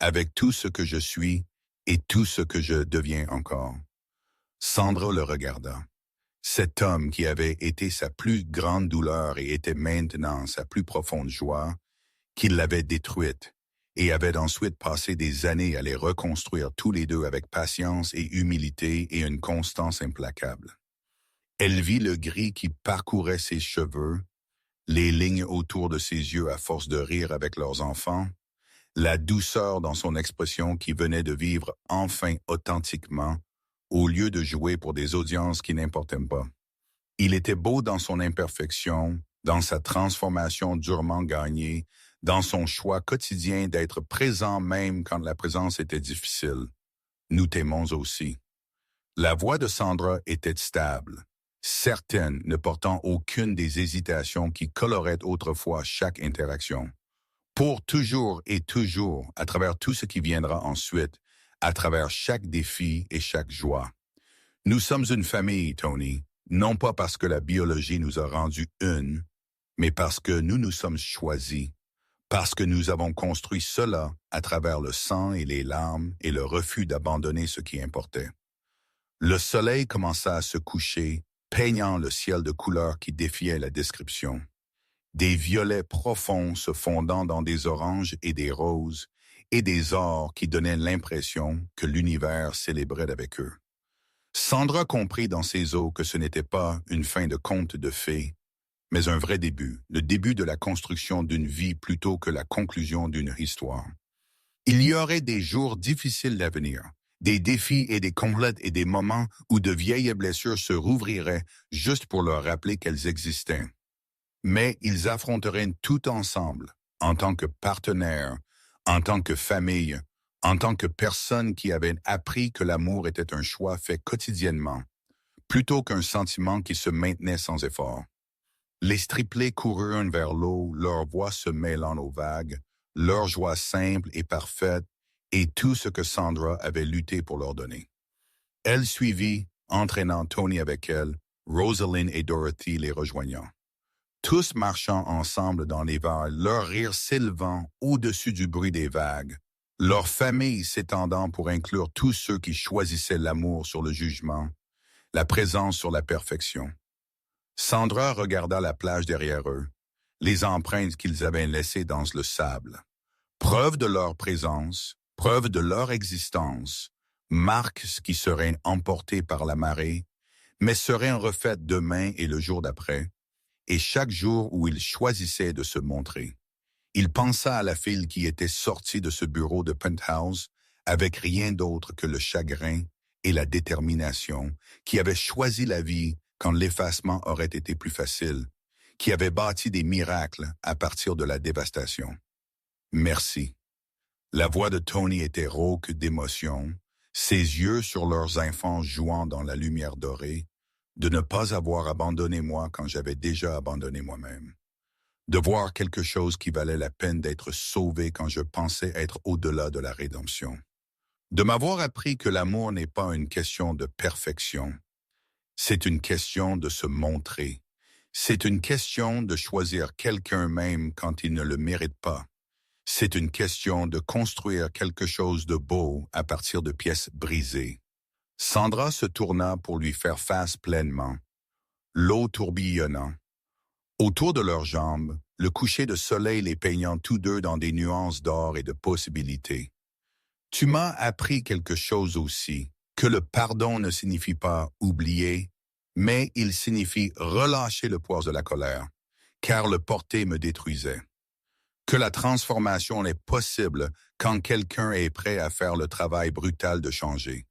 avec tout ce que je suis et tout ce que je deviens encore. Sandra le regarda. Cet homme qui avait été sa plus grande douleur et était maintenant sa plus profonde joie, qu'il l'avait détruite, et avait ensuite passé des années à les reconstruire tous les deux avec patience et humilité et une constance implacable. Elle vit le gris qui parcourait ses cheveux, les lignes autour de ses yeux à force de rire avec leurs enfants, la douceur dans son expression qui venait de vivre enfin authentiquement, au lieu de jouer pour des audiences qui n'importaient pas. Il était beau dans son imperfection, dans sa transformation durement gagnée, dans son choix quotidien d'être présent même quand la présence était difficile. Nous t'aimons aussi. La voix de Sandra était stable, certaine, ne portant aucune des hésitations qui coloraient autrefois chaque interaction. Pour toujours et toujours, à travers tout ce qui viendra ensuite, à travers chaque défi et chaque joie. Nous sommes une famille, Tony, non pas parce que la biologie nous a rendus une, mais parce que nous nous sommes choisis, parce que nous avons construit cela à travers le sang et les larmes et le refus d'abandonner ce qui importait. Le soleil commença à se coucher, peignant le ciel de couleurs qui défiaient la description. Des violets profonds se fondant dans des oranges et des roses, et des ors qui donnaient l'impression que l'univers célébrait avec eux. Sandra comprit dans ses eaux que ce n'était pas une fin de conte de fées, mais un vrai début, le début de la construction d'une vie plutôt que la conclusion d'une histoire. Il y aurait des jours difficiles à venir, des défis et des complètes et des moments où de vieilles blessures se rouvriraient juste pour leur rappeler qu'elles existaient. Mais ils affronteraient tout ensemble, en tant que partenaires, en tant que famille, en tant que personnes qui avaient appris que l'amour était un choix fait quotidiennement, plutôt qu'un sentiment qui se maintenait sans effort. Les triplés coururent vers l'eau, leurs voix se mêlant aux vagues, leur joie simple et parfaite, et tout ce que Sandra avait lutté pour leur donner. Elle suivit, entraînant Tony avec elle, Rosalind et Dorothy les rejoignant. Tous marchant ensemble dans les vagues, leur rire s'élevant au-dessus du bruit des vagues, leur famille s'étendant pour inclure tous ceux qui choisissaient l'amour sur le jugement, la présence sur la perfection. Sandra regarda la plage derrière eux, les empreintes qu'ils avaient laissées dans le sable. Preuve de leur présence, preuve de leur existence, marque qui serait emporté par la marée, mais serait refait demain et le jour d'après, et chaque jour où il choisissait de se montrer. Il pensa à la fille qui était sortie de ce bureau de penthouse avec rien d'autre que le chagrin et la détermination, qui avait choisi la vie quand l'effacement aurait été plus facile, qui avait bâti des miracles à partir de la dévastation. Merci. La voix de Tony était rauque d'émotion, ses yeux sur leurs enfants jouant dans la lumière dorée, de ne pas avoir abandonné moi quand j'avais déjà abandonné moi-même, de voir quelque chose qui valait la peine d'être sauvé quand je pensais être au-delà de la rédemption, de m'avoir appris que l'amour n'est pas une question de perfection, c'est une question de se montrer, c'est une question de choisir quelqu'un même quand il ne le mérite pas. C'est une question de construire quelque chose de beau à partir de pièces brisées. Sandra se tourna pour lui faire face pleinement, l'eau tourbillonnant. Autour de leurs jambes, le coucher de soleil les peignant tous deux dans des nuances d'or et de possibilités. Tu m'as appris quelque chose aussi, que le pardon ne signifie pas oublier, mais il signifie relâcher le poids de la colère, car le porter me détruisait. Que la transformation est possible quand quelqu'un est prêt à faire le travail brutal de changer.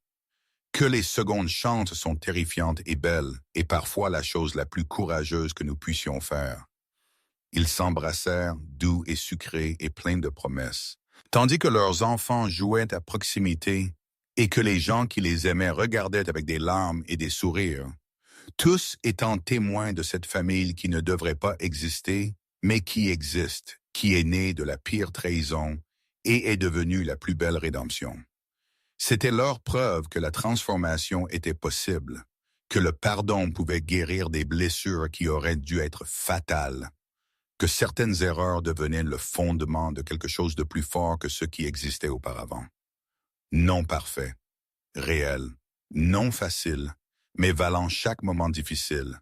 Que les secondes chances sont terrifiantes et belles, et parfois la chose la plus courageuse que nous puissions faire. Ils s'embrassèrent, doux et sucrés et pleins de promesses, tandis que leurs enfants jouaient à proximité et que les gens qui les aimaient regardaient avec des larmes et des sourires, tous étant témoins de cette famille qui ne devrait pas exister, mais qui existe, qui est née de la pire trahison et est devenue la plus belle rédemption. C'était leur preuve que la transformation était possible, que le pardon pouvait guérir des blessures qui auraient dû être fatales, que certaines erreurs devenaient le fondement de quelque chose de plus fort que ce qui existait auparavant. Non parfait, réel, non facile, mais valant chaque moment difficile,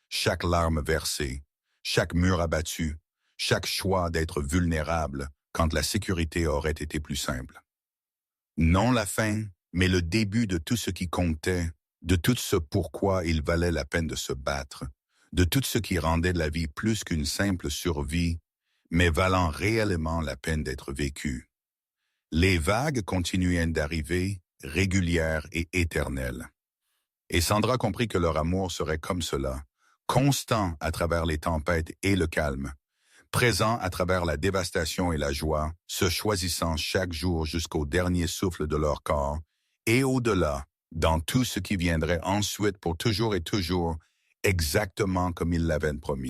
chaque larme versée, chaque mur abattu, chaque choix d'être vulnérable quand la sécurité aurait été plus simple. Non la fin, mais le début de tout ce qui comptait, de tout ce pourquoi il valait la peine de se battre, de tout ce qui rendait la vie plus qu'une simple survie, mais valant réellement la peine d'être vécue. Les vagues continuaient d'arriver, régulières et éternelles. Et Sandra comprit que leur amour serait comme cela, constant à travers les tempêtes et le calme, présent à travers la dévastation et la joie, se choisissant chaque jour jusqu'au dernier souffle de leur corps, et au-delà, dans tout ce qui viendrait ensuite pour toujours et toujours, exactement comme ils l'avaient promis.